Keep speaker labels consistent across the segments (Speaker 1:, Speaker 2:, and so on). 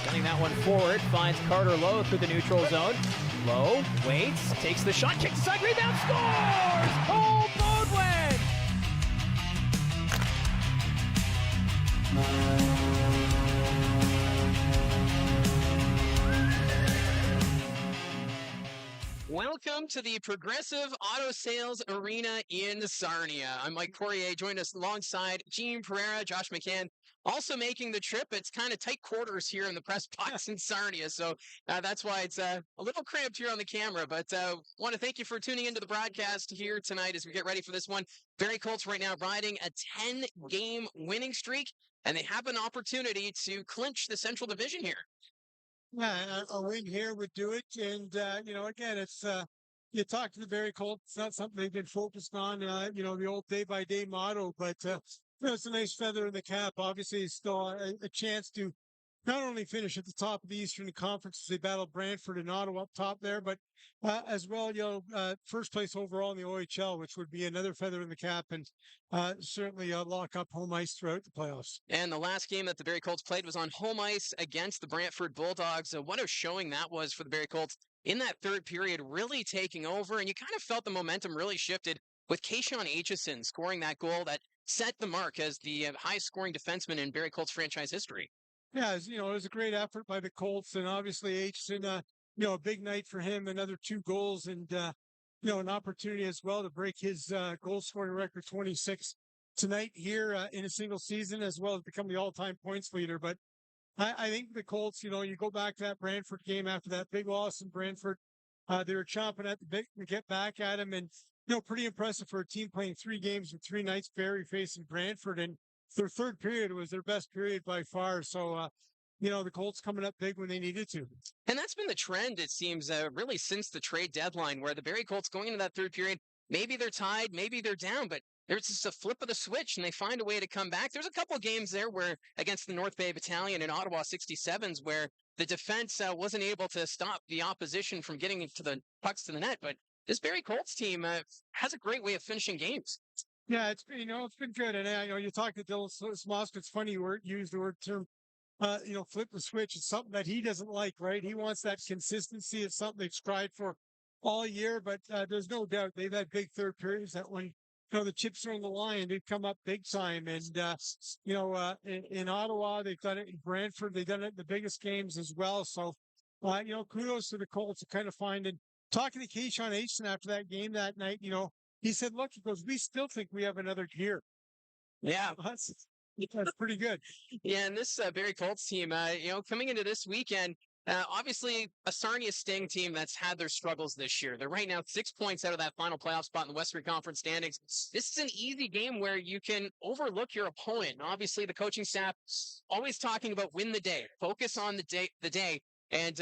Speaker 1: Sending that one forward, finds Carter Lowe through the neutral zone. Lowe waits, takes the shot, kicks aside, rebound, scores! Cole Bodwin!
Speaker 2: Welcome to the Progressive Auto Sales Arena in Sarnia. I'm Mike Poirier, joined us alongside Gene Pereira, Josh McCann, also making the trip. It's kind of tight quarters here in the press box in Sarnia, so that's why it's a little cramped here on the camera. But want to thank you for tuning into the broadcast here tonight as we get ready for this one. Barrie Colts right now riding a 10-game winning streak, and they have an opportunity to clinch the Central Division here.
Speaker 3: Yeah, a win here would do it. And, again, it's, you talk to the Barrie Colts, it's not something they've been focused on, the old day-by-day motto, but it's a nice feather in the cap. Obviously, it's still a chance to not only finish at the top of the Eastern Conference as they battle Brantford and Ottawa up top there, but as well, first place overall in the OHL, which would be another feather in the cap and certainly lock up home ice throughout the playoffs.
Speaker 2: And the last game that the Barrie Colts played was on home ice against the Brantford Bulldogs. What a showing that was for the Barrie Colts in that third period, really taking over. And you kind of felt the momentum really shifted with Kayshawn Aitchison scoring that goal that set the mark as the highest scoring defenseman in Barrie Colts franchise history.
Speaker 3: Yeah, it was a great effort by the Colts, and obviously Aitchison, a big night for him, another 2 goals, and an opportunity as well to break his goal scoring record 26 tonight here in a single season, as well as become the all-time points leader. But I think the Colts, you go back to that Brantford game after that big loss in Brantford, they were chomping at the bit to get back at him, and pretty impressive for a team playing 3 games in 3 nights. Barrie facing Brantford, and their third period was their best period by far. So, the Colts coming up big when they needed to.
Speaker 2: And that's been the trend, it seems, really since the trade deadline, where the Barrie Colts going into that third period, maybe they're tied, maybe they're down, but there's just a flip of the switch and they find a way to come back. There's a couple of games there where against the North Bay Battalion and Ottawa 67s where the defense wasn't able to stop the opposition from getting into the pucks to the net. But this Barrie Colts team has a great way of finishing games.
Speaker 3: Yeah, it's been good. And I know you talk to Dylan Smosk. It's funny you use the word term, flip the switch. It's something that he doesn't like, right? He wants that consistency. It's something they've strived for all year, but there's no doubt they've had big third periods that when, the chips are on the line, they've come up big time. And, in Ottawa, they've done it in Brantford. They've done it in the biggest games as well. So, kudos to the Colts to kind of finding, talking to Kayshawn Aitchison after that game that night, he said, look, he goes, we still think we have another year.
Speaker 2: Yeah.
Speaker 3: That's pretty good.
Speaker 2: Yeah, and this Barrie Colts team, coming into this weekend, obviously a Sarnia Sting team that's had their struggles this year. They're right now 6 points out of that final playoff spot in the Western Conference standings. This is an easy game where you can overlook your opponent. And obviously, the coaching staff always talking about win the day, focus on the day. And,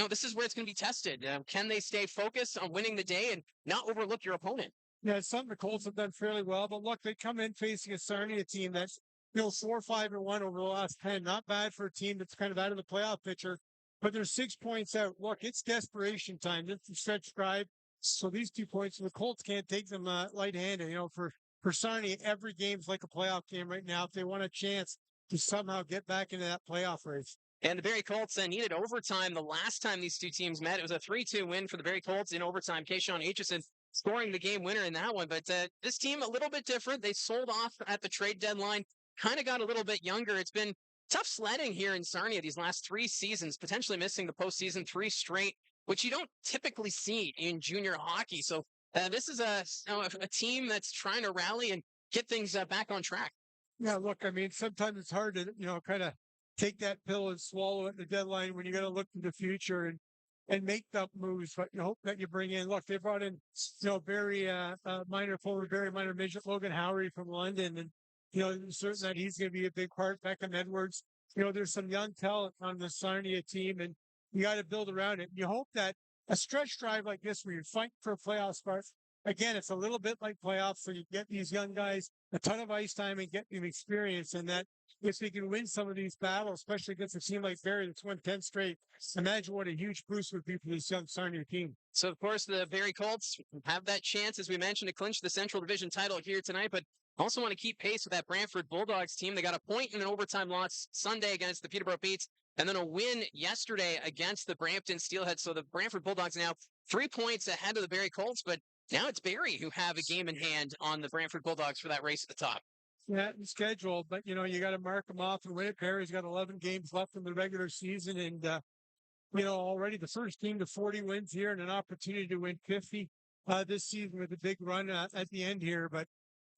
Speaker 2: this is where it's going to be tested. Can they stay focused on winning the day and not overlook your opponent?
Speaker 3: Yeah, it's something the Colts have done fairly well. But look, they come in facing a Sarnia team that's 4-5-1 over the last 10. Not bad for a team that's kind of out of the playoff picture, but they're 6 points out. Look, it's desperation time. It's a stretch drive. So these 2 points, the Colts can't take them light-handed. For Sarnia, every game's like a playoff game right now if they want a chance to somehow get back into that playoff race.
Speaker 2: And the Barrie Colts needed overtime the last time these two teams met. It was a 3-2 win for the Barrie Colts in overtime. Kayshawn Aitchison scoring the game winner in that one. But this team, a little bit different. They sold off at the trade deadline, kind of got a little bit younger. It's been tough sledding here in Sarnia these last 3 seasons, potentially missing the postseason 3 straight, which you don't typically see in junior hockey. So this is a team that's trying to rally and get things back on track.
Speaker 3: Yeah, look, I mean, sometimes it's hard to, kind of take that pill and swallow it at the deadline when you got to look to the future and make up moves. But you hope that you bring in. Look, they brought in, Barrie former Barrie minor midget Logan Howery from London, and certain that he's going to be a big part. Beckham Edwards. There's some young talent on the Sarnia team, and you got to build around it. You hope that a stretch drive like this, where you're fighting for a playoff spot, again, it's a little bit like playoffs, so you get these young guys a ton of ice time and get them experience, and that if they can win some of these battles, especially against a team like Barrie that's won 10 straight, imagine what a huge boost would be for this young Sarnia team.
Speaker 2: So, of course, the Barrie Colts have that chance, as we mentioned, to clinch the Central Division title here tonight. But Also want to keep pace with that Brantford Bulldogs team. They got a point in an overtime loss Sunday against the Peterborough Petes, and then a win yesterday against the Brampton Steelheads. So the Brantford Bulldogs now 3 points ahead of the Barrie Colts, but now it's Barrie who have a game in hand on the Brantford Bulldogs for that race at the top.
Speaker 3: Yeah, and scheduled, but you got to mark them off and win it. Barrie's got 11 games left in the regular season, and already the first team to 40 wins here and an opportunity to win 50 this season with a big run at the end here. But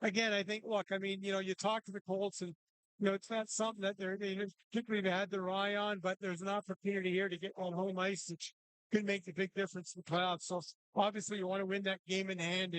Speaker 3: again, I think, look, I mean, you talk to the Colts and, it's not something that they particularly had their eye on, but there's an opportunity here to get on home ice, which could make the big difference in the playoffs. So obviously you want to win that game in hand,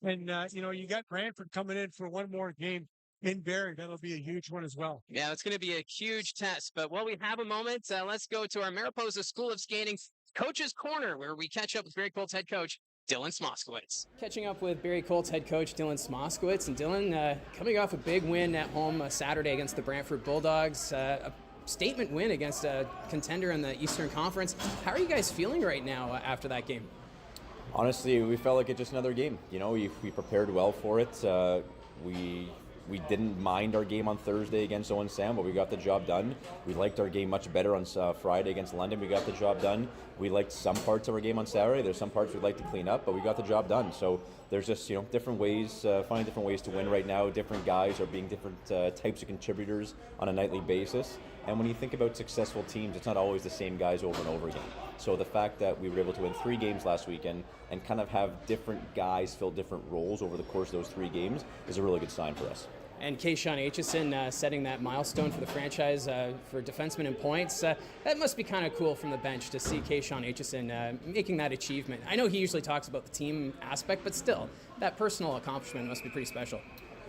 Speaker 3: and you got Brantford coming in for one more game in Barrie. That'll be a huge one as well.
Speaker 2: Yeah, it's going to be a huge test. But while we have a moment, let's go to our Mariposa School of Skating Coach's Corner, where we catch up with Barrie Colts head coach Dylan Smoskowitz.
Speaker 1: Catching up with Barrie Colts head coach Dylan Smoskowitz. And Dylan, coming off a big win at home Saturday against the Brantford Bulldogs, a statement win against a contender in the Eastern Conference. How are you guys feeling right now after that game?
Speaker 4: Honestly, we felt like it's just another game. We prepared well for it. We didn't mind our game on Thursday against Owen Sound, but we got the job done. We liked our game much better on Friday against London. We got the job done. We liked some parts of our game on Saturday. There's some parts we'd like to clean up, but we got the job done. So there's just different ways, finding different ways to win right now. Different guys are being different types of contributors on a nightly basis. And when you think about successful teams, it's not always the same guys over and over again. So the fact that we were able to win 3 games last weekend and kind of have different guys fill different roles over the course of those 3 games is a really good sign for us.
Speaker 1: And Kayshawn Aitchison setting that milestone for the franchise for defensemen in points. That must be kind of cool from the bench to see Kayshawn Aitchison making that achievement. I know he usually talks about the team aspect, but still, that personal accomplishment must be pretty special.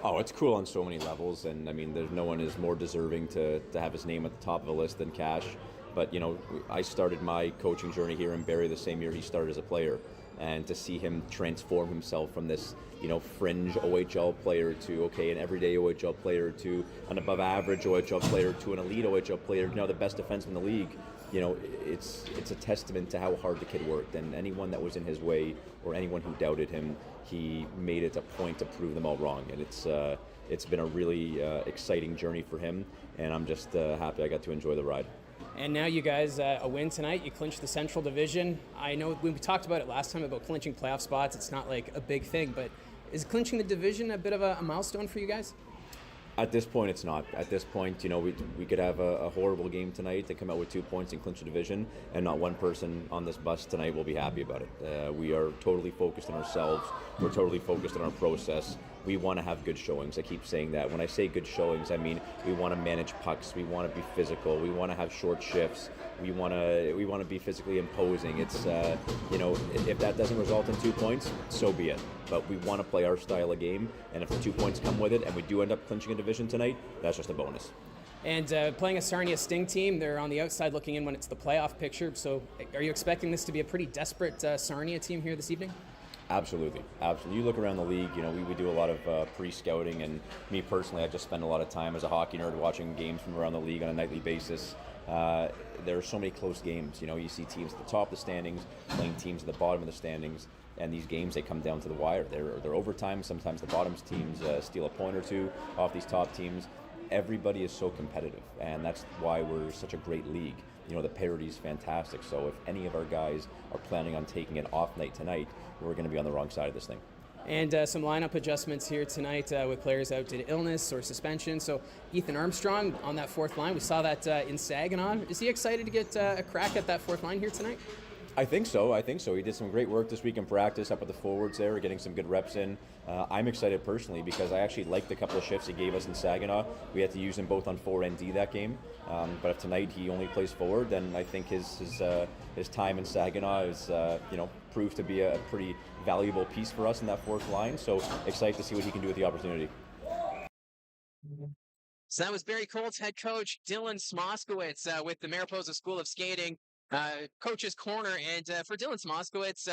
Speaker 4: Oh, it's cool on so many levels, and I mean, there's no one is more deserving to have his name at the top of a list than Cash. But I started my coaching journey here in Barrie the same year he started as a player, and to see him transform himself from this fringe OHL player to an everyday OHL player to an above average OHL player to an elite OHL player, the best defenseman in the league. It's a testament to how hard the kid worked, and anyone that was in his way or anyone who doubted him, he made it a point to prove them all wrong. And it's been a really exciting journey for him, and I'm just happy I got to enjoy the ride.
Speaker 1: And now you guys, a win tonight, you clinched the Central Division. I know when we talked about it last time about clinching playoff spots, it's not like a big thing, but is clinching the division a bit of a milestone for you guys?
Speaker 4: At this point, it's not. At this point, we could have a horrible game tonight and come out with 2 points and clinch the division, and not one person on this bus tonight will be happy about it. We are totally focused on ourselves. We're totally focused on our process. We want to have good showings. I keep saying that. When I say good showings, I mean we want to manage pucks. We want to be physical. We want to have short shifts. We want to be physically imposing. It's if that doesn't result in 2 points, so be it. But we want to play our style of game, and if the 2 points come with it, and we do end up clinching a division tonight, that's just a bonus.
Speaker 1: And playing a Sarnia Sting team, they're on the outside looking in when it's the playoff picture. So are you expecting this to be a pretty desperate Sarnia team here this evening?
Speaker 4: Absolutely. You look around the league, we do a lot of pre-scouting, and me personally, I just spend a lot of time as a hockey nerd watching games from around the league on a nightly basis. There are so many close games. You see teams at the top of the standings playing teams at the bottom of the standings, and these games, they come down to the wire. They're overtime. Sometimes the bottom's teams steal a point or two off these top teams. Everybody is so competitive, and that's why we're such a great league. The parity is fantastic. So if any of our guys are planning on taking an off night tonight, we're going to be on the wrong side of this thing.
Speaker 1: And some lineup adjustments here tonight with players out due to illness or suspension. So Ethan Armstrong on that 4th line. We saw that in Saginaw. Is he excited to get a crack at that 4th line here tonight?
Speaker 4: I think so. He did some great work this week in practice up at the forwards there, getting some good reps in. I'm excited personally because I actually liked a couple of shifts he gave us in Saginaw. We had to use him both on 4 and D that game. But if tonight he only plays forward, then I think his time in Saginaw is proved to be a pretty valuable piece for us in that 4th line. So excited to see what he can do with the opportunity.
Speaker 2: So that was Barrie Colts head coach Dylan Smoskowitz with the Mariposa School of Skating. Coach's Corner, and for Dylan Smoskowitz,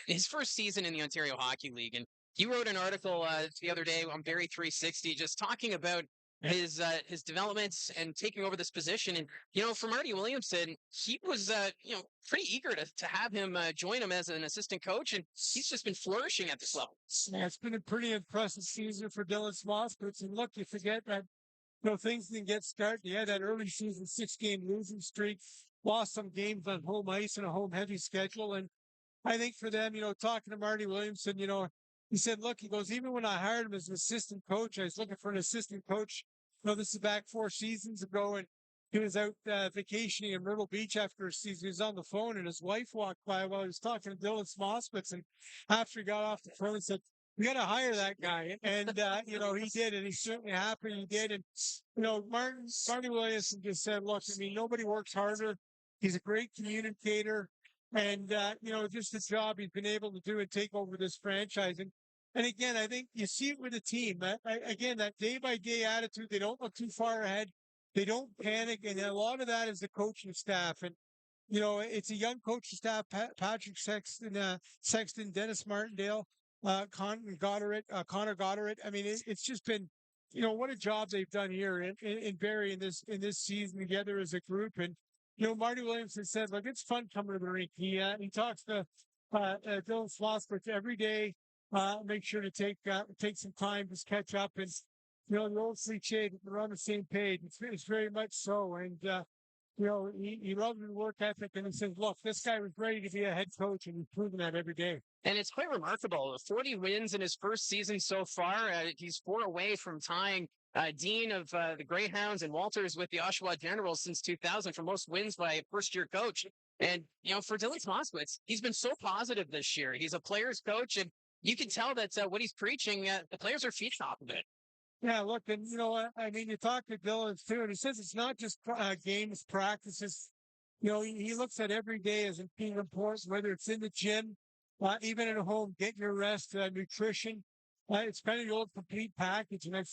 Speaker 2: his first season in the Ontario Hockey League, and he wrote an article the other day on Barrie 360 just talking about his developments and taking over this position. And for Marty Williamson, he was pretty eager to have him join him as an assistant coach, and he's just been flourishing at this level.
Speaker 3: Yeah, it's been a pretty impressive season for Dylan Smoskovitz. And look, you forget that things didn't get started. He had that early season 6-game losing streak, lost some games on home ice and a home heavy schedule. And I think for them, talking to Marty Williamson, he said, look, he goes, even when I hired him as an assistant coach, I was looking for an assistant coach. This is back 4 seasons ago, and he was out vacationing in Myrtle Beach after a season. He was on the phone, and his wife walked by while he was talking to Dylan Smoskovitz. And after he got off the phone, he said, we got to hire that guy. And, he did, and he's certainly happy he did. And, Marty Williamson just said, look, I mean, nobody works harder. He's a great communicator. And, just the job he's been able to do and take over this franchise. And again, I think you see it with the team. Again, that day-by-day attitude, they don't look too far ahead. They don't panic. And a lot of that is the coaching staff. And, it's a young coaching staff, Patrick Sexton, Dennis Martindale, Connor Goddard. I mean, it's just been, what a job they've done here in Barrie in this season together as a group. And, Marty Williamson said, look, it's fun coming to the rink. He talks to Dylan Smoskovitz every day. Make sure to take some time to catch up. And, the old cliche that we're on the same page. It's very much so. And, he loves his work ethic. And he says, look, this guy was ready to be a head coach, and he's proven that every day.
Speaker 2: And it's quite remarkable. 40 wins in his first season so far. He's 4 away from tying Dean of the Greyhounds and Walters with the Oshawa Generals since 2000 for most wins by a first-year coach. And, for Dylan Smoskovitz, he's been so positive this year. He's a player's coach, and you can tell that what he's preaching, the players are feeding off of it.
Speaker 3: Yeah, look, and I mean, you talk to Dylan too, and he says it's not just games, practices. He looks at every day as being important, whether it's in the gym, even at home, getting your rest, nutrition. It's kind of the old complete package, and we've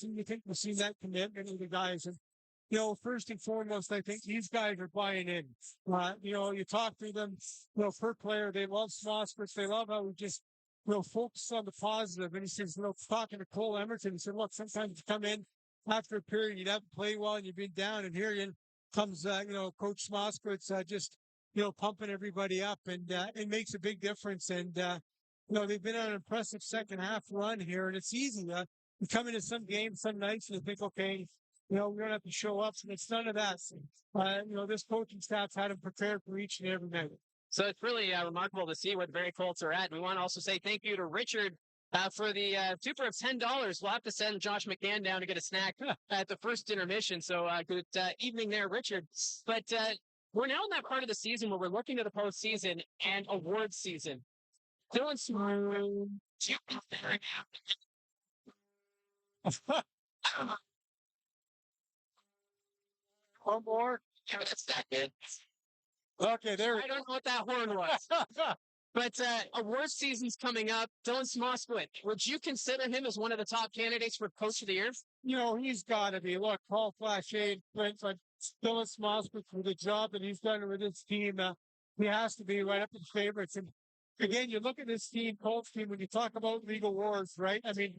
Speaker 3: seen that commitment in the guys. And first and foremost, I think these guys are buying in. You talk to them, per player, they love Smoskovitz. They love how we just focus on the positive. And he says, talking to Cole Emerton, he said, look, sometimes you come in after a period, you haven't played well and you've been down, and here comes, Coach Smoskovitz, just, pumping everybody up, and it makes a big difference. And, they've been on an impressive second half run here, and it's easy. You come into some games, some nights, and you think, okay, we don't have to show up. And it's none of that. This coaching staff's had them prepared for each and every night.
Speaker 2: So it's really remarkable to see where the Barrie Colts are at. And we want to also say thank you to Richard for the super of $10. We'll have to send Josh McCann down to get a snack at the first intermission. So good evening there, Richard. But we're now in that part of the season where we're looking to the postseason and awards season. Dylan Smoskovitz.
Speaker 3: One more.
Speaker 2: Yeah, that's that good.
Speaker 3: Okay, there.
Speaker 2: I don't know what that horn was. But award season's coming up. Dylan Smoskovitz, would you consider him as one of the top candidates for Coach of the Year?
Speaker 3: He's got to be. Look, Paul Flachet, but Dylan Smoskovitz, for the job that he's done with his team, he has to be right up in favorites. And again, you look at this team, Colts team, when you talk about league awards, right? I mean,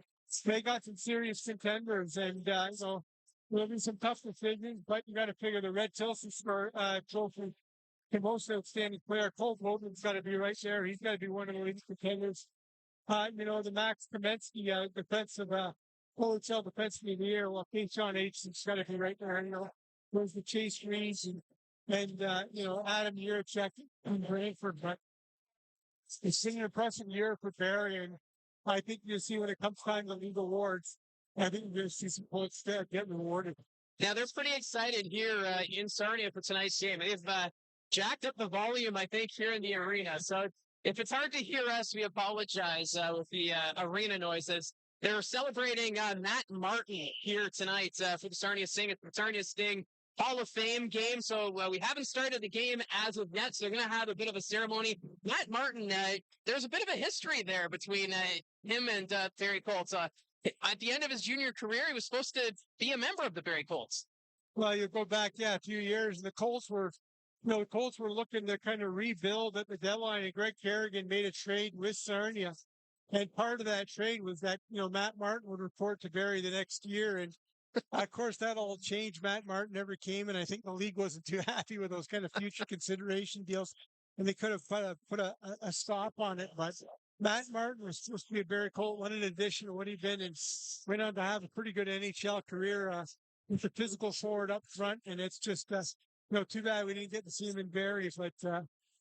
Speaker 3: they got some serious contenders, and there'll be some tough decisions, but you got to figure the Red Tilson trophy. The most outstanding player, Cole Bowman's got to be right there. He's got to be one of the league contenders. The Max Kaminsky, defensive, OHL defenseman of the year. Well, Sean Aitchen's got to be right there. There's the Chase Reeves and Adam Yurchek and Brantford. But it's been an impressive year for Barrie, and I think you'll see when it comes time to league awards, I think you're going to see some points get rewarded.
Speaker 2: Now, they're pretty excited here in Sarnia for tonight's game. They've jacked up the volume, I think, here in the arena. So if it's hard to hear us, we apologize with the arena noises. They're celebrating Matt Martin here tonight for the Sarnia Sting Hall of Fame game. So we haven't started the game as of yet, so they're going to have a bit of a ceremony. Matt Martin, there's a bit of a history there between him and Barrie Colts. At the end of his junior career, he was supposed to be a member of the Barrie Colts.
Speaker 3: Well, you go back, a few years, and the Colts were looking to kind of rebuild at the deadline, and Greg Kerrigan made a trade with Sarnia. And part of that trade was that, Matt Martin would report to Barrie the next year. And Of course, that all changed. Matt Martin never came, and I think the league wasn't too happy with those kind of future consideration deals, and they could have put a stop on it. But Matt Martin was supposed to be a Barrie Colt, one in addition to what he'd been, and went on to have a pretty good NHL career with a physical forward up front. And it's just, too bad we didn't get to see him in Barrie, but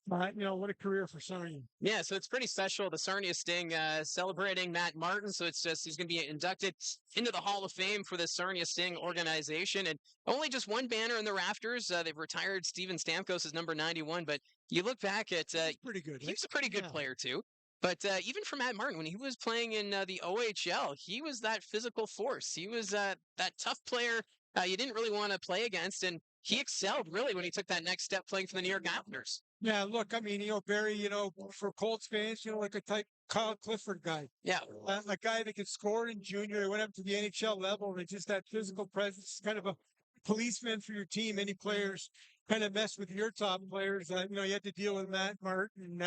Speaker 3: what a career for Sarnia.
Speaker 2: Yeah, so it's pretty special. The Sarnia Sting celebrating Matt Martin. So it's just he's going to be inducted into the Hall of Fame for the Sarnia Sting organization. And only just one banner in the rafters. They've retired Steven Stamkos as number 91. But you look back at
Speaker 3: Pretty good.
Speaker 2: he was a pretty good player too. But even for Matt Martin, when he was playing in the OHL, he was that physical force. He was that tough player you didn't really want to play against. And he excelled really when he took that next step playing for the New York Islanders.
Speaker 3: Yeah, look, I mean, Barrie, for Colts fans, like a type Kyle Clifford guy.
Speaker 2: Yeah.
Speaker 3: A guy that could score in junior, he went up to the NHL level, and just that physical presence, kind of a policeman for your team. Any players kind of mess with your top players. You had to deal with Matt Martin.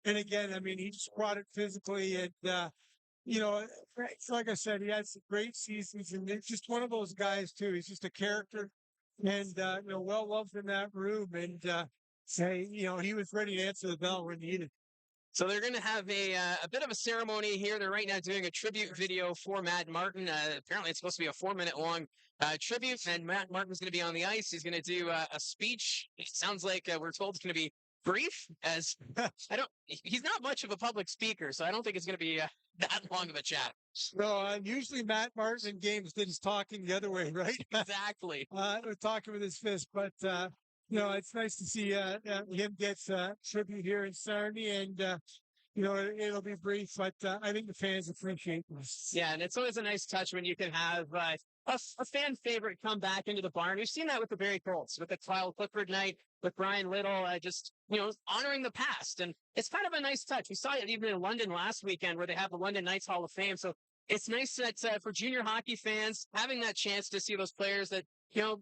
Speaker 3: And again, I mean, he just brought it physically. And, like I said, he had some great seasons, and it's just one of those guys, too. He's just a character and, well loved in that room. And, he was ready to answer the bell when needed.
Speaker 2: So they're going to have a bit of a ceremony here. They're right now doing a tribute video for Matt Martin. Apparently, it's supposed to be a 4-minute long tribute, and Matt Martin's going to be on the ice. He's going to do a speech. It sounds like we're told it's going to be brief, as he's not much of a public speaker, so I don't think it's going to be that long of a chat.
Speaker 3: No, usually Matt Martin in games did his talking the other way, right?
Speaker 2: Exactly.
Speaker 3: Talking with his fist, but it's nice to see him get tribute here in Sarnia, and it'll be brief, but I think the fans appreciate this.
Speaker 2: Yeah, and it's always a nice touch when you can have a fan favorite come back into the barn. We've seen that with the Barrie Colts, with the Kyle Clifford night, with Brian Little, just honoring the past, and it's kind of a nice touch. We saw it even in London last weekend, where they have the London Knights Hall of Fame. So it's nice that for junior hockey fans, having that chance to see those players that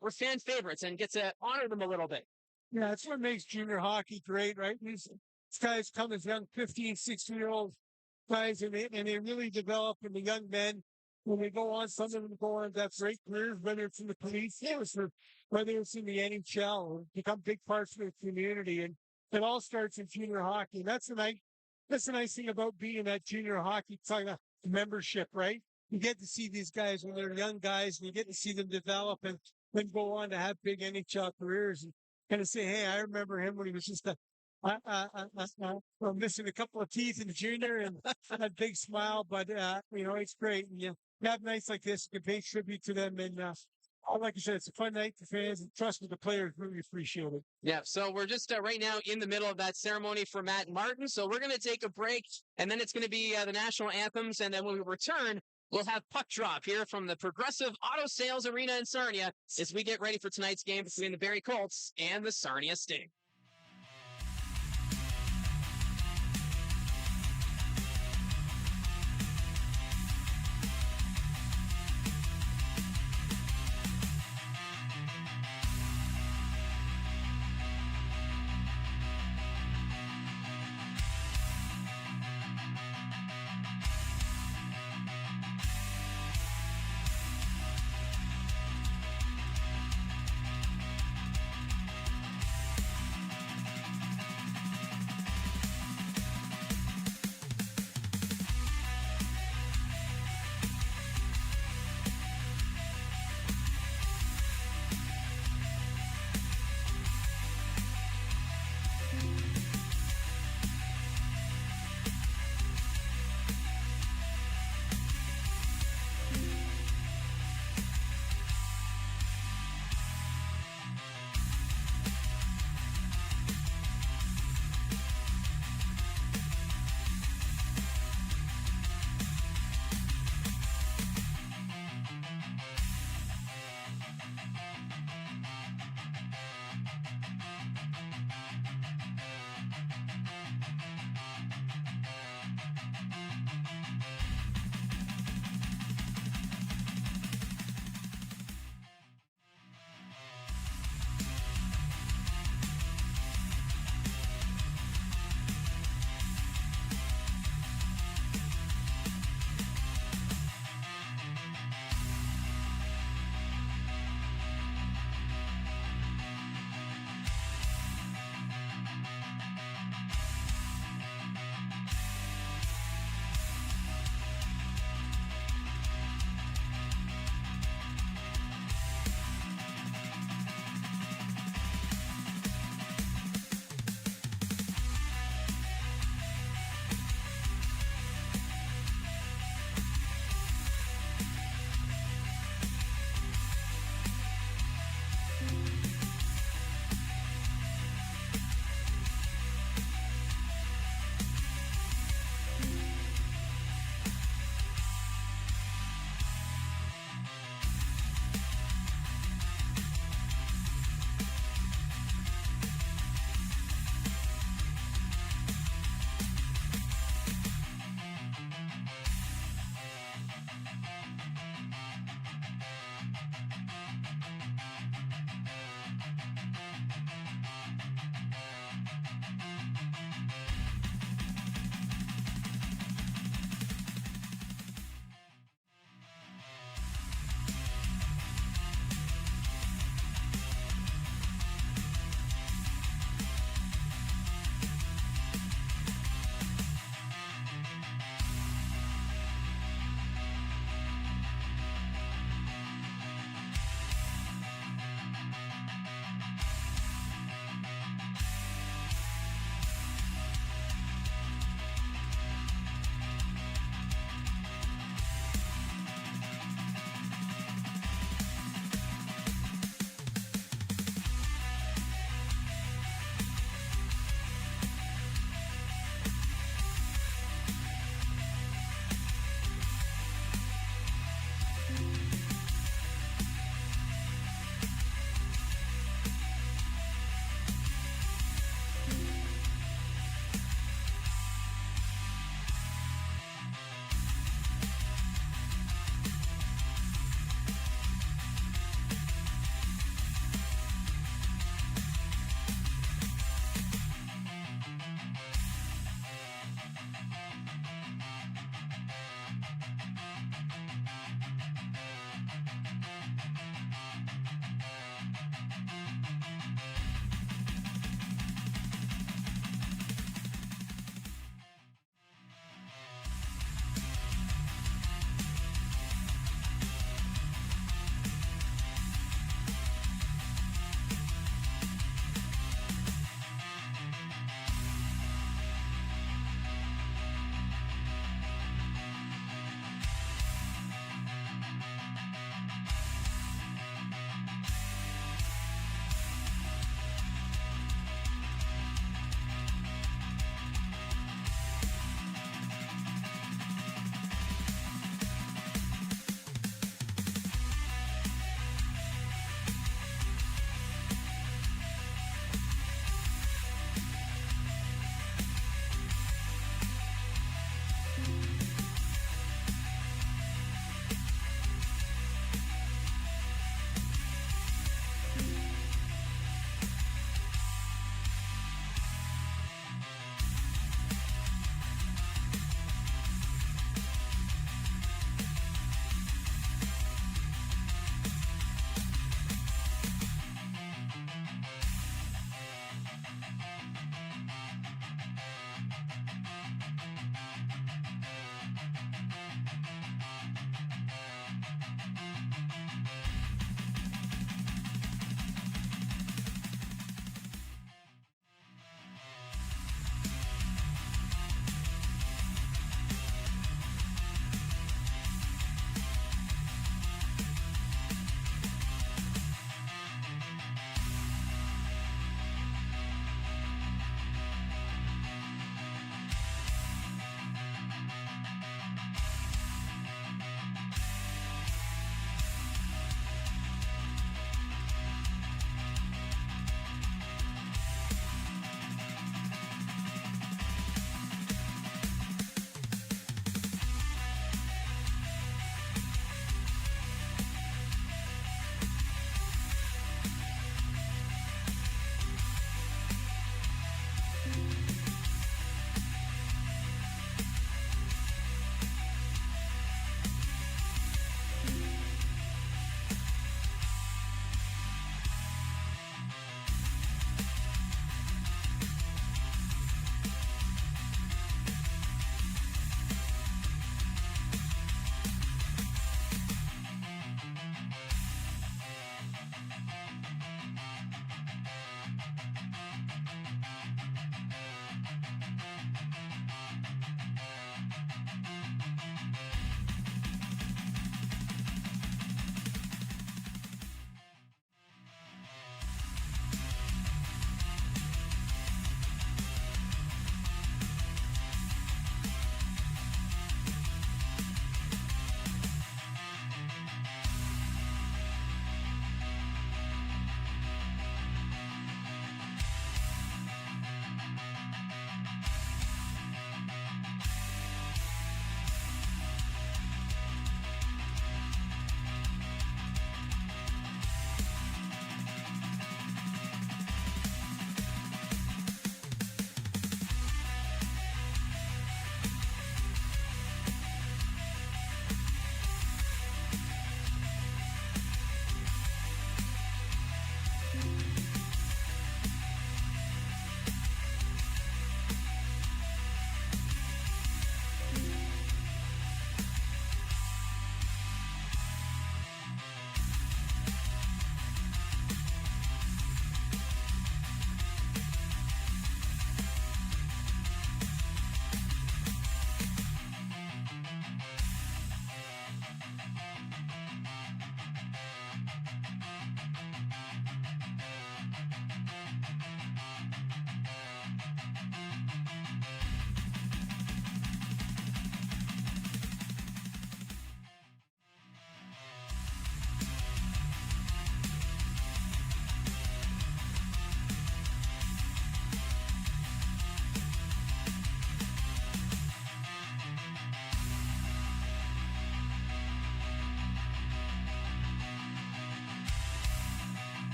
Speaker 2: were fan favorites and get to honor them a little bit.
Speaker 3: Yeah, that's what makes junior hockey great, right? These guys come as young 15, 16-year-old guys, and they really develop into young men. When they go on, some of them go on to have great careers, whether it's in the police force or whether it's in the NHL, or become big parts of the community. And it all starts in junior hockey. And that's the nice thing about being that junior hockey membership, right? You get to see these guys when they're young guys, and you get to see them develop and then go on to have big NHL careers, and kind of say, hey, I remember him when he was just missing a couple of teeth in junior and that big smile, but it's great. And you have nights like this, you can pay tribute to them, and like I said, it's a fun night for fans, and trust me, the players really appreciate it.
Speaker 2: Yeah, so we're just right now in the middle of that ceremony for Matt Martin, so we're going to take a break, and then it's going to be the national anthems, and then when we return, we'll have puck drop here from the Progressive Auto Sales Arena in Sarnia as we get ready for tonight's game between the Barrie Colts and the Sarnia Sting.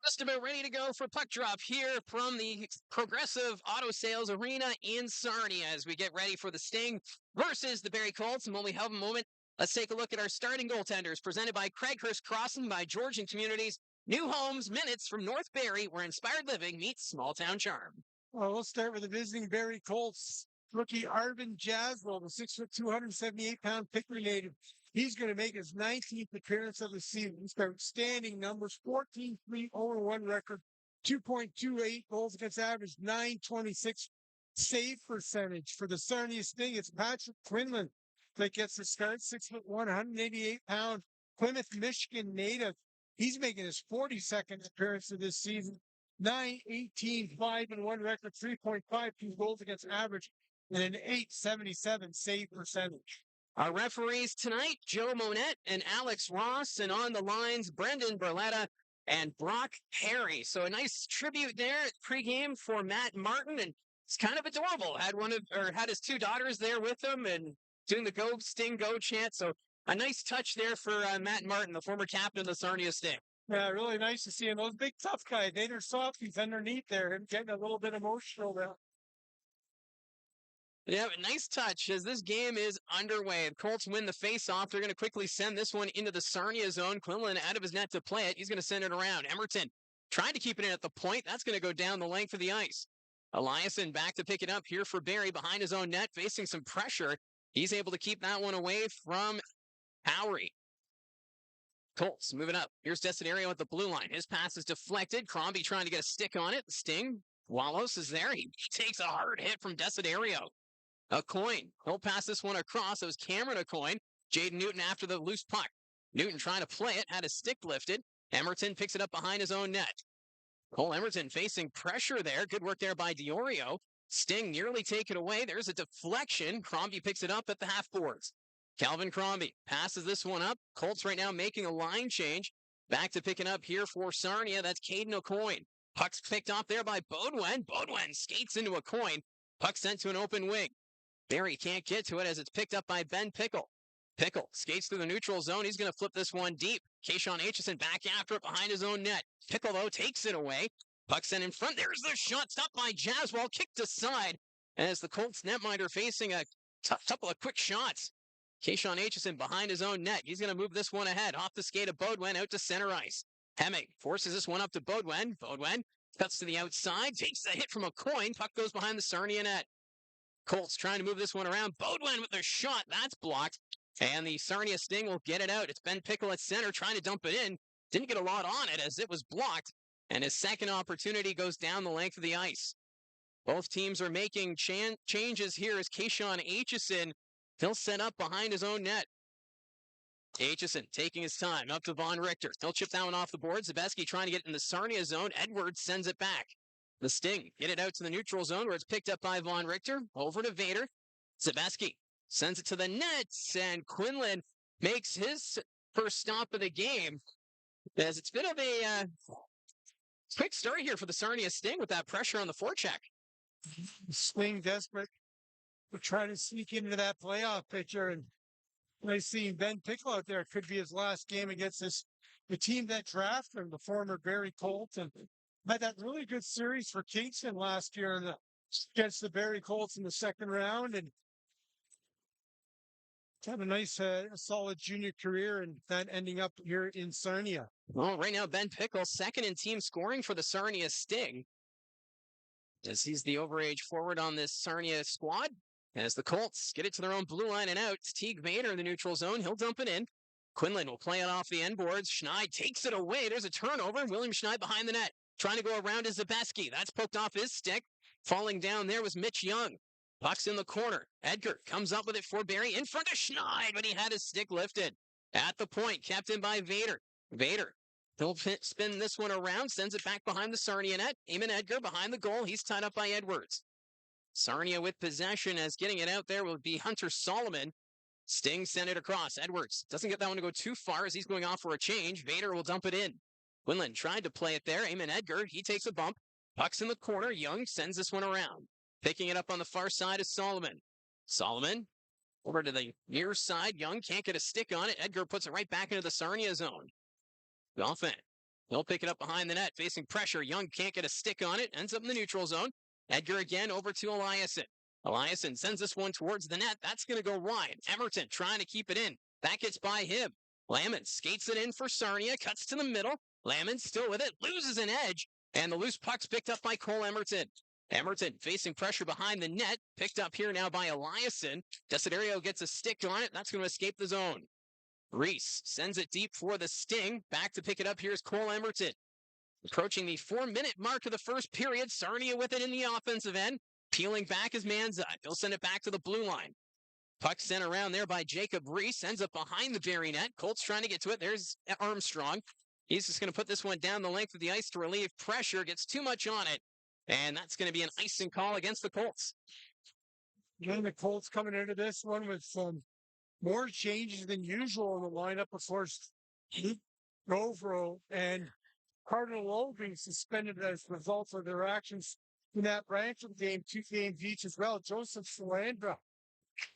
Speaker 2: Just about ready to go for puck drop here from the Progressive Auto Sales Arena in Sarnia as we get ready for the Sting versus the Barrie Colts. And when we have a moment, let's take a look at our starting goaltenders presented by Craighurst Crossing by Georgian Communities. New homes, minutes from North Barrie, where inspired living meets small town charm.
Speaker 3: Well, we'll start with the visiting Barrie Colts rookie Arvin Jaswell, the 6 foot, 278-pound Pickering native. He's going to make his 19th appearance of the season. He's got outstanding numbers, 14-3-0-1 record, 2.28 goals against average, 926 save percentage. For the Sarnia Sting, it's Patrick Quinlan that gets the start, 6 foot 188-pound Plymouth, Michigan native. He's making his 42nd appearance of this season. 9-18-5-1 record, 3.52 goals against average, and an 877 save percentage.
Speaker 2: Our referees tonight, Joe Monette and Alex Ross, and on the lines, Brendan Berletta and Brock Harry. So a nice tribute there at pregame for Matt Martin, and it's kind of adorable. Had his two daughters there with him and doing the Go Sting Go chant. So a nice touch there for Matt Martin, the former captain of the Sarnia Sting.
Speaker 3: Yeah, really nice to see him. Those big tough guys, they're softies underneath there, him getting a little bit emotional there.
Speaker 2: Yeah, nice touch as this game is underway. The Colts win the face-off. They're going to quickly send this one into the Sarnia zone. Quinlan out of his net to play it. He's going to send it around. Emerton trying to keep it in at the point. That's going to go down the length of the ice. Eliason back to pick it up here for Barrie behind his own net, facing some pressure. He's able to keep that one away from Howery. Colts moving up. Here's Desiderio at the blue line. His pass is deflected. Crombie trying to get a stick on it. The Sting. Wallace is there. He takes a hard hit from Desiderio. A coin. He'll pass this one across. It was Cameron a coin. Jaden Newton after the loose puck. Newton trying to play it. Had his stick lifted. Emerton picks it up behind his own net. Cole Emerton facing pressure there. Good work there by Diorio. Sting nearly taken away. There's a deflection. Crombie picks it up at the half boards. Calvin Crombie passes this one up. Colts right now making a line change. Back to picking up here for Sarnia. That's Caden O'Coin. Puck's picked off there by Bodwin. Bodwin skates into a coin. Puck sent to an open wing. Barrie can't get to it as it's picked up by Ben Pickle. Pickle skates through the neutral zone. He's going to flip this one deep. Kayshawn Aitchison back after it behind his own net. Pickle, though, takes it away. Puck sent in front. There's the shot. Stopped by Jaswell. Kicked aside as the Colts netminder facing a couple of quick shots. Kayshawn Aitchison behind his own net. He's going to move this one ahead. Off the skate of Bodwin out to center ice. Hemming forces this one up to Bodwin. Bodwin cuts to the outside. Takes a hit from a coin. Puck goes behind the Sarnia net. Colts trying to move this one around. Bodwin with their shot. That's blocked. And the Sarnia Sting will get it out. It's Ben Pickle at center trying to dump it in. Didn't get a lot on it as it was blocked. And his second opportunity goes down the length of the ice. Both teams are making changes here as Kayshawn Aitchison. He'll set up behind his own net. Aitchison taking his time up to Von Richter. He'll chip that one off the board. Zabeski trying to get in the Sarnia zone. Edwards sends it back. The Sting get it out to the neutral zone where it's picked up by Von Richter. Over to Vader. Zabeski sends it to the nets, and Quinlan makes his first stop of the game. As it's been of a quick start here for the Sarnia Sting with that pressure on the forecheck.
Speaker 3: Sting desperate. We're trying to sneak into that playoff picture, and I see Ben Pickle out there. It could be his last game against the team that drafted him, the former Barrie Colts, and had that really good series for Kingston last year against the Barrie Colts in the second round, and had a nice, solid junior career, and that ending up here in Sarnia.
Speaker 2: Well, right now, Ben Pickle, second in team scoring for the Sarnia Sting, as he's the overage forward on this Sarnia squad. As the Colts get it to their own blue line and out, it's Teague Vader in the neutral zone. He'll dump it in. Quinlan will play it off the end boards. Schneid takes it away. There's a turnover. William Schneid behind the net. Trying to go around is Zabeski. That's poked off his stick. Falling down there was Mitch Young. Puck's in the corner. Edgar comes up with it for Barrie in front of Schneid, but he had his stick lifted. At the point, kept in by Vader. Vader, he'll spin this one around, sends it back behind the Sarnia net. Eamon Edgar behind the goal. He's tied up by Edwards. Sarnia with possession as getting it out there will be Hunter Solomon. Sting sent it across. Edwards doesn't get that one to go too far as he's going off for a change. Vader will dump it in. Quinlan tried to play it there. Eamon Edgar, he takes a bump. Puck's in the corner. Young sends this one around. Picking it up on the far side is Solomon. Solomon over to the near side. Young can't get a stick on it. Edgar puts it right back into the Sarnia zone. Goffin He'll pick it up behind the net, facing pressure. Young can't get a stick on it, ends up in the neutral zone. Edgar again over to Eliasson. Eliasson sends this one towards the net. That's going to go wide. Emerton trying to keep it in. That gets by him. Lamont skates it in for Sarnia, cuts to the middle. Lamont still with it, loses an edge, and the loose puck's picked up by Cole Emerton. Emerton facing pressure behind the net, picked up here now by Eliasson. Desiderio gets a stick on it. That's going to escape the zone. Reese sends it deep for the Sting. Back to pick it up here is Cole Emerton. Approaching the 4-minute mark of the first period. Sarnia with it in the offensive end. Peeling back is Manza. He'll send it back to the blue line. Puck sent around there by Jacob Reese. Ends up behind the Barrie net. Colts trying to get to it. There's Armstrong. He's just going to put this one down the length of the ice to relieve pressure. Gets too much on it. And that's going to be an icing call against the Colts.
Speaker 3: Again, the Colts coming into this one with some more changes than usual in the lineup. Of course, Govro and Cardinal Lowe being suspended as a result of their actions in that Brancham game, 2 games each as well. Joseph Salandra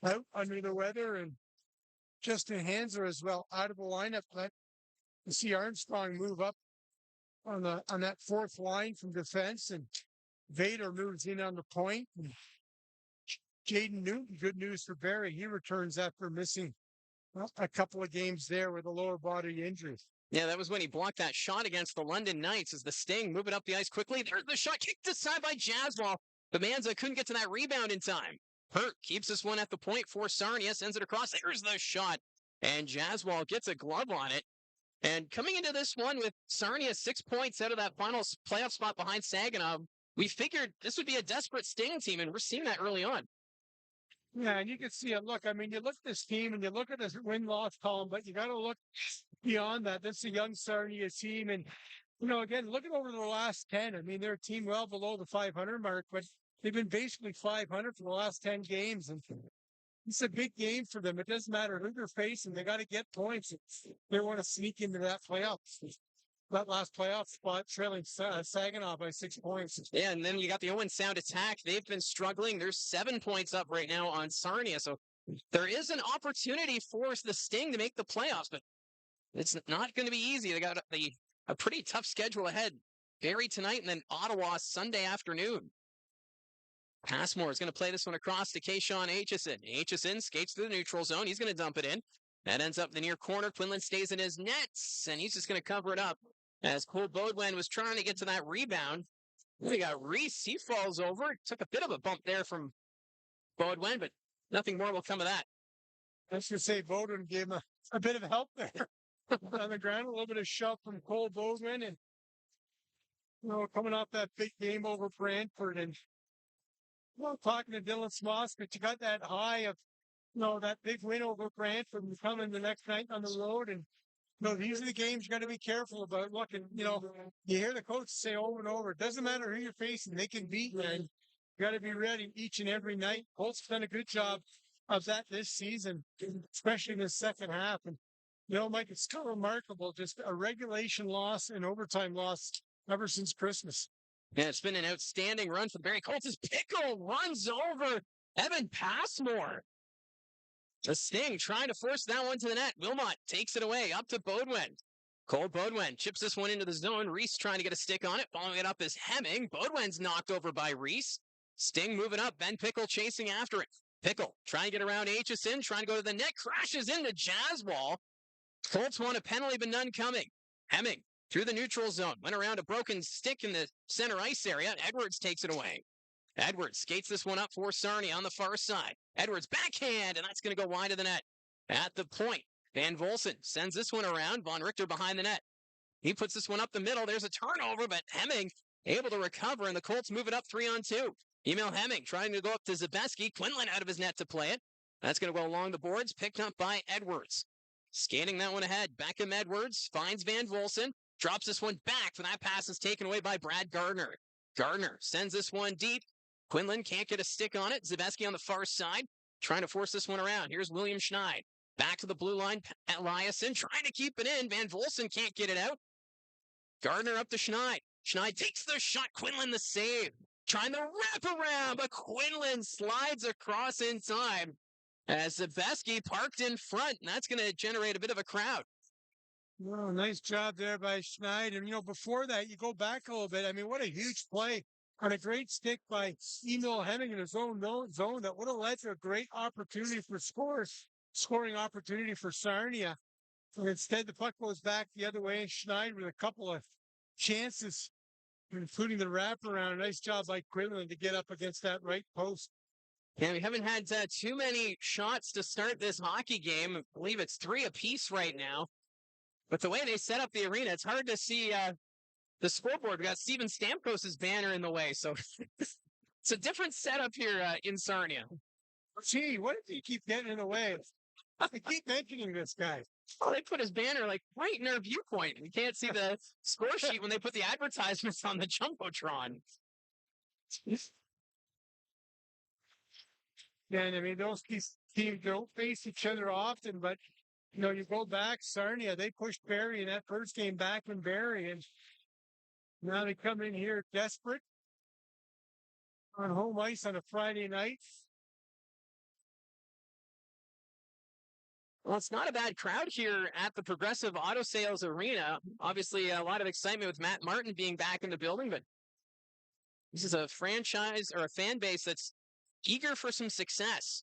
Speaker 3: out under the weather, and Justin Hanser as well out of the lineup. But you see Armstrong move up on that fourth line from defense, and Vader moves in on the point. And Jaden Newton, good news for Barrie. He returns after missing a couple of games there with a lower body injury.
Speaker 2: Yeah, that was when he blocked that shot against the London Knights as the Sting moving up the ice quickly. There's the shot kicked aside by Jaswal. But Manza couldn't get to that rebound in time. Hurt keeps this one at the point for Sarnia, sends it across. There's the shot. And Jaswal gets a glove on it. And coming into this one with Sarnia 6 points out of that final playoff spot behind Saginaw, we figured this would be a desperate Sting team, and we're seeing that early on.
Speaker 3: Yeah, and you can see it. Look, I mean, you look at this team and you look at this win-loss column, but you got to look beyond that. This is a young Sarnia team. And, again, looking over the last 10, I mean, they're a team well below the 500 mark, but they've been basically 500 for the last 10 games. And it's a big game for them. It doesn't matter who they're facing. They got to get points. They want to sneak into that last playoff spot, trailing Saginaw by 6 points.
Speaker 2: Yeah, and then you got the Owen Sound attack. They've been struggling. There's 7 points up right now on Sarnia. So there is an opportunity for the Sting to make the playoffs, but it's not going to be easy. They got a pretty tough schedule ahead. Barrie tonight and then Ottawa Sunday afternoon. Passmore is going to play this one across to Kayshawn Aitchison. Aitchison skates through the neutral zone. He's going to dump it in. That ends up in the near corner. Quinlan stays in his nets, and he's just going to cover it up. As Cole Bodwin was trying to get to that rebound. We got Reese. He falls over. Took a bit of a bump there from Bodwin, but nothing more will come of that.
Speaker 3: I should say Bodwin gave him a bit of help there on the ground. A little bit of shove from Cole Bodwin, and coming off that big game over Brantford, and talking to Dylan Smoss, but you got that high of that big win over Brantford and coming the next night on the road, and these are the games you got to be careful about. Look, and you hear the coach say over and over, it doesn't matter who you're facing, they can beat you, and you got to be ready each and every night. Colts have done a good job of that this season, especially in the second half. And Mike, it's kind of remarkable, just a regulation loss and overtime loss ever since Christmas.
Speaker 2: Yeah, it's been an outstanding run for the Barrie Colts as Pickle runs over Evan Passmore. The Sting trying to force that one to the net. Wilmot takes it away up to Bodwin. Cole Bodwin chips this one into the zone. Reese trying to get a stick on it. Following it up is Hemming. Bodwin's knocked over by Reese. Sting moving up. Ben Pickle chasing after it. Pickle trying to get around Aitchison. Trying to go to the net. Crashes into Jaswal. Colts want a penalty, but none coming. Hemming through the neutral zone. Went around a broken stick in the center ice area. Edwards takes it away. Edwards skates this one up for Sarnia on the far side. Edwards backhand, and that's going to go wide of the net. At the point, Van Volsen sends this one around. Von Richter behind the net. He puts this one up the middle. There's a turnover, but Hemming able to recover, and the Colts move it up 3-on-2. Emil Hemming trying to go up to Zabeski. Quinlan out of his net to play it. That's going to go along the boards, picked up by Edwards. Skating that one ahead. Beckham Edwards finds Van Volsen. Drops this one back, but that pass is taken away by Brad Gardner. Gardner sends this one deep. Quinlan can't get a stick on it. Zabeski on the far side, trying to force this one around. Here's William Schneid. Back to the blue line. Eliasson trying to keep it in. Van Volsen can't get it out. Gardner up to Schneid. Schneid takes the shot. Quinlan the save. Trying to wrap around, but Quinlan slides across in time as Zabeski parked in front, and that's going to generate a bit of a crowd.
Speaker 3: Well, nice job there by Schneid. And, before that, you go back a little bit. I mean, what a huge play on a great stick by Emil Hemming in his own zone that would have led to a great opportunity for scoring opportunity for Sarnia. And instead, the puck goes back the other way, and Schneid with a couple of chances, including the wraparound. Nice job by Quinlan to get up against that right post.
Speaker 2: Yeah, we haven't had too many shots to start this hockey game. I believe it's 3 apiece right now. But the way they set up the arena, it's hard to see the scoreboard. We got Steven Stamkos' banner in the way, so it's a different setup here in Sarnia.
Speaker 3: Gee, what did he keep getting in the way? I keep mentioning this guy.
Speaker 2: Oh, they put his banner like right in our viewpoint. We can't see the score sheet when they put the advertisements on the jumbotron.
Speaker 3: And I mean, those teams don't face each other often, but you go back, Sarnia, they pushed Barrie in that first game back in Barrie, and now they come in here desperate on home ice on a Friday night.
Speaker 2: Well, it's not a bad crowd here at the Progressive Auto Sales Arena. Obviously, a lot of excitement with Matt Martin being back in the building, but this is a franchise or a fan base that's eager for some success.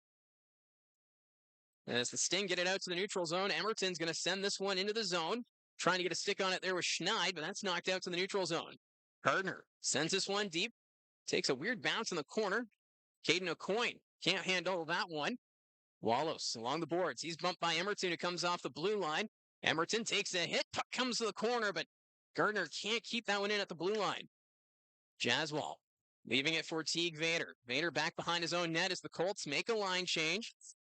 Speaker 2: As the Sting get it out to the neutral zone, Emerton's going to send this one into the zone, trying to get a stick on it there with Schneid, but that's knocked out to the neutral zone. Gardner sends this one deep, takes a weird bounce in the corner. Caden O'Coin can't handle that one. Wallace along the boards. He's bumped by Emerton, who comes off the blue line. Emerton takes a hit. Puck comes to the corner, but Gardner can't keep that one in at the blue line. Jaswal leaving it for Teague Vader. Vader back behind his own net as the Colts make a line change.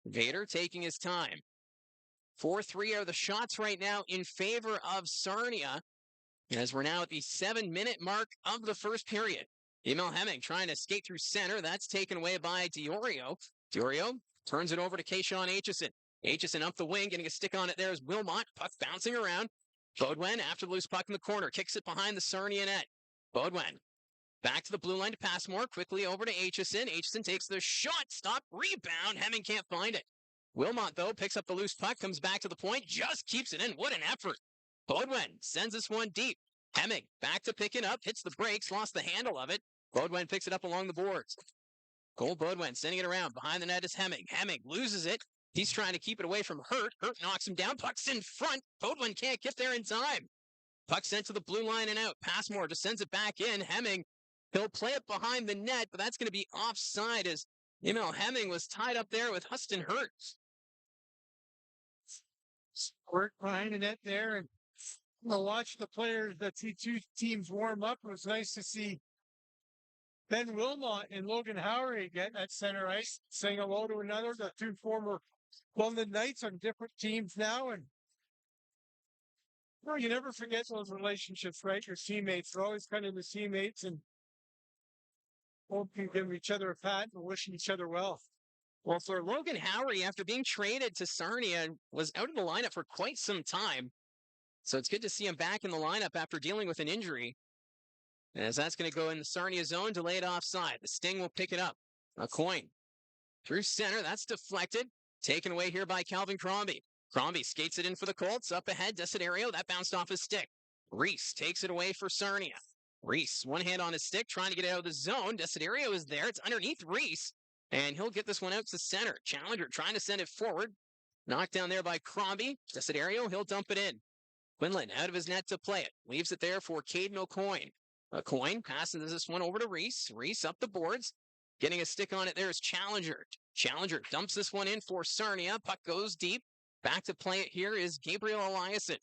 Speaker 2: Vader taking his time. 4-3 are the shots right now in favor of Sarnia, as we're now at the 7-minute mark of the first period. Emil Hemming trying to skate through center. That's taken away by Diorio. Diorio turns it over to Kayshawn Aitchison. Aitchison up the wing, getting a stick on it there is Wilmot. Puck bouncing around. Bodwin after the loose puck in the corner. Kicks it behind the Sarnia net. Bodwin back to the blue line to Passmore. Quickly over to Aitchison. Aitchison takes the shot. Stop. Rebound. Hemming can't find it. Wilmot, though, picks up the loose puck. Comes back to the point. Just keeps it in. What an effort. Bodwin sends this one deep. Hemming back to pick it up. Hits the brakes. Lost the handle of it. Bodwin picks it up along the boards. Cole Bodwin sending it around. Behind the net is Hemming. Hemming loses it. He's trying to keep it away from Hurt. Hurt knocks him down. Puck's in front. Bodwin can't get there in time. Puck sent to the blue line and out. Passmore just sends it back in. Hemming, he'll play it behind the net, but that's going to be offside as Emil Hemming was tied up there with Huston Hurt.
Speaker 3: Work behind the net there, and watch the players, the two teams warm up. It was nice to see Ben Wilmot and Logan Howery get at center ice, saying hello to another. The two former London Knights on different teams now, and you never forget those relationships, right? Your teammates, they're always kind of the teammates, and hope you give each other a pat and wishing each other well.
Speaker 2: Well, for Logan Howery, after being traded to Sarnia, was out of the lineup for quite some time. So it's good to see him back in the lineup after dealing with an injury. As that's going to go in the Sarnia zone, delayed offside. The Sting will pick it up. A coin through center. That's deflected. Taken away here by Calvin Crombie. Crombie skates it in for the Colts. Up ahead, Desiderio. That bounced off his stick. Reese takes it away for Sarnia. Reese, one hand on his stick, trying to get it out of the zone. Desiderio is there. It's underneath Reese. And he'll get this one out to center. Challenger trying to send it forward. Knocked down there by Crombie. Desiderio, he'll dump it in. Quinlan out of his net to play it. Leaves it there for Caden O'Coin. O'Coin passes this one over to Reese. Reese up the boards. Getting a stick on it there is Challenger. Challenger dumps this one in for Sarnia. Puck goes deep. Back to play it here is Gabriel Eliasson.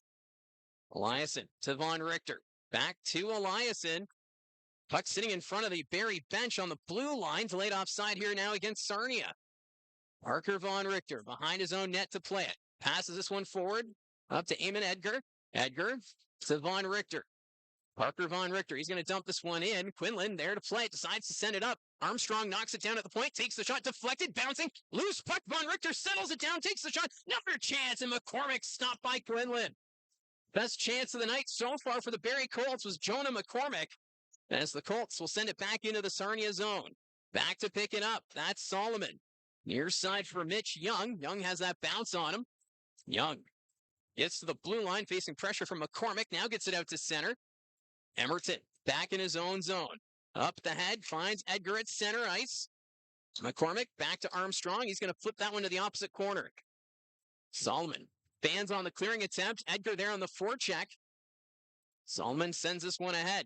Speaker 2: Eliasson to Von Richter. Back to Eliasson. Puck sitting in front of the Barrie bench on the blue line. Delayed offside here now against Sarnia. Parker Von Richter behind his own net to play it. Passes this one forward up to Eamon Edgar. Edgar to Von Richter. Parker Von Richter, he's going to dump this one in. Quinlan there to play it, decides to send it up. Armstrong knocks it down at the point, takes the shot, deflected, bouncing. Loose puck, Von Richter settles it down, takes the shot. Another chance, and McCormick stopped by Quinlan. Best chance of the night so far for the Barrie Colts was Jonah McCormick, as the Colts will send it back into the Sarnia zone. Back to pick it up, that's Solomon. Near side for Mitch Young. Young has that bounce on him. Young Gets to the blue line, facing pressure from McCormick. Now gets it out to center. Emerton back in his own zone. Up the head, finds Edgar at center ice. McCormick back to Armstrong. He's going to flip that one to the opposite corner. Solomon fans on the clearing attempt. Edgar there on the forecheck. Solomon sends this one ahead.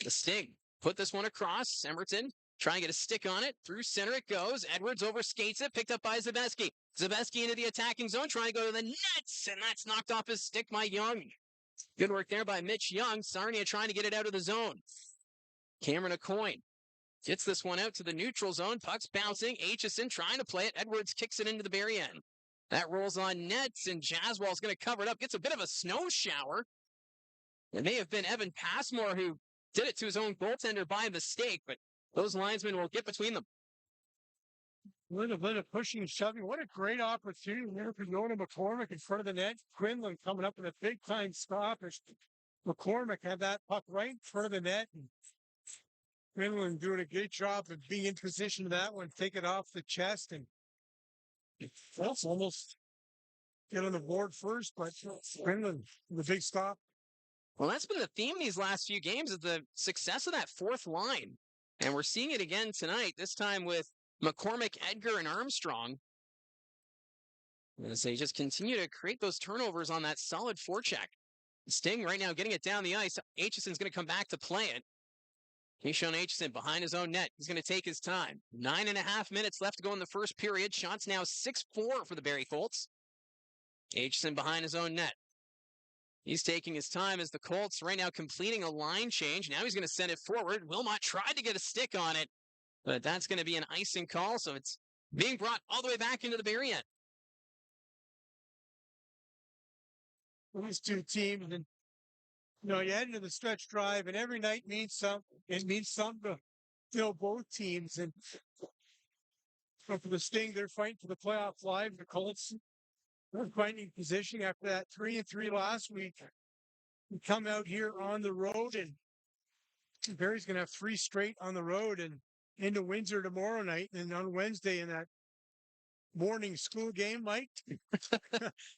Speaker 2: The Sting put this one across. Emerton trying to get a stick on it. Through center it goes. Edwards overskates it. Picked up by Zabeski. Zabeski into the attacking zone. Trying to go to the nets. And that's knocked off his stick by Young. Good work there by Mitch Young. Sarnia trying to get it out of the zone. Cameron Aucoin gets this one out to the neutral zone. Puck's bouncing. Aitchison trying to play it. Edwards kicks it into the Barrie end. That rolls on nets, and Jaswal's going to cover it up. Gets a bit of a snow shower. It may have been Evan Passmore who did it to his own goaltender by mistake, but those linesmen will get between them.
Speaker 3: A little bit of pushing and shoving. What a great opportunity there for Nona McCormick in front of the net. Quinlan coming up with a big time stop. As McCormick had that puck right in front of the net. And Quinlan doing a good job of being in position to that one, take it off the chest, and that's almost get on the board first, but Quinlan, the big stop.
Speaker 2: Well, that's been the theme these last few games is the success of that fourth line. And we're seeing it again tonight, this time with McCormick, Edgar, and Armstrong. As they just continue to create those turnovers on that solid forecheck. Sting right now getting it down the ice. Aitchison's going to come back to play it. Keyshawn Aitchison behind his own net. He's going to take his time. 9.5 minutes left to go in the first period. Shots now 6-4 for the Barrie Colts. Aitchison behind his own net. He's taking his time as the Colts right now completing a line change. Now he's going to send it forward. Wilmot tried to get a stick on it, but that's going to be an icing call, so it's being brought all the way back into the Barrie end.
Speaker 3: These two teams, and you head into the stretch drive, and every night means something. It means something to both teams. And for the Sting, they're fighting for the playoff live. The Colts, they're finding position after that 3-3 last week. We come out here on the road, and Barrie's going to have 3 straight on the road and into Windsor tomorrow night, and on Wednesday in that morning school game, Mike.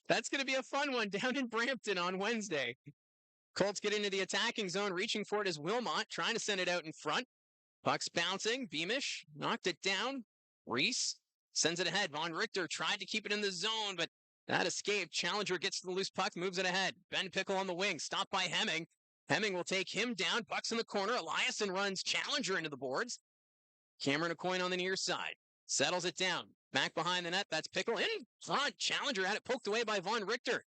Speaker 2: That's going to be a fun one down in Brampton on Wednesday. Colts get into the attacking zone, reaching for it as Wilmot, trying to send it out in front. Puck's bouncing. Beamish knocked it down. Reese sends it ahead. Von Richter tried to keep it in the zone, but that escaped. Challenger gets the loose puck, moves it ahead. Ben Pickle on the wing, stopped by Hemming. Hemming will take him down. Puck's in the corner. Eliasson runs Challenger into the boards. Cameron Aucoin on the near side. Settles it down. Back behind the net. That's Pickle in front. Challenger had it poked away by Von Richter.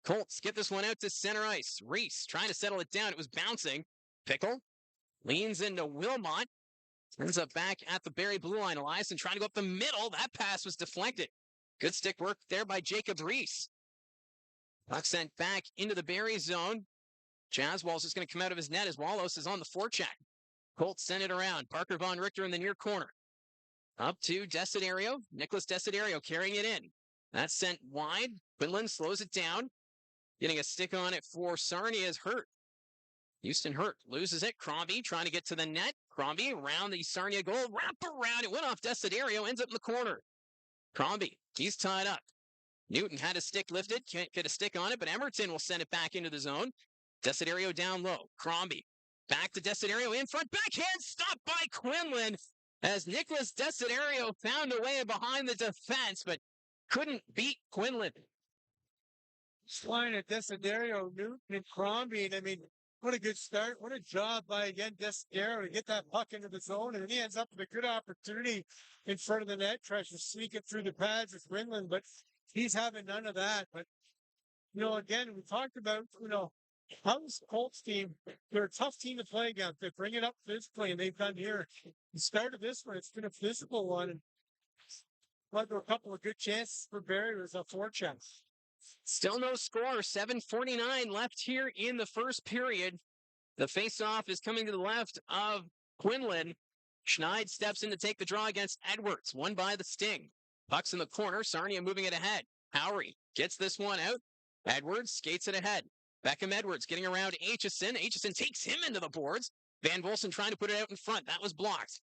Speaker 2: Colts get this one out to center ice. Reese trying to settle it down. It was bouncing. Pickle leans into Wilmot. Ends up back at the Barrie blue line. Eliasson trying to go up the middle. That pass was deflected. Good stick work there by Jacob Reese. Puck sent back into the Barrie zone. Jaswal's just going to come out of his net as Wallace is on the forecheck. Colts send it around. Parker Von Richter in the near corner. Up to Desiderio. Nicholas Desiderio carrying it in. That's sent wide. Quinlan slows it down. Getting a stick on it for Sarnia is Hurt. Houston Hurt loses it. Crombie trying to get to the net. Crombie around the Sarnia goal. Wrap around. It went off Desiderio. Ends up in the corner. Crombie, he's tied up. Newton had a stick lifted. Can't get a stick on it, but Emerton will send it back into the zone. Desiderio down low. Crombie back to Desiderio in front. Backhand stopped by Quinlan as Nicholas Desiderio found a way behind the defense, but couldn't beat Quinlan.
Speaker 3: Flying at Desiderio, Newton, and Crombie. And I mean, what a good start. What a job by, again, Desiderio to get that puck into the zone. And he ends up with a good opportunity in front of the net, tries to sneak it through the pads with Quinlan, but he's having none of that. But, again, we talked about, how this Colts team, they're a tough team to play against. They bring it up physically, and they've done here. The start of this one, it's been a physical one. And there were a couple of good chances for Barrie. It was a forecheck.
Speaker 2: Still no score. 7:49 left here in the first period. The faceoff is coming to the left of Quinlan. Schneid steps in to take the draw against Edwards. Won by the Sting. Puck's in the corner. Sarnia moving it ahead. Howery gets this one out. Edwards skates it ahead. Beckham Edwards getting around Aitchison. Aitchison takes him into the boards. Van Volsen trying to put it out in front. That was blocked.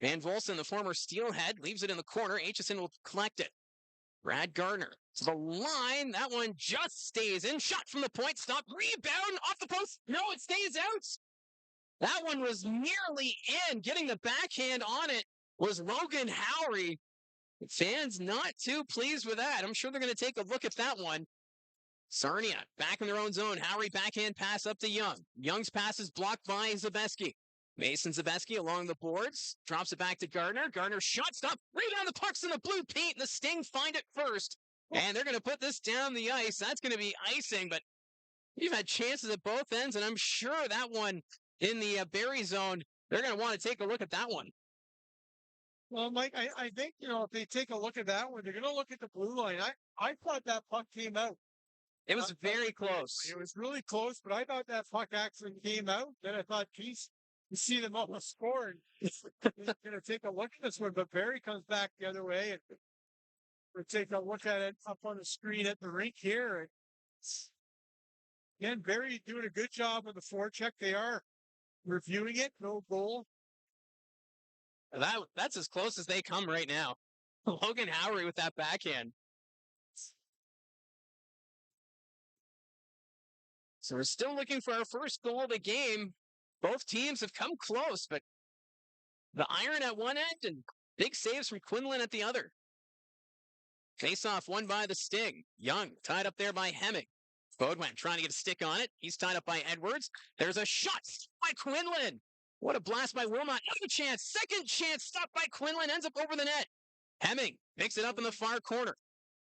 Speaker 2: Van Volsen, the former Steelhead, leaves it in the corner. Aitchison will collect it. Brad Gardner to the line. That one just stays in. Shot from the point. Stop. Rebound off the post. No, it stays out. That one was nearly in. Getting the backhand on it was Logan Howery. Fans not too pleased with that. I'm sure they're going to take a look at that one. Sarnia back in their own zone. Howery backhand pass up to Young. Young's pass is blocked by Zabeski. Mason Zabeski along the boards. Drops it back to Gardner. Gardner shot stop. Rebound. The puck's in the blue paint. And the Sting find it first. And they're going to put this down the ice. That's going to be icing. But you've had chances at both ends. And I'm sure that one in the Barrie zone, they're going to want to take a look at that one.
Speaker 3: Well, Mike, I think, if they take a look at that one, they're going to look at the blue line. I thought that puck came out.
Speaker 2: It was very close.
Speaker 3: It was really close, but I thought that puck actually came out. Then I thought, geez, you see them all score, and they're going to take a look at this one. But Barrie comes back the other way, and we'll take a look at it up on the screen at the rink here. And again, Barrie doing a good job with the forecheck. They are reviewing it. No goal.
Speaker 2: That's as close as they come right now. Logan Howery with that backhand. So we're still looking for our first goal of the game. Both teams have come close, but the iron at one end and big saves from Quinlan at the other. Face-off won by the Sting. Young tied up there by Hemming. Beaudoin trying to get a stick on it. He's tied up by Edwards. There's a shot by Quinlan. What a blast by Wilmot. Another chance. Second chance. Stopped by Quinlan. Ends up over the net. Hemming picks it up in the far corner.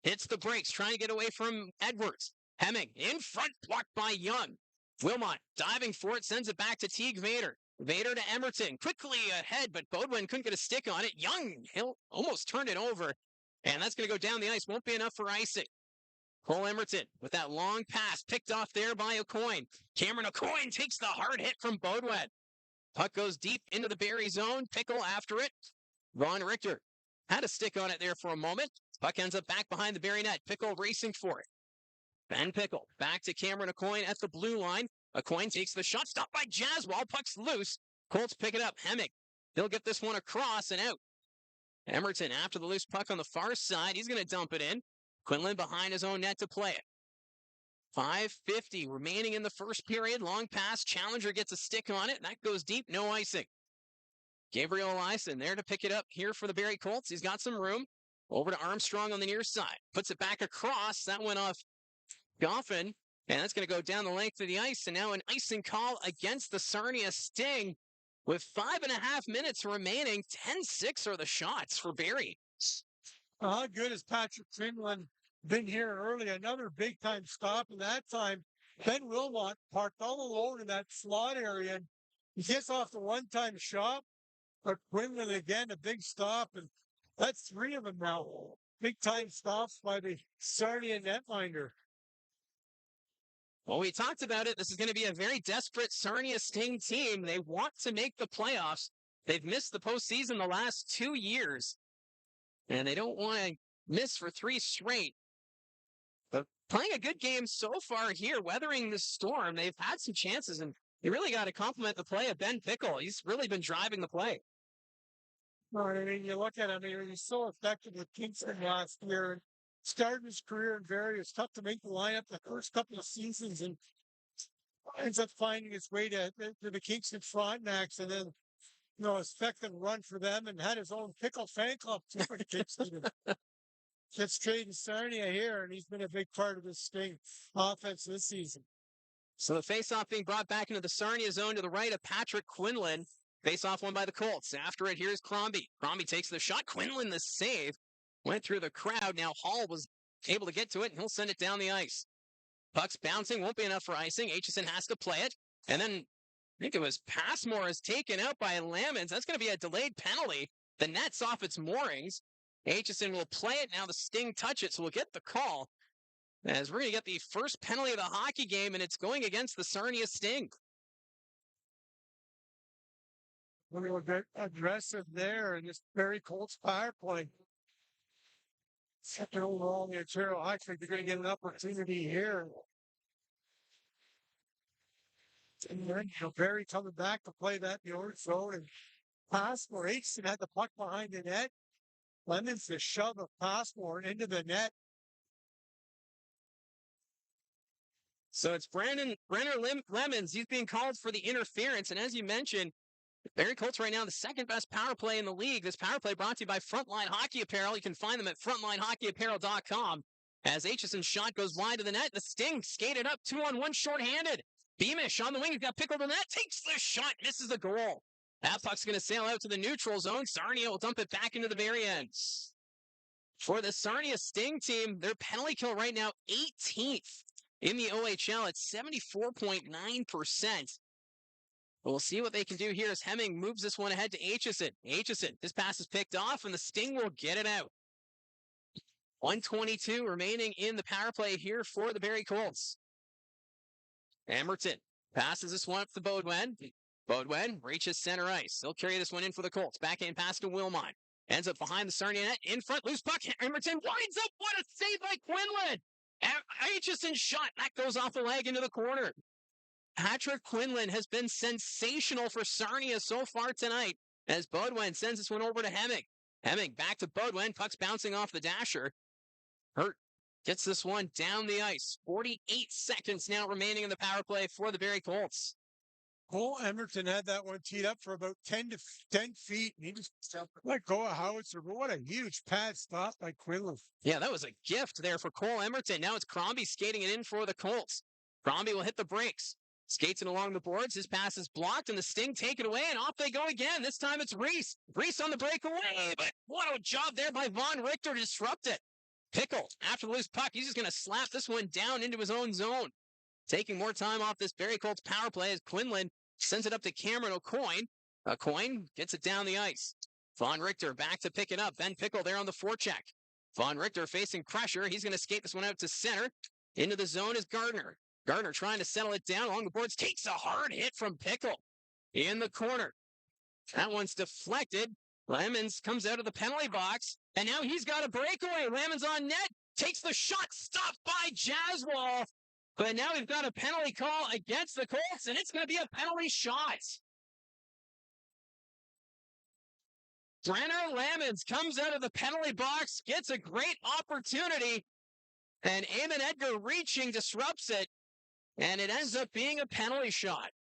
Speaker 2: Hits the brakes. Trying to get away from Edwards. Hemming in front. Blocked by Young. Wilmot diving for it. Sends it back to Teague Vader. Vader to Emerton. Quickly ahead, but Beaudoin couldn't get a stick on it. Young almost turned it over. And that's going to go down the ice. Won't be enough for icing. Cole Emerton with that long pass. Picked off there by Aucoin. Cameron Aucoin takes the hard hit from Beaudoin. Puck goes deep into the Barrie zone. Pickle after it. Ron Richter had a stick on it there for a moment. Puck ends up back behind the Barrie net. Pickle racing for it. Ben Pickle back to Cameron Aucoin at the blue line. Aucoin takes the shot. Stopped by Jaswal. Puck's loose. Colts pick it up. Hemming. He'll get this one across and out. Emerton after the loose puck on the far side. He's going to dump it in. Quinlan behind his own net to play it. 5:50 remaining in the first period. Long pass. Challenger gets a stick on it. That goes deep. No icing. Gabriel Eliason there to pick it up here for the Barrie Colts. He's got some room. Over to Armstrong on the near side. Puts it back across. That went off Goffin. And that's going to go down the length of the ice. And now an icing call against the Sarnia Sting. With 5.5 minutes remaining, 10-6 are the shots for Barrie.
Speaker 3: How good has Patrick Finland been here early? Another big time stop, and that time Ben Wilmot parked all alone in that slot area, and he gets off the one-time shot, but Quinlan again, a big stop, and that's 3 of them now. Big time stops by the Sarnia netminder.
Speaker 2: Well, we talked about it. This is going to be a very desperate Sarnia Sting team. They want to make the playoffs. They've missed the postseason the last 2 years, and they don't want to miss for 3 straight. But playing a good game so far here, weathering the storm. They've had some chances, and you really got to compliment the play of Ben Pickle. He's really been driving the play.
Speaker 3: Well, I mean, you look at him, he's so effective with Kingston last year. Started his career in Barrie. It's tough to make the lineup the first couple of seasons, and ends up finding his way to the Kingston Frontenacs, and then, effective run for them, and had his own pickle fan club too for Kingston. Gets traded to Sarnia here, and he's been a big part of this Sting offense this season.
Speaker 2: So the faceoff being brought back into the Sarnia zone to the right of Patrick Quinlan. Faceoff won by the Colts. After it, here's Crombie. Crombie takes the shot. Quinlan the save. Went through the crowd. Now Hall was able to get to it, and he'll send it down the ice. Puck's bouncing. Won't be enough for icing. Aitchison has to play it. And then I think it was Passmore is taken out by Lamons. That's going to be a delayed penalty. The net's off its moorings. Aitchison will play it. Now the Sting touch it, so we'll get the call. As we're going to get the first penalty of the hockey game, and it's going against the Sarnia Sting.
Speaker 3: A little bit aggressive there in this Barrie Colts power play. Second overall in the Ontario Hockey League, they're going to get an opportunity here. And then, Barrie coming back to play that in the orange zone, and Passmore. Aitchison had the puck behind the net. Lemons to shove a Passmore into the net.
Speaker 2: So it's Brenner Lemons. He's being called for the interference. And as you mentioned, Barrie Colts right now, the second best power play in the league. This power play brought to you by Frontline Hockey Apparel. You can find them at frontlinehockeyapparel.com. As Aitchison's shot goes wide of the net, the Sting skated up 2-on-1 shorthanded. Beamish on the wing. He's got pickled in the net. Takes the shot. Misses the goal. That puck's going to sail out to the neutral zone. Sarnia will dump it back into the very end. For the Sarnia Sting team, their penalty kill right now, 18th in the OHL at 74.9%. We'll see what they can do here as Hemming moves this one ahead to Aitchison. Aitchison, his pass is picked off, and the Sting will get it out. 1:22 remaining in the power play here for the Barrie Colts. Emerton passes this one up to Beaudoin. Beaudoin reaches center ice. They'll carry this one in for the Colts. Backhand pass to Wilmot. Ends up behind the Sarnia net. In front, loose puck. Emerton winds up. What a save by Quinlan. Aitchison shot. That goes off the leg into the corner. Patrick Quinlan has been sensational for Sarnia so far tonight as Beaudoin sends this one over to Hemming. Hemming back to Beaudoin. Puck's bouncing off the dasher. Hurt gets this one down the ice. 48 seconds now remaining in the power play for the Barrie Colts.
Speaker 3: Cole Emerton had that one teed up for about 10 feet. And he just let go of Howitzer. But what a huge pad stop by Quinlan.
Speaker 2: Yeah, that was a gift there for Cole Emerton. Now it's Crombie skating it in for the Colts. Crombie will hit the brakes. Skates it along the boards. His pass is blocked, and the Sting take it away, and off they go again. This time it's Reese. Reese on the breakaway, but what a job there by Von Richter to disrupt it. Pickle, after the loose puck, he's just going to slap this one down into his own zone. Taking more time off this Barrie Colts power play as Quinlan sends it up to Cameron O'Coin. O'Coin gets it down the ice. Von Richter back to pick it up. Ben Pickle there on the forecheck. Von Richter facing pressure. He's going to skate this one out to center. Into the zone is Gardner. Gardner trying to settle it down along the boards. Takes a hard hit from Pickle in the corner. That one's deflected. Lemons comes out of the penalty box. And now he's got a breakaway. Lemons on net. Takes the shot. Stopped by Jaswal. But now we've got a penalty call against the Colts. And it's going to be a penalty shot. Brenner Lemons comes out of the penalty box. Gets a great opportunity. And Eamon Edgar reaching disrupts it. And it ends up being a penalty shot.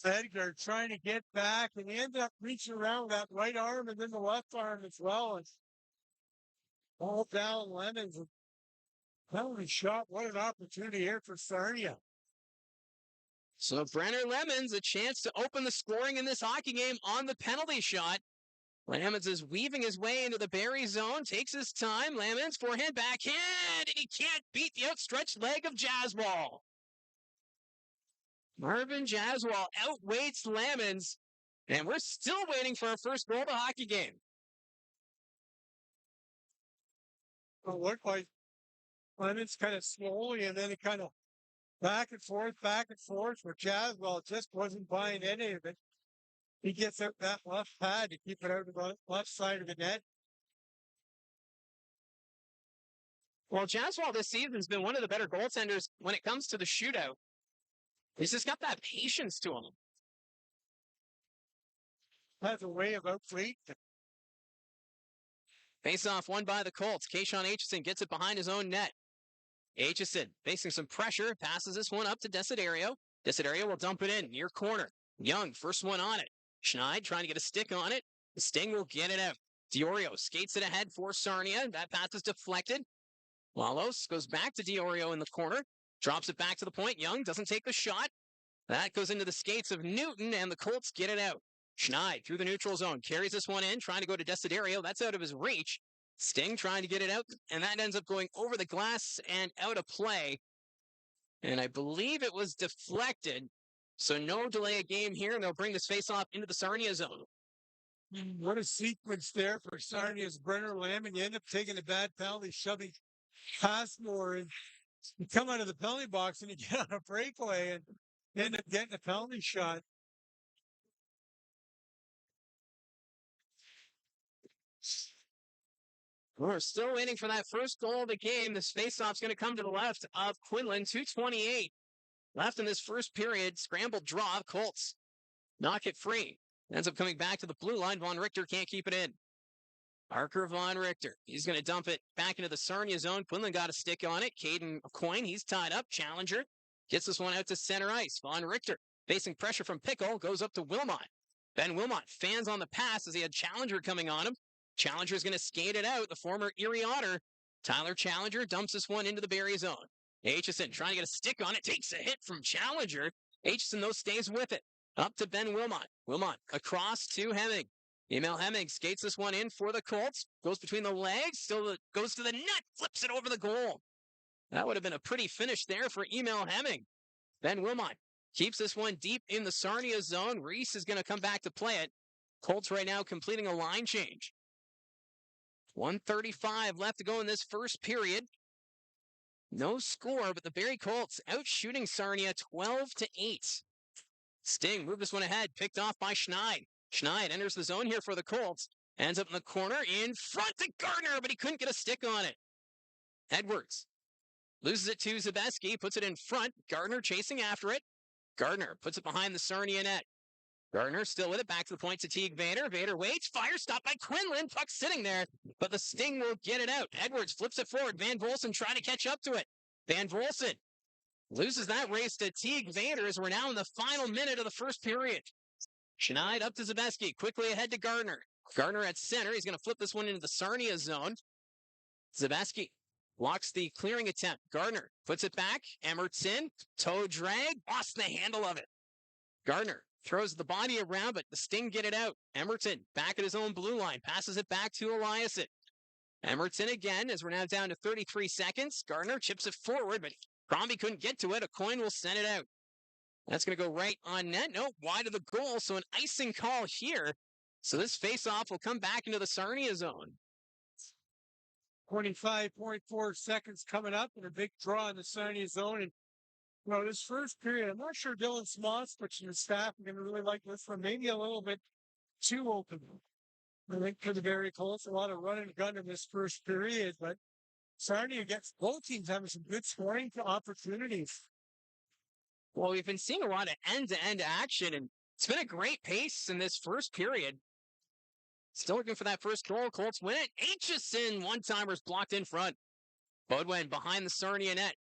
Speaker 3: Edgar trying to get back, and he ended up reaching around with that right arm and then the left arm as well. And all down Lemons. Penalty shot. What an opportunity here for Sarnia.
Speaker 2: So Brenner Lemons, a chance to open the scoring in this hockey game on the penalty shot. Lemons is weaving his way into the Barrie zone, takes his time. Lemons, forehand, backhand, and he can't beat the outstretched leg of Jaswal. Marvin Jaswal outweights Lemons, and we're still waiting for our first goal of the hockey game.
Speaker 3: It looked like Lemons kind of slowly, and then it kind of back and forth, where Jaswal just wasn't buying any of it. He gets out that left pad to keep it out of the left side of the net.
Speaker 2: Well, Jaswal this season has been one of the better goaltenders when it comes to the shootout. He's just got that patience to him.
Speaker 3: Has a way of outweight.
Speaker 2: Face-off won by the Colts. Kayshawn Aitchison gets it behind his own net. Aitchison facing some pressure, passes this one up to Desiderio. Desiderio will dump it in, near corner. Young, first one on it. Schneid trying to get a stick on it. The Sting will get it out. Diorio skates it ahead for Sarnia. That pass is deflected. Lalos goes back to Diorio in the corner. Drops it back to the point. Young doesn't take the shot. That goes into the skates of Newton, and the Colts get it out. Schneid through the neutral zone. Carries this one in, trying to go to Desiderio. That's out of his reach. Sting trying to get it out, and that ends up going over the glass and out of play. And I believe it was deflected. So no delay of game here, and they'll bring this face-off into the Sarnia zone.
Speaker 3: What a sequence there for Sarnia's Brenner Lemon. You end up taking a bad penalty, shoving Passmore, and you come out of the penalty box and you get on a breakaway and end up getting a penalty shot.
Speaker 2: We're still waiting for that first goal of the game. This face-off's going to come to the left of Quinlan. 2:28 left in this first period. Scrambled draw. Colts knock it free. Ends up coming back to the blue line. Von Richter can't keep it in. Parker Von Richter. He's going to dump it back into the Sarnia zone. Quinlan got a stick on it. Caden Coyne, he's tied up. Challenger gets this one out to center ice. Von Richter facing pressure from Pickle, goes up to Wilmot. Ben Wilmot fans on the pass as he had Challenger coming on him. Challenger's going to skate it out. The former Erie Otter, Tyler Challenger, dumps this one into the Barrie zone. Aitchison trying to get a stick on it, takes a hit from Challenger. Aitchison, though, stays with it. Up to Ben Wilmot. Wilmot across to Hemming. Emil Hemming skates this one in for the Colts. Goes between the legs, still goes to the net, flips it over the goal. That would have been a pretty finish there for Emil Hemming. Ben Wilmot keeps this one deep in the Sarnia zone. Reese is going to come back to play it. Colts right now completing a line change. 1:35 left to go in this first period. No score, but the Barrie Colts out shooting Sarnia 12-8. Sting moved this one ahead, picked off by Schneid. Schneid enters the zone here for the Colts. Ends up in the corner, in front to Gardner, but he couldn't get a stick on it. Edwards loses it to Zabeski, puts it in front. Gardner chasing after it. Gardner puts it behind the Sarnia net. Gardner still with it, back to the point to Teague Vader. Vader waits, fire stopped by Quinlan. Puck sitting there, but the Sting will get it out. Edwards flips it forward. Van Volsen trying to catch up to it. Van Volsen loses that race to Teague Vader as we're now in the final minute of the first period. Schneid up to Zabeski, quickly ahead to Gardner. Gardner at center. He's going to flip this one into the Sarnia zone. Zabeski blocks the clearing attempt. Gardner puts it back. Emerson, toe drag, lost the handle of it. Gardner throws the body around, but the Sting get it out. Emerson back at his own blue line, passes it back to Eliason. Emerson again, as we're now down to 33 seconds. Gardner chips it forward, but Crombie couldn't get to it. A coin will send it out. That's going to go right on net. No, wide of the goal, so an icing call here. So this faceoff will come back into the Sarnia zone.
Speaker 3: 25.4 seconds coming up and a big draw in the Sarnia zone. And, this first period, I'm not sure Dylan Smotswich and the staff are going to really like this one. Maybe a little bit too open. I think for the Barrie Colts, a lot of run and gun in this first period, but Sarnia gets both teams having some good scoring opportunities.
Speaker 2: Well, we've been seeing a lot of end-to-end action, and it's been a great pace in this first period. Still looking for that first goal. Colts win it. Aitchison, one-timers blocked in front. Bodwin behind the Sarnia net.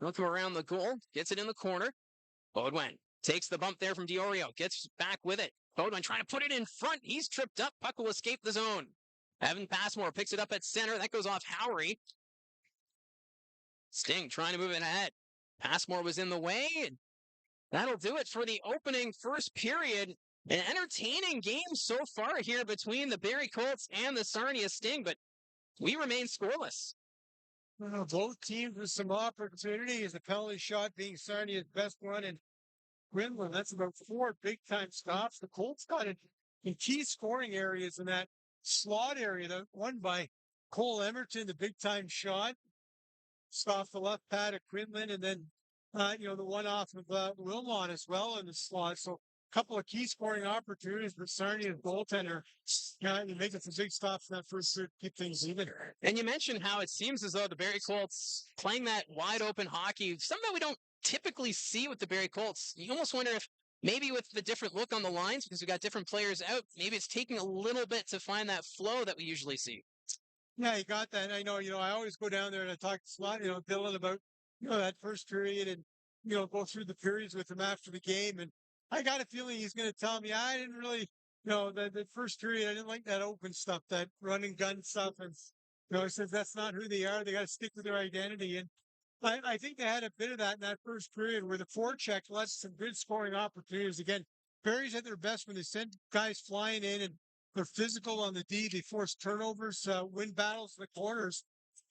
Speaker 2: Looking around the goal. Gets it in the corner. Bodwin takes the bump there from Diorio. Gets back with it. Bodwin trying to put it in front. He's tripped up. Puck will escape the zone. Evan Passmore picks it up at center. That goes off Howery. Sting trying to move it ahead. Passmore was in the way. And that'll do it for the opening first period. An entertaining game so far here between the Barrie Colts and the Sarnia Sting, but we remain scoreless.
Speaker 3: Both teams with some opportunities. The penalty shot being Sarnia's best one, and Quinlan, that's about 4 big-time stops. The Colts got it in key scoring areas in that slot area. The one by Cole Emerton, the big-time shot. Off the left pad of Quinlan, and then, the one off of Wilmot as well in the slot. So a couple of key scoring opportunities, but Sarnia's goaltender, making some big stops in that first to keep things even.
Speaker 2: And you mentioned how it seems as though the Barrie Colts playing that wide open hockey, something that we don't typically see with the Barrie Colts. You almost wonder if maybe with the different look on the lines, because we've got different players out, maybe it's taking a little bit to find that flow that we usually see.
Speaker 3: Yeah, you got that. I know, I always go down there and I talk to Dylan about, that first period and, go through the periods with him after the game. And I got a feeling he's going to tell me, I didn't really, the first period, I didn't like that open stuff, that run and gun stuff. And, he says that's not who they are. They got to stick with their identity. And I think they had a bit of that in that first period where the forecheck left some good scoring opportunities. Again, Barrie's at their best when they send guys flying in and they're physical on the D. They force turnovers, win battles in the corners.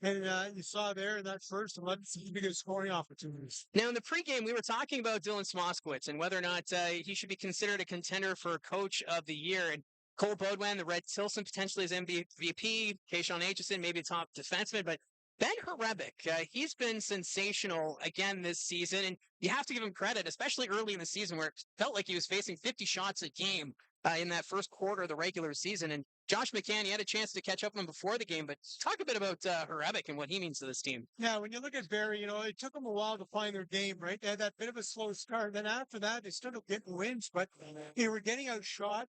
Speaker 3: And you saw there in that first 11 good scoring opportunities.
Speaker 2: Now, in the pregame, we were talking about Dylan Smoskowitz and whether or not he should be considered a contender for Coach of the Year. And Cole Bodwin, the Red Tilson, potentially as MVP. Kayshawn Aitchison, maybe a top defenseman. But Ben Hrebeck, he's been sensational again this season. And you have to give him credit, especially early in the season where it felt like he was facing 50 shots a game. In that first quarter of the regular season. And Josh McCann, he had a chance to catch up with him before the game, but talk a bit about Hrebeck and what he means to this team.
Speaker 3: Yeah, when you look at Barrie, it took them a while to find their game, right? They had that bit of a slow start. Then after that, they started getting wins, but they were getting outshot,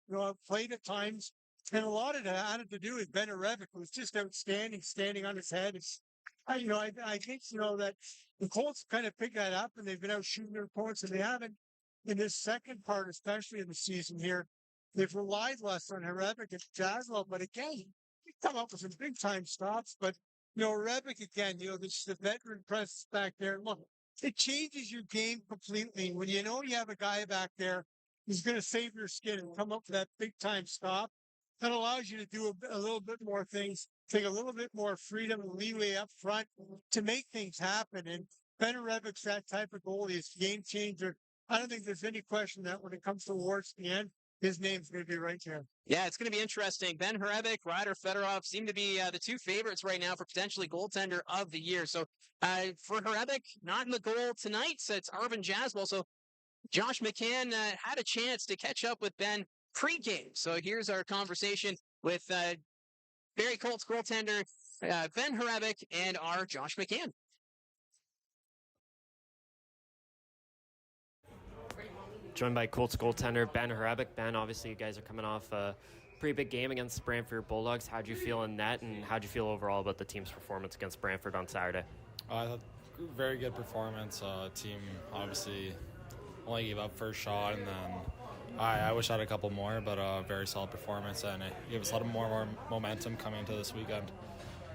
Speaker 3: played at times And a lot of that had to do with Ben Revick, who was just outstanding, standing on his head. I think, that the Colts kind of picked that up and they've been out shooting their opponents and they haven't in this second part, especially in the season here. They've relied less on Revick and Jaswell, but again, he come up with some big time stops. But, Revick again, this the veteran presence back there. Look, it changes your game completely when you have a guy back there who's going to save your skin and come up with that big time stop. That allows you to do a little bit more things, take a little bit more freedom and leeway up front to make things happen. And Ben Revick's that type of goalie. He's a game changer. I don't think there's any question that when it comes towards the end, his name's going to be right there.
Speaker 2: Yeah, it's going to be interesting. Ben Revick, Ryder Fedorov seem to be the two favorites right now for potentially goaltender of the year. So for Revick, not in the goal tonight, so it's Arvin Jaswell. So Josh McCann had a chance to catch up with Ben pre-game. So here's our conversation with Barrie Colts goaltender Ben Revick and our Josh McCann.
Speaker 5: Joined by Colts goaltender Ben Revick. Ben, obviously you guys are coming off a pretty big game against Brantford Bulldogs. How'd you feel in net, and how'd you feel overall about the team's performance against Brantford on Saturday?
Speaker 6: I thought very good performance. Team obviously only gave up first shot, and then I wish I had a couple more, but very solid performance, and it gave us a lot more momentum coming into this weekend.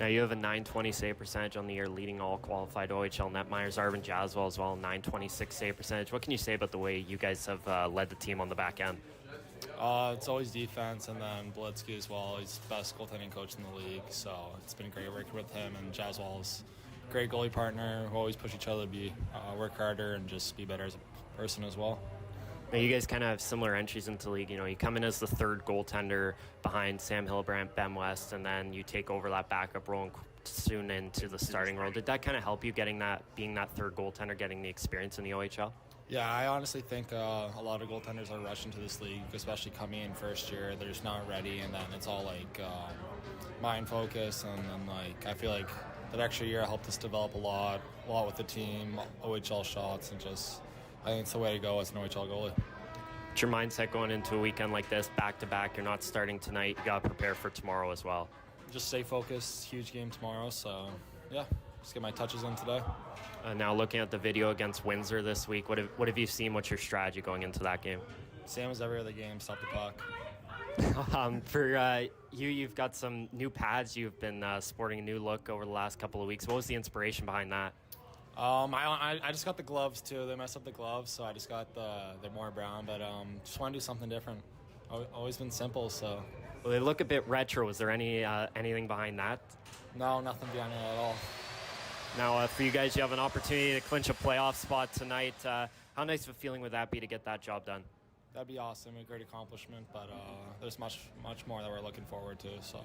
Speaker 5: Now you have a .920 save percentage on the year, leading all qualified OHL netminders. Arvin Jaswell as well, .926 save percentage. What can you say about the way you guys have led the team on the back end?
Speaker 6: It's always defense, and then Blitzky as well. He's the best goaltending coach in the league, so it's been great working with him. And Jaswell's a great goalie partner who always push each other to be work harder and just be better as a person as well.
Speaker 5: Now you guys kind of have similar entries into the league. You come in as the third goaltender behind Sam Hillebrandt, Ben West, and then you take over that backup role and soon into the starting role. Did that kind of help you being that third goaltender, getting the experience in the OHL?
Speaker 6: Yeah, I honestly think a lot of goaltenders are rushing to this league, especially coming in first year. They're just not ready, and then it's all mind focus, and then I feel like that extra year helped us develop a lot with the team, OHL shots, and just I think it's the way to go as an OHL goalie.
Speaker 5: What's your mindset going into a weekend like this, back-to-back? You're not starting tonight. You got to prepare for tomorrow as well.
Speaker 6: Just stay focused. Huge game tomorrow, so yeah, just get my touches in today.
Speaker 5: Now looking at the video against Windsor this week, what have you seen? What's your strategy going into that game?
Speaker 6: Same as every other game, stop the puck.
Speaker 5: For you've got some new pads. You've been sporting a new look over the last couple of weeks. What was the inspiration behind that?
Speaker 6: I just got the gloves too. They messed up the gloves, so I just got they're more brown. But just want to do something different. Always been simple, so.
Speaker 5: Well, they look a bit retro. Was there anything behind that?
Speaker 6: No, nothing behind it at all.
Speaker 5: Now, for you guys, you have an opportunity to clinch a playoff spot tonight. How nice of a feeling would that be to get that job done?
Speaker 6: That'd be awesome. A great accomplishment, but there's much more that we're looking forward to. So.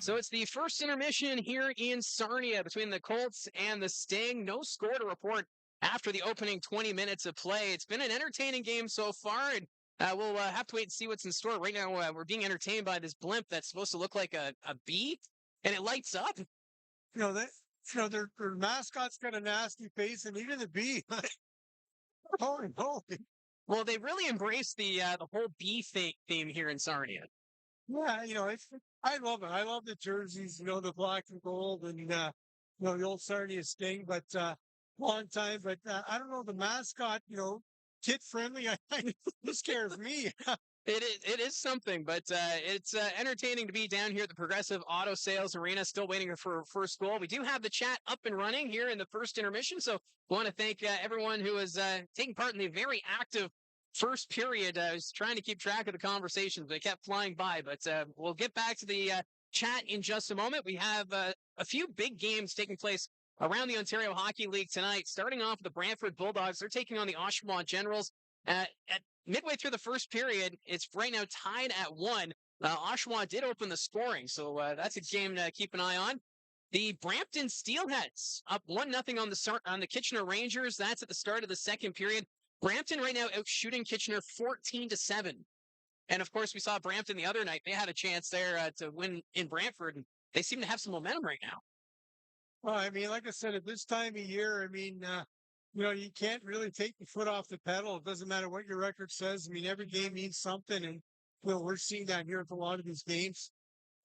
Speaker 2: So it's the first intermission here in Sarnia between the Colts and the Sting. No score to report after the opening 20 minutes of play. It's been an entertaining game so far, and we'll have to wait and see what's in store. Right now, we're being entertained by this blimp that's supposed to look like a bee, and it lights up.
Speaker 3: You know, that, their mascot's got a nasty face, and even the bee. Holy moly.
Speaker 2: Well, they really embraced the whole bee theme here in Sarnia.
Speaker 3: Yeah, I love it. I love the jerseys, the black and gold and, the old Sarnia Sting, but long time. But I don't know, the mascot, kid friendly. This scares me.
Speaker 2: It is something, but it's entertaining to be down here at the Progressive Auto Sales Arena. Still waiting for first goal. We do have the chat up and running here in the first intermission, so I want to thank everyone who is taking part in the very active first period. I was trying to keep track of the conversations, but they kept flying by. But we'll get back to the chat in just a moment. We have a few big games taking place around the Ontario Hockey League tonight. Starting off with the Brantford Bulldogs, they're taking on the Oshawa Generals. At midway through the first period, it's right now tied at 1. Oshawa did open the scoring, so that's a game to keep an eye on. The Brampton Steelheads up 1-0 on the Kitchener Rangers. That's at the start of the second period. Brampton right now out shooting Kitchener 14-7. And of course, we saw Brampton the other night. They had a chance there to win in Brantford, and they seem to have some momentum right now.
Speaker 3: Well, I mean, like I said, at this time of year, I mean, you can't really take the foot off the pedal. It doesn't matter what your record says. I mean, every game means something, and we're seeing that here with a lot of these games.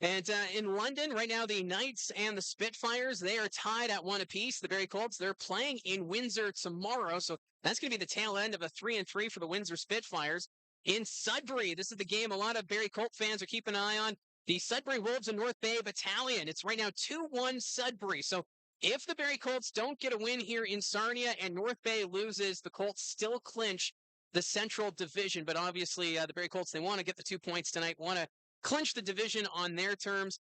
Speaker 2: And in London, right now, the Knights and the Spitfires, they are tied at 1 apiece. The Barrie Colts, they're playing in Windsor tomorrow, so that's going to be the tail end of a 3-3 for the Windsor Spitfires. In Sudbury, this is the game a lot of Barrie Colt fans are keeping an eye on. The Sudbury Wolves and North Bay Battalion. It's right now 2-1 Sudbury. So if the Barrie Colts don't get a win here in Sarnia and North Bay loses, the Colts still clinch the Central Division. But obviously, the Barrie Colts, they want to get the 2 points tonight, want to clinch the division on their terms.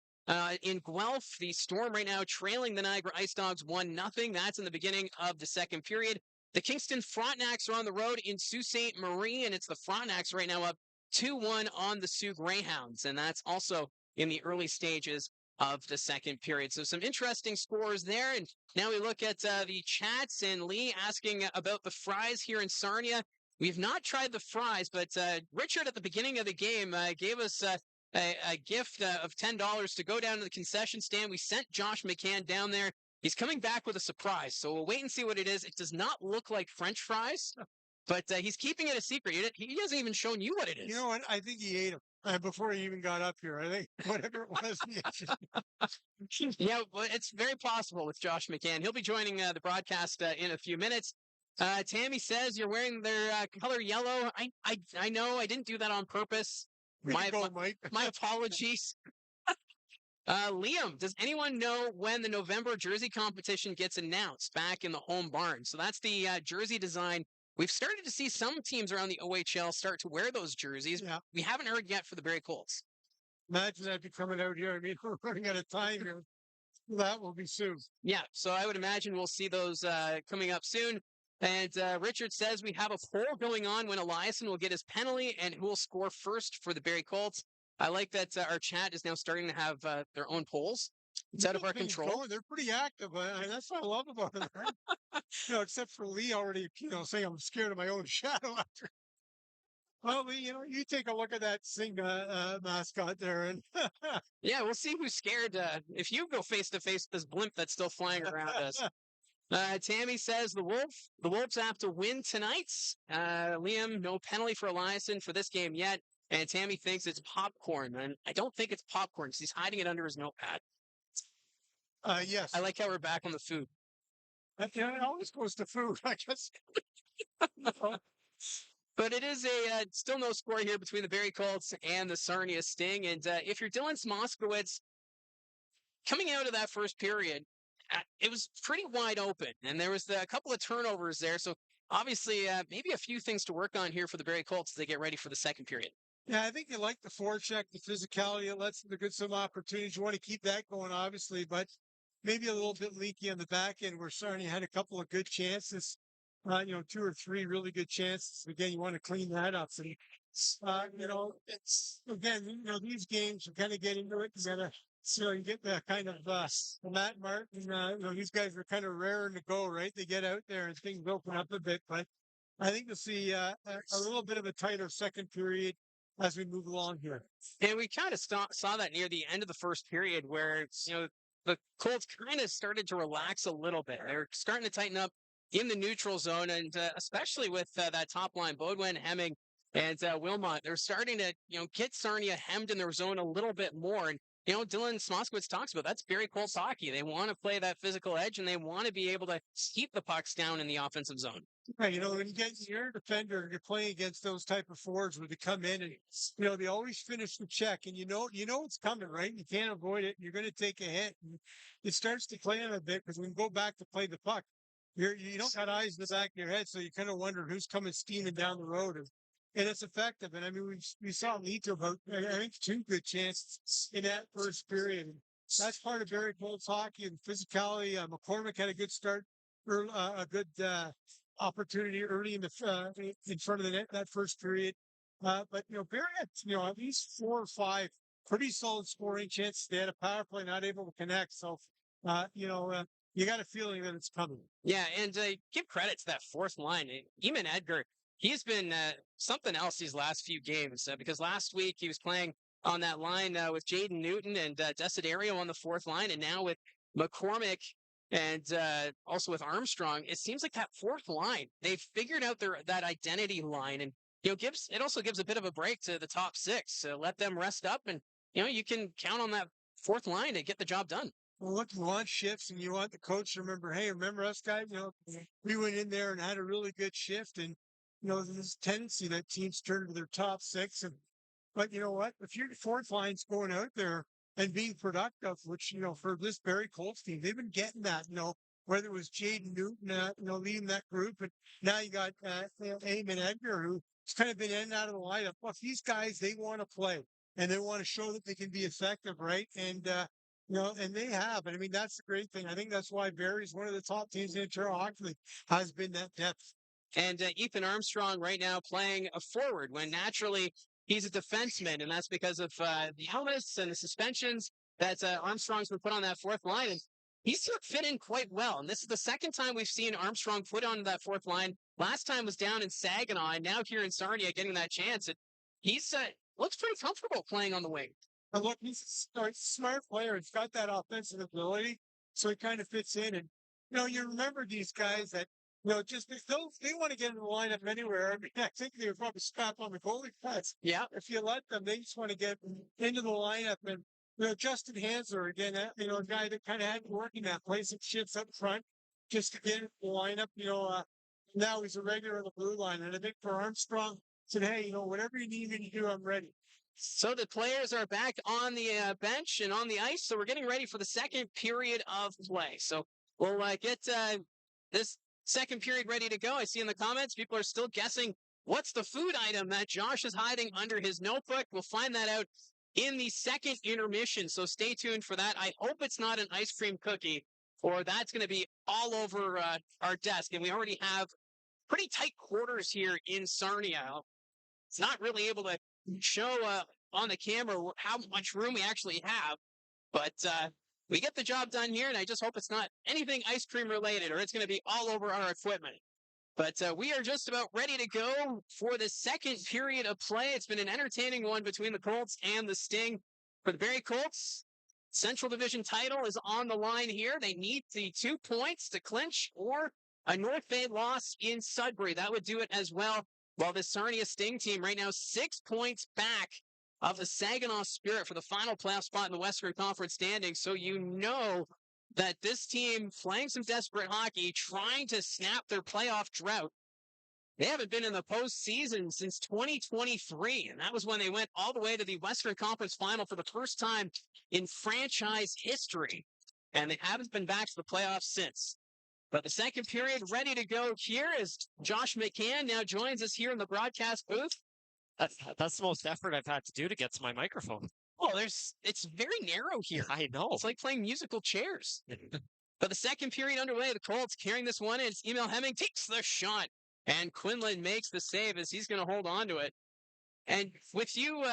Speaker 2: In Guelph, the Storm right now trailing the Niagara Ice Dogs 1-0. That's in the beginning of the second period. The Kingston Frontenacs are on the road in Sault Ste. Marie, and it's the Frontenacs right now up 2-1 on the Sioux Greyhounds, and that's also in the early stages of the second period. So some interesting scores there, and now we look at the chats, and Lee asking about the fries here in Sarnia. We've not tried the fries, but Richard at the beginning of the game gave us a gift of $10 to go down to the concession stand. We sent Josh McCann down there. He's coming back with a surprise, so we'll wait and see what it is. It does not look like French fries, but he's keeping it a secret. He hasn't even shown you what it is.
Speaker 3: You know what? I think he ate them before he even got up here. I think whatever it was.
Speaker 2: Yeah, well, it's very possible with Josh McCann. He'll be joining the broadcast in a few minutes. Tammy says you're wearing their color yellow. I know I didn't do that on purpose. My apologies. Liam, does anyone know when the November jersey competition gets announced back in the home barn? So that's the jersey design. We've started to see some teams around the OHL start to wear those jerseys.
Speaker 3: Yeah.
Speaker 2: We haven't heard yet for the Barrie Colts.
Speaker 3: Imagine that be coming out here. I mean, we're running out of time here. That will be soon.
Speaker 2: Yeah, so I would imagine we'll see those coming up soon. And Richard says we have a poll going on when Eliason will get his penalty and who will score first for the Barrie Colts. I like that our chat is now starting to have their own polls. It's out of our control.
Speaker 3: They're pretty active. That's what I love about it. Right? Except for Lee already, saying I'm scared of my own shadow after. Well, Lee, you take a look at that Sing mascot there, and
Speaker 2: yeah, we'll see who's scared. If you go face to face with this blimp that's still flying around us. Tammy says the Wolves have to win tonight. Liam, no penalty for Eliason for this game yet. And Tammy thinks it's popcorn. And I don't think it's popcorn because he's hiding it under his notepad.
Speaker 3: Yes.
Speaker 2: I like how we're back on the food.
Speaker 3: It always goes to food, I guess.
Speaker 2: But it is still no score here between the Barrie Colts and the Sarnia Sting. And if you're Dylan Smoskowitz, coming out of that first period, it was pretty wide open. And there was a couple of turnovers there. So obviously, maybe a few things to work on here for the Barrie Colts as they get ready for the second period.
Speaker 3: Yeah, I think you like the forecheck, the physicality. It lets them get some opportunities. You want to keep that going, obviously, but maybe a little bit leaky on the back end where Sarnia had a couple of good chances, 2 or 3 really good chances. Again, you want to clean that up. So, it's, again, these games, you kind of get into it. You got to So you get that kind of Matt Martin. These guys are kind of raring to go, right? They get out there and things open up a bit, but I think you'll see a little bit of a tighter second period as we move along here.
Speaker 2: And we kind of saw that near the end of the first period where, the Colts kind of started to relax a little bit. They're starting to tighten up in the neutral zone, and especially with that top line, Bodwin, Hemming, and Wilmot, they're starting to, get Sarnia hemmed in their zone a little bit more. And, Dylan Smoskowitz talks about that's Barrie Colts hockey. They want to play that physical edge, and they want to be able to keep the pucks down in the offensive zone.
Speaker 3: Right, when you're a defender, you're playing against those type of forwards where they come in and they always finish the check, and you know it's coming, right? You can't avoid it. You're going to take a hit. And it starts to play in a bit because when you go back to play the puck, you don't got eyes in the back of your head, so you kind of wonder who's coming steaming down the road, and it's effective. And I mean, we saw it lead to about I think 2 good chances in that first period. And that's part of Barrie Colts hockey and physicality. McCormick had a good start, a good opportunity early in front of the net that first period. But Barrie had at least 4 or 5 pretty solid scoring chances. They had a power play, not able to connect. So you got a feeling that it's coming.
Speaker 2: Yeah, and give credit to that fourth line. Eamon Edgar, he's been something else these last few games because last week he was playing on that line with Jaden Newton and Desiderio on the fourth line, and now with McCormick and also with Armstrong, it seems like that fourth line, they've figured out that identity line, and it also gives a bit of a break to the top 6. Let them rest up, and you can count on that fourth line to get the job done.
Speaker 3: Well, look, you want shifts, and you want the coach to remember, hey, remember us guys? We went in there and had a really good shift, and there's this tendency that teams turn to their top 6, but you know what? If your fourth line's going out there and being productive, which for this Barrie Colts team, they've been getting that. Whether it was Jaden Newton, leading that group, and now you got Eamon Edgar, who's kind of been in and out of the lineup. Look, these guys, they want to play and they want to show that they can be effective, right? And and they have. And I mean, that's the great thing. I think that's why Barrie's one of the top teams in the Ontario Hockey League, has been that depth.
Speaker 2: And Ethan Armstrong right now playing a forward when naturally he's a defenseman, and that's because of the helmets and the suspensions that Armstrong's been put on that fourth line. And he's fit in quite well. And this is the second time we've seen Armstrong put on that fourth line. Last time was down in Saginaw, and now here in Sarnia getting that chance. And he's looks pretty comfortable playing on the wing.
Speaker 3: And look, he's a smart player. He's got that offensive ability, so he kind of fits in. And you remember these guys that just they want to get in the lineup anywhere. I mean, I think they would probably scrap on the goalie pads.
Speaker 2: Yeah,
Speaker 3: if you let them, they just want to get into the lineup. And Justin Hansler again, a guy that kind of had been working that, play some shifts up front just to get into the lineup. Now he's a regular on the blue line, and I think for Armstrong, said, hey, whatever you need me to do, I'm ready.
Speaker 2: So the players are back on the bench and on the ice. So we're getting ready for the second period of play. So we'll get this second period ready to go. I see in the comments, people are still guessing what's the food item that Josh is hiding under his notebook. We'll find that out in the second intermission. So stay tuned for that. I hope it's not an ice cream cookie, or that's going to be all over our desk. And we already have pretty tight quarters here in Sarnia. It's not really able to show on the camera how much room we actually have, but we get the job done here, and I just hope it's not anything ice cream related, or it's going to be all over our equipment. But we are just about ready to go for the second period of play. It's been an entertaining one between the Colts and the Sting. For the Barrie Colts, Central Division title is on the line here. They need the 2 points to clinch, or a North Bay loss in Sudbury. That would do it as well. Well, the Sarnia Sting team right now 6 points back of the Saginaw Spirit for the final playoff spot in the Western Conference standings. So that this team playing some desperate hockey, trying to snap their playoff drought. They haven't been in the postseason since 2023, and that was when they went all the way to the Western Conference final for the first time in franchise history. And they haven't been back to the playoffs since. But the second period ready to go here as Josh McCann now joins us here in the broadcast booth.
Speaker 5: That's the most effort I've had to do to get to my microphone.
Speaker 2: Well, it's very narrow here.
Speaker 5: I know.
Speaker 2: It's like playing musical chairs. But the second period underway, the Colts carrying this one in. It's Emil Hemming takes the shot, and Quinlan makes the save as he's going to hold on to it. And with you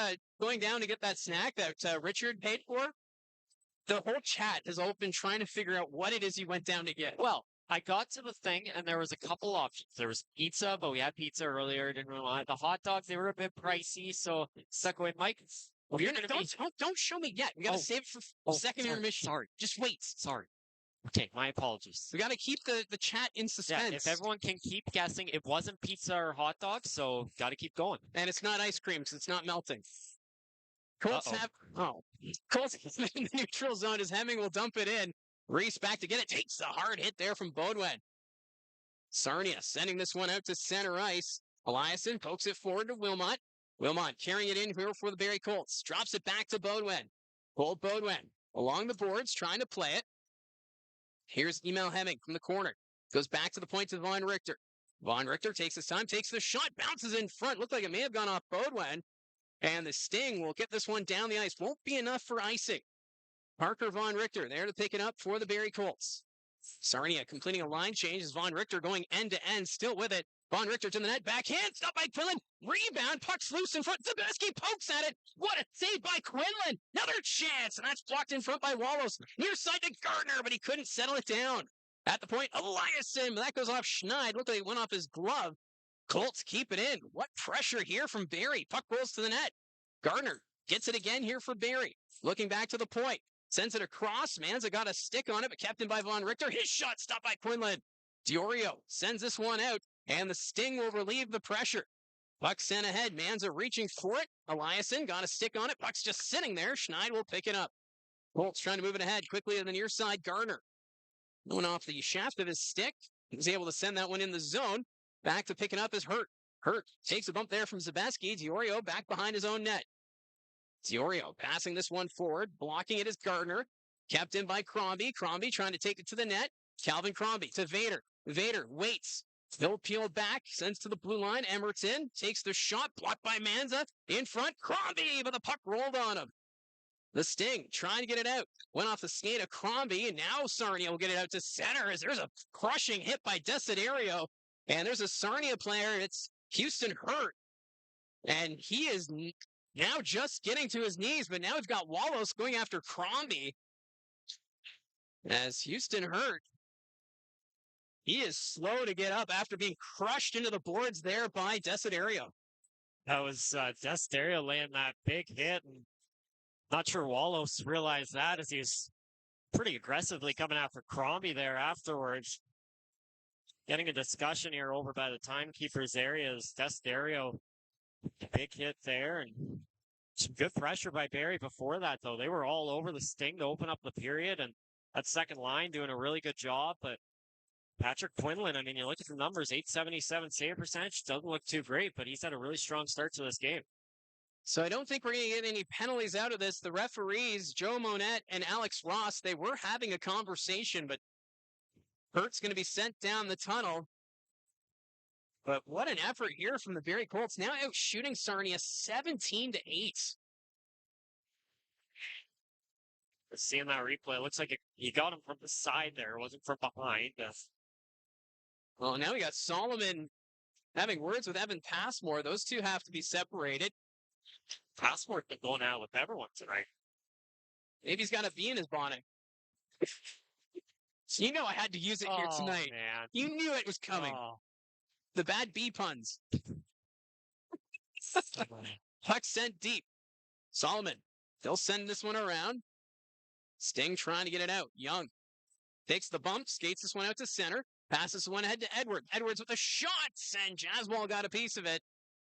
Speaker 2: going down to get that snack that Richard paid for, The whole chat has all been trying to figure out what it is you went down to get.
Speaker 5: Well, I got to the thing and there was a couple options. There was pizza, but we had pizza earlier. Didn't really want it. The hot dogs, they were a bit pricey, so stuck with Mike.
Speaker 2: Well, don't show me yet. We got to save it for second intermission.
Speaker 5: Sorry.
Speaker 2: Just wait.
Speaker 5: Sorry. Okay, my apologies.
Speaker 2: We got to keep the chat in suspense.
Speaker 5: Yeah, if everyone can keep guessing, it wasn't pizza or hot dogs, so got to keep going.
Speaker 2: And it's not ice cream because it's not melting. Colts Colts in the neutral zone as Hemming will dump it in. Reese back to get it. Takes the hard hit there from Bodwin. Sarnia sending this one out to center ice. Eliasson pokes it forward to Wilmot. Wilmot carrying it in here for the Barrie Colts. Drops it back to Bodwin. Colt Bodwin along the boards trying to play it. Here's Emil Hemming from the corner. Goes back to the point to Von Richter. Von Richter takes his time, takes the shot, bounces in front. Looked like it may have gone off Bodwin. And the Sting will get this one down the ice. Won't be enough for icing. Parker Von Richter there to pick it up for the Barrie Colts. Sarnia completing a line change as Von Richter going end to end, still with it. Von Richter to the net, backhand, stopped by Quinlan. Rebound, puck's loose in front. Zabesky pokes at it. What a save by Quinlan. Another chance, and that's blocked in front by Wallows. Near side to Gardner, but he couldn't settle it down. At the point, Eliasson, that goes off Schneid. Looked like it went off his glove. Colts keep it in. What pressure here from Barrie. Puck rolls to the net. Gardner gets it again here for Barrie. Looking back to the point. Sends it across. Manza got a stick on it, but kept in by Von Richter. His shot stopped by Quinlan. Diorio sends this one out, and the Sting will relieve the pressure. Puck sent ahead. Manza reaching for it. Eliasson got a stick on it. Puck's just sitting there. Schneid will pick it up. Colts trying to move it ahead quickly to the near side. Gardner going off the shaft of his stick. He was able to send that one in the zone. Back to picking up is Hurt. Hurt takes a bump there from Zabesky. Diorio back behind his own net. Diorio passing this one forward. Blocking it is Gardner. Kept in by Crombie. Crombie trying to take it to the net. Calvin Crombie to Vader. Vader waits. Phil peeled back. Sends to the blue line. Emmert's in. Takes the shot. Blocked by Manza. In front. Crombie, but the puck rolled on him. The Sting trying to get it out. Went off the skate of Crombie. And now Sarnia will get it out to center as there's a crushing hit by Desiderio. And there's a Sarnia player. It's Houston Hurt. And he is now just getting to his knees. But now we've got Wallows going after Crombie. As Houston Hurt. He is slow to get up after being crushed into the boards there by Desiderio.
Speaker 5: That was Desiderio laying that big hit. And not sure Wallows realized that as he was pretty aggressively coming after Crombie there afterwards. Getting a discussion here over by the timekeeper's area is Desiderio. Big hit there. And some good pressure by Barrie before that, though. They were all over the Sting to open up the period. And that second line doing a really good job. But Patrick Quinlan, I mean, you look at the numbers, 877 save percentage, doesn't look too great, but he's had a really strong start to this game.
Speaker 2: So I don't think we're going to get any penalties out of this. The referees, Joe Monette and Alex Ross, they were having a conversation, but Hurt's going to be sent down the tunnel. But what an effort here from the Barrie Colts, now out shooting Sarnia 17-8.
Speaker 5: Seeing that replay, it looks like he got him from the side there. It wasn't from behind.
Speaker 2: Well, now we got Solomon having words with Evan Passmore. Those two have to be separated.
Speaker 5: Passmore's been going out with everyone tonight.
Speaker 2: Maybe he's got a bee in his bonnet. You know I had to use it here tonight.
Speaker 5: Man.
Speaker 2: You knew it was coming. The bad bee puns. Puck sent deep. Solomon. They'll send this one around. Sting trying to get it out. Young takes the bump, skates this one out to center, passes one ahead to Edwards. Edwards with a shot, and Jaswal got a piece of it.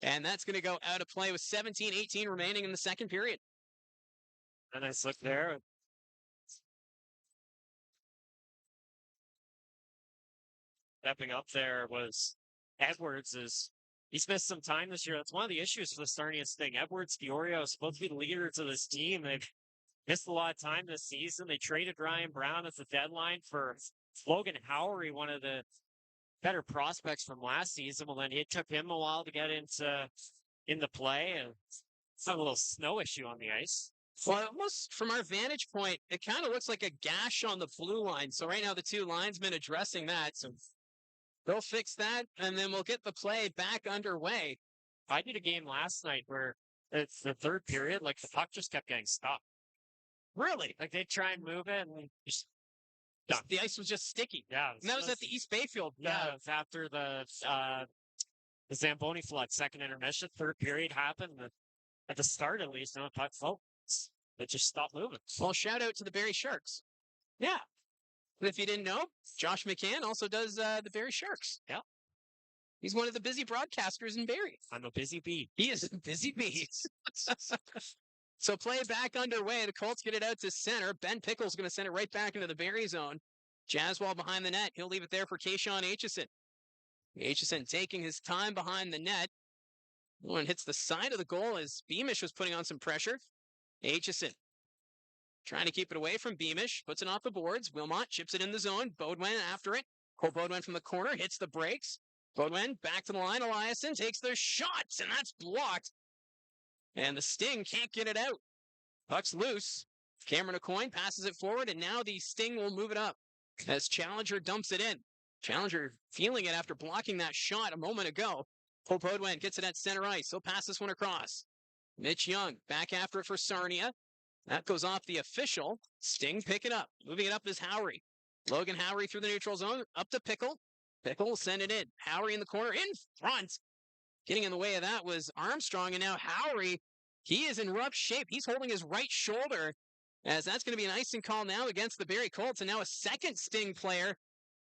Speaker 2: And that's going to go out of play with 17-18 remaining in the second period.
Speaker 5: A nice look there. Stepping up there was Edwards. He's missed some time this year. That's one of the issues for the Sarnia Sting. Edwards, Diorio is supposed to be the leaders of this team. They've missed a lot of time this season. They traded Ryan Brown at the deadline for Logan Howery, one of the better prospects from last season. Well, then it took him a while to get into play, and it's a little snow issue on the ice.
Speaker 2: Well, almost from our vantage point, it kind of looks like a gash on the blue line. So right now the two linesmen addressing that. So they'll fix that, and then we'll get the play back underway.
Speaker 5: I did a game last night where it's the third period, like the puck just kept getting stopped.
Speaker 2: Really?
Speaker 7: Like they try and move it, and just done.
Speaker 2: The ice was just sticky.
Speaker 7: Yeah,
Speaker 2: And that was at the East Bayfield.
Speaker 7: Yeah, it was after the Zamboni flood, second intermission, third period happened. And at the start, at least, I thought, oh, it just stopped moving.
Speaker 2: Well, shout out to the Barrie Sharks.
Speaker 7: Yeah,
Speaker 2: And if you didn't know, Josh McCann also does the Barrie Sharks.
Speaker 7: Yeah.
Speaker 2: He's one of the busy broadcasters in Barrie.
Speaker 7: I'm a busy bee.
Speaker 2: He is a busy bee. So play back underway. The Colts get it out to center. Ben Pickle's going to send it right back into the Barrie zone. Jaswal behind the net. He'll leave it there for Kayshawn Aitchison. Aitchison taking his time behind the net. One hits the side of the goal as Beamish was putting on some pressure. Aitchison trying to keep it away from Beamish. Puts it off the boards. Wilmot chips it in the zone. Beaudoin after it. Cole Beaudoin from the corner hits the brakes. Beaudoin back to the line. Eliasson takes the shot, and that's blocked. And the Sting can't get it out. Puck's loose. Cameron Aucoin passes it forward, and now the Sting will move it up as Challenger dumps it in. Challenger feeling it after blocking that shot a moment ago. Cole Beaudoin gets it at center ice. He'll pass this one across. Mitch Young back after it for Sarnia. That goes off the official. Sting pick it up. Moving it up is Howry. Logan Howry through the neutral zone. Up to Pickle. Pickle will send it in. Howry in the corner. In front. Getting in the way of that was Armstrong. And now Howry, he is in rough shape. He's holding his right shoulder, as that's going to be an icing call now against the Barrie Colts. And now a second Sting player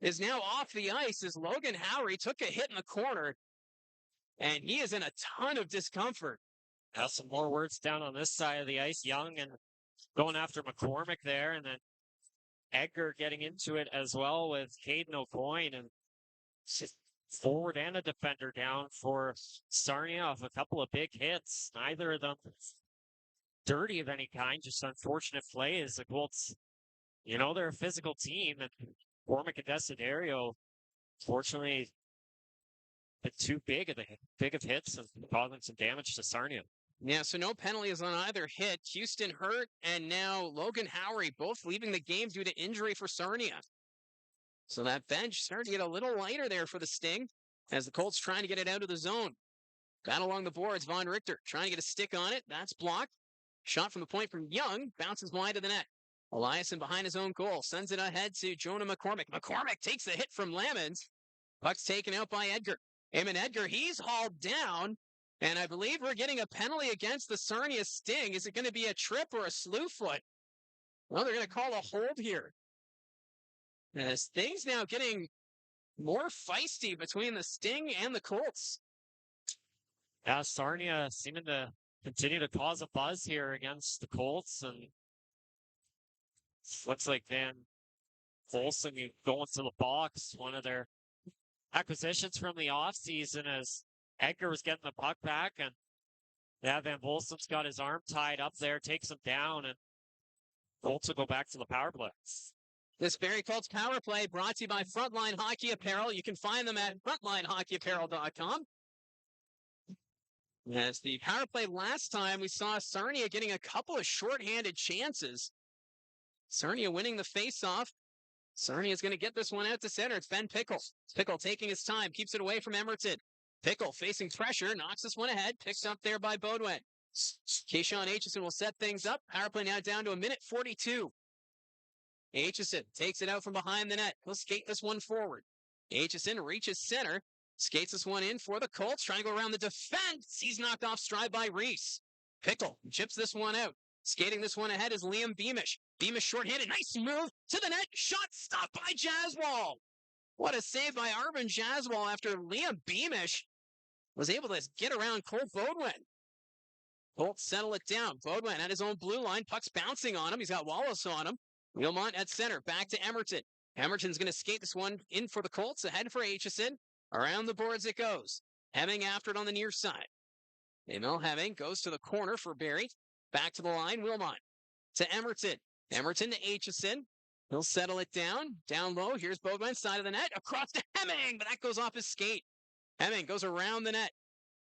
Speaker 2: is now off the ice as Logan Howry took a hit in the corner. And he is in a ton of discomfort.
Speaker 7: Has some more words down on this side of the ice. Young and going after McCormick there, and then Edgar getting into it as well with Caden Aucoin, and forward and a defender down for Sarnia off a couple of big hits. Neither of them dirty of any kind, just unfortunate play as the Colts, they're a physical team, and McCormick and Desiderio, fortunately, been too big of hits and causing some damage to Sarnia.
Speaker 2: Yeah, so no penalties on either hit. Houston hurt, and now Logan Howry both leaving the game due to injury for Sarnia. So that bench started to get a little lighter there for the Sting as the Colts trying to get it out of the zone. Got along the boards, Von Richter trying to get a stick on it. That's blocked. Shot from the point from Young, bounces wide of the net. Eliasson behind his own goal, sends it ahead to Jonah McCormick. McCormick takes the hit from Lamons. Puck's taken out by Edgar. Eamon Edgar, he's hauled down. And I believe we're getting a penalty against the Sarnia Sting. Is it going to be a trip or a slew foot? Well, they're going to call a hold here. As things now getting more feisty between the Sting and the Colts.
Speaker 7: Yeah, Sarnia seeming to continue to cause a buzz here against the Colts. And looks like Van Folsom going to the box, one of their acquisitions from the offseason, as Edgar was getting the puck back, and Van Volsom's got his arm tied up there, takes him down, and Colts will go back to the power play.
Speaker 2: This Barrie Colts power play brought to you by Frontline Hockey Apparel. You can find them at frontlinehockeyapparel.com. As the power play last time, we saw Sarnia getting a couple of shorthanded chances. Sarnia winning the faceoff. Sarnia's going to get this one out to center. It's Ben Pickle. Pickle taking his time, keeps it away from Emerton. Pickle facing pressure, knocks this one ahead, picked up there by Beaudoin. Kayshawn Aitchison will set things up. Power play now down to 1:42. Aitchison takes it out from behind the net. He'll skate this one forward. Aitchison reaches center, skates this one in for the Colts, trying to go around the defense. He's knocked off stride by Reese. Pickle chips this one out. Skating this one ahead is Liam Beamish. Beamish shorthanded, nice move to the net. Shot stopped by Jaswal. What a save by Arvin Jaswal after Liam Beamish was able to get around Cole Beaudoin. Colts settle it down. Beaudoin at his own blue line. Puck's bouncing on him. He's got Wallace on him. Wilmot at center. Back to Emerton. Emerton's going to skate this one in for the Colts. Ahead for Aitchison. Around the boards it goes. Hemming after it on the near side. Emil Hemming goes to the corner for Barrie. Back to the line. Wilmot to Emerton. Emerton to Aitchison. He'll settle it down. Down low. Here's Beaudoin, side of the net. Across to Hemming, but that goes off his skate. Hemming goes around the net.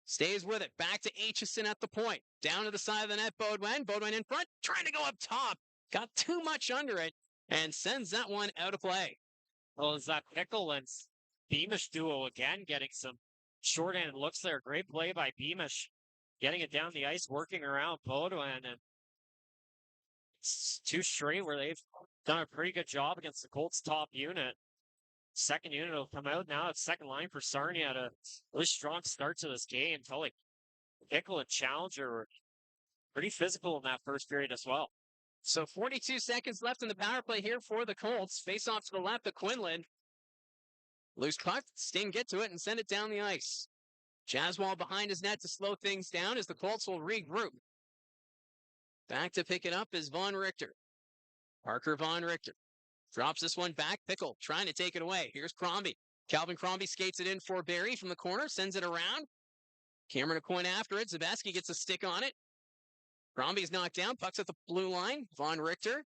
Speaker 2: Stays with it. Back to Aitchison at the point. Down to the side of the net, Beaudoin. Beaudoin in front. Trying to go up top. Got too much under it and sends that one out of play.
Speaker 7: Well, is that Pickle and Beamish duo again getting some shorthanded looks there. Great play by Beamish. Getting it down the ice, working around Beaudoin, and two straight where they've done a pretty good job against the Colts top unit. Second unit will come out now. It's second line for Sarnia had a really strong start to this game. Felt like Pickle and Challenger were pretty physical in that first period as well.
Speaker 2: So 42 seconds left in the power play here for the Colts. Face off to the left of Quinlan. Loose puck. Sting get to it and send it down the ice. Jaswal behind his net to slow things down as the Colts will regroup. Back to pick it up is Von Richter. Parker Von Richter drops this one back. Pickle trying to take it away. Here's Crombie. Calvin Crombie skates it in for Barrie from the corner, sends it around. Cameron Aucoin after it. Zabeski gets a stick on it. Crombie's knocked down. Puck's at the blue line. Von Richter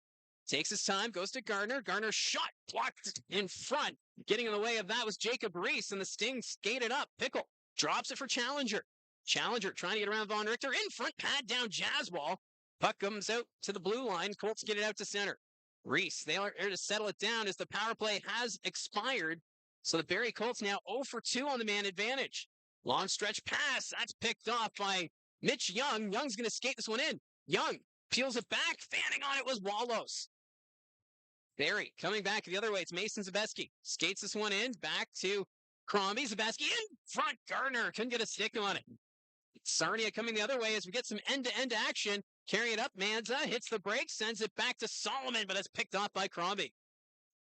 Speaker 2: takes his time, goes to Gardner. Gardner shot, blocked in front. Getting in the way of that was Jacob Reese, and the Sting skated up. Pickle drops it for Challenger. Challenger trying to get around Von Richter. In front, pad down Jaswal. Puck comes out to the blue line. Colts get it out to center. Reese, they are there to settle it down as the power play has expired. So the Barrie Colts now 0 for 2 on the man advantage. Long stretch pass. That's picked off by Mitch Young. Young's going to skate this one in. Young peels it back. Fanning on it was Wallows. Barrie coming back the other way. It's Mason Zabeski. Skates this one in. Back to Crombie. Zabeski in front. Gardner couldn't get a stick on it. Sarnia coming the other way as we get some end-to-end action. Carry it up. Manza hits the break. Sends it back to Solomon, but it's picked off by Crombie.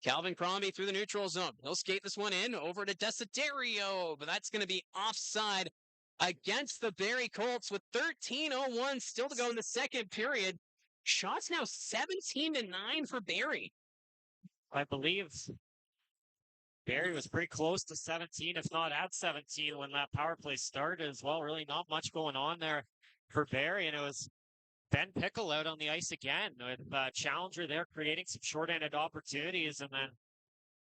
Speaker 2: Calvin Crombie through the neutral zone. He'll skate this one in over to Desiderio, but that's going to be offside against the Barrie Colts with 13:01 still to go in the second period. Shots now 17-9 for Barrie.
Speaker 7: I believe Barrie was pretty close to 17, if not at 17, when that power play started as well. Really not much going on there for Barrie, and it was Ben Pickle out on the ice again with Challenger there creating some short-handed opportunities, and then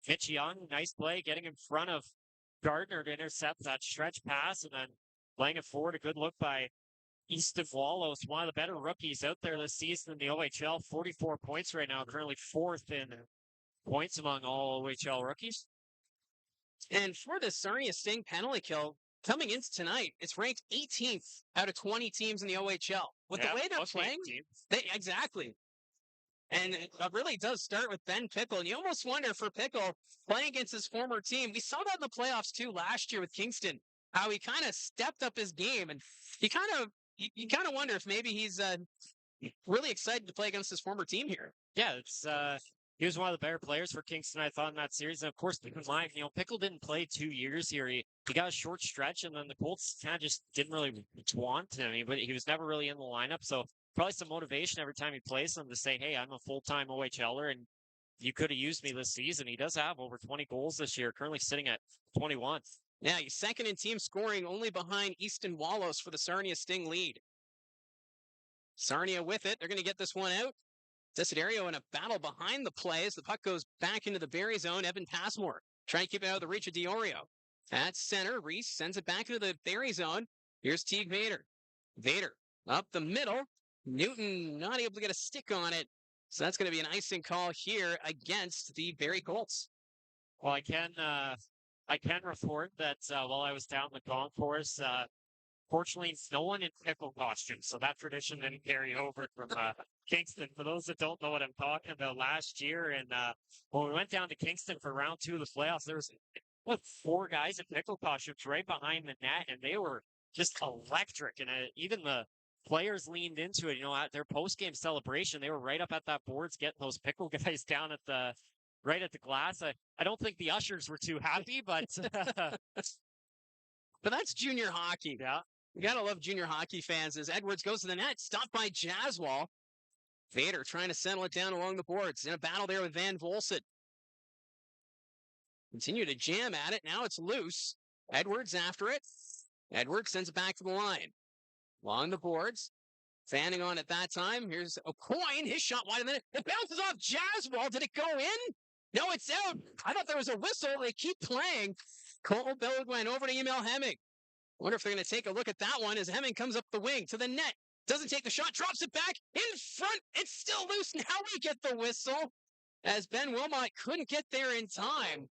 Speaker 7: Mitch Young, nice play, getting in front of Gardner to intercept that stretch pass, and then playing it forward. A good look by Easton Wallows, one of the better rookies out there this season in the OHL. 44 points right now, currently fourth in points among all OHL rookies.
Speaker 2: And for the Sarnia Sting penalty kill, coming into tonight, it's ranked 18th out of 20 teams in the OHL. With the way they're playing, exactly. And it really does start with Ben Pickle. And you almost wonder for Pickle, playing against his former team, we saw that in the playoffs too last year with Kingston, how he kind of stepped up his game. And you kind of wonder if maybe he's really excited to play against his former team here.
Speaker 7: Yeah, it's he was one of the better players for Kingston, I thought, in that series. And of course, keep in mind, Pickle didn't play 2 years here. He got a short stretch, and then the Colts kind of just didn't really want him. But he was never really in the lineup, so probably some motivation every time he plays them to say, hey, I'm a full-time OHLer, and you could have used me this season. He does have over 20 goals this year, currently sitting at 21.
Speaker 2: Yeah, he's second in team scoring, only behind Easton Wallows for the Sarnia Sting lead. Sarnia with it. They're going to get this one out. Desiderio in a battle behind the play as the puck goes back into the Barrie zone. Evan Passmore trying to keep it out of the reach of Diorio. At center, Reese sends it back into the Barrie zone. Here's Teague Vader. Vader up the middle. Newton not able to get a stick on it. So that's going to be an icing call here against the Barrie Colts.
Speaker 7: Well, I can report that while I was down the concourse, fortunately, no one in pickle costume, so that tradition didn't carry over from Kingston. For those that don't know what I'm talking about, last year, and when we went down to Kingston for round 2 of the playoffs, there was 4 guys in pickle costumes right behind the net, and they were just electric. And even the players leaned into it. At their post-game celebration, they were right up at that boards getting those pickle guys down at the right at the glass. I don't think the ushers were too happy, but
Speaker 2: but that's junior hockey.
Speaker 7: Yeah.
Speaker 2: You gotta love junior hockey fans as Edwards goes to the net, stopped by Jaswal. Vader trying to settle it down along the boards. In a battle there with Van Volset. Continue to jam at it. Now it's loose. Edwards after it. Edwards sends it back to the line. Along the boards. Fanning on at that time. Here's Aucoin. His shot wide of the net. It bounces off Jaswal. Did it go in? No, it's out. I thought there was a whistle. They keep playing. Cole Billwood went over to Emil Hemming. Wonder if they're going to take a look at that one as Hemming comes up the wing to the net. Doesn't take the shot, drops it back in front. It's still loose. Now we get the whistle as Ben Wilmot couldn't get there in time.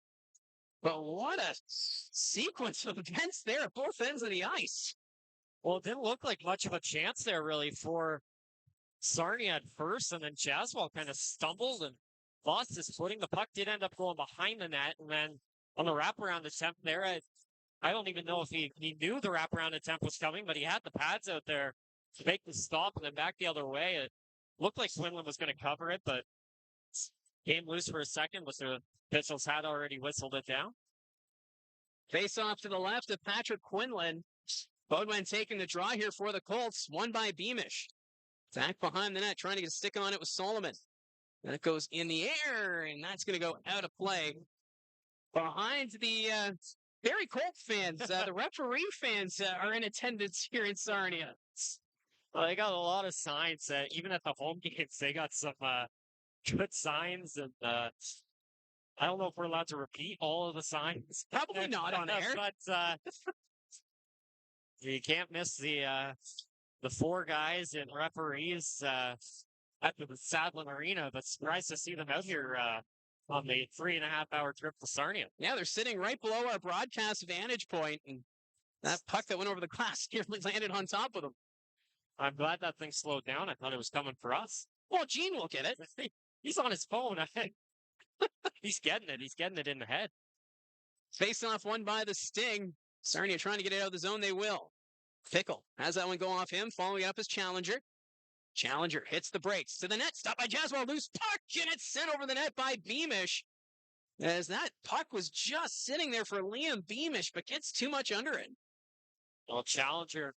Speaker 2: But what a sequence of events there at both ends of the ice.
Speaker 7: Well, it didn't look like much of a chance there, really, for Sarnia at first, and then Jaswal kind of stumbled and lost his footing. The puck did end up going behind the net, and then on the wraparound attempt there, I don't even know if he knew the wraparound attempt was coming, but he had the pads out there to make the stop and then back the other way. It looked like Quinlan was going to cover it, but came loose for a second, but the officials had already whistled it down.
Speaker 2: Face off to the left of Patrick Quinlan. Bodwin taking the draw here for the Colts, won by Beamish. Back behind the net, trying to get a stick on it with Solomon. That goes in the air, and that's going to go out of play. Behind the Barrie Colts fans, the referee fans are in attendance here in Sarnia.
Speaker 7: Well, they got a lot of signs. Even at the home games, they got some good signs, and I don't know if we're allowed to repeat all of the signs.
Speaker 2: Probably not on air.
Speaker 7: But you can't miss the 4 guys and referees at the Sadlin Arena, but surprised to see them out here on the 3.5-hour trip to Sarnia.
Speaker 2: Yeah, they're sitting right below our broadcast vantage point, and that puck that went over the glass nearly landed on top of them.
Speaker 7: I'm glad that thing slowed down. I thought it was coming for us.
Speaker 2: Well, Gene will get it.
Speaker 7: He's on his phone. He's getting it. He's getting it in the head.
Speaker 2: Face-off won by the Sting. Sarnia trying to get it out of the zone. They will. Fickle has that one go off him, following it up as Challenger. Challenger hits the brakes to the net. Stopped by Jaswal. Loose puck, and it's sent over the net by Beamish. As that puck was just sitting there for Liam Beamish, but gets too much under it.
Speaker 7: Well, Challenger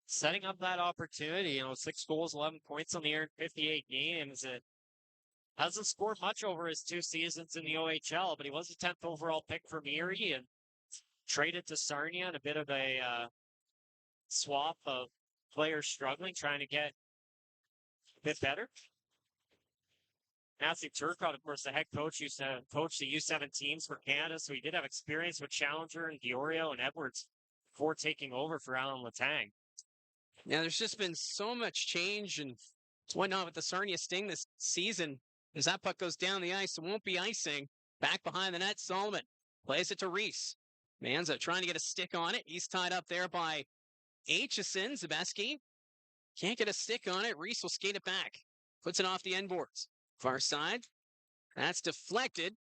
Speaker 7: setting up that opportunity. 6 goals, 11 points on the year in 58 games. It hasn't scored much over his 2 seasons in the OHL, but he was a 10th overall pick from Erie and traded to Sarnia in a bit of a swap of players struggling, trying to get a bit better. Matthew Turcotte, of course, the head coach, used to coach the U17s for Canada, so he did have experience with Challenger and Diorio and Edwards before taking over for Alan Letang.
Speaker 2: Yeah, there's just been so much change and whatnot with the Sarnia Sting this season. As that puck goes down the ice, it won't be icing. Back behind the net, Solomon plays it to Reese. Manza trying to get a stick on it. He's tied up there by Aitchison. Zabeski can't get a stick on it. Reese will skate it back. Puts it off the end boards. Far side. That's deflected.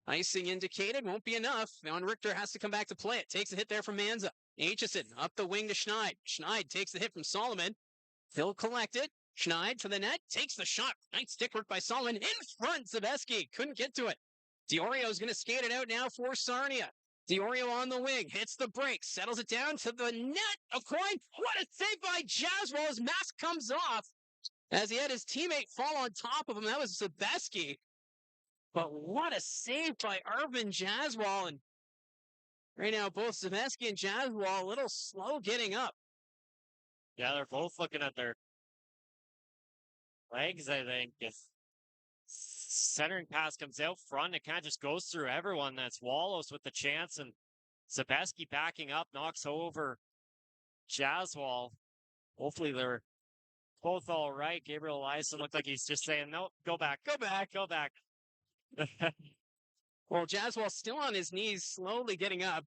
Speaker 2: Icing indicated. Won't be enough. Von Richter has to come back to play it. Takes a hit there from Manza. Aitchison up the wing to Schneid. Schneid takes the hit from Solomon. He'll collect it. Schneid to the net. Takes the shot. Nice stick work by Solomon. In front, Zabeski. Couldn't get to it. Diorio's going to skate it out now for Sarnia. Diorio on the wing. Hits the break. Settles it down to the net. A coin. What a save by Jaswal. His mask comes off as he had his teammate fall on top of him. That was Zabeski. But what a save by Arvin Jaswal. And right now, both Zabeski and Jaswal a little slow getting up.
Speaker 7: Yeah, they're both looking at their legs, I think. If centering pass comes out front, it kind of just goes through everyone. That's Wallace with the chance, and Zabeski backing up, knocks over Jaswal. Hopefully they're both all right. Gabriel Eliason looked like he's just saying, no, go back, go back, go back.
Speaker 2: Well, Jaswal's still on his knees, slowly getting up,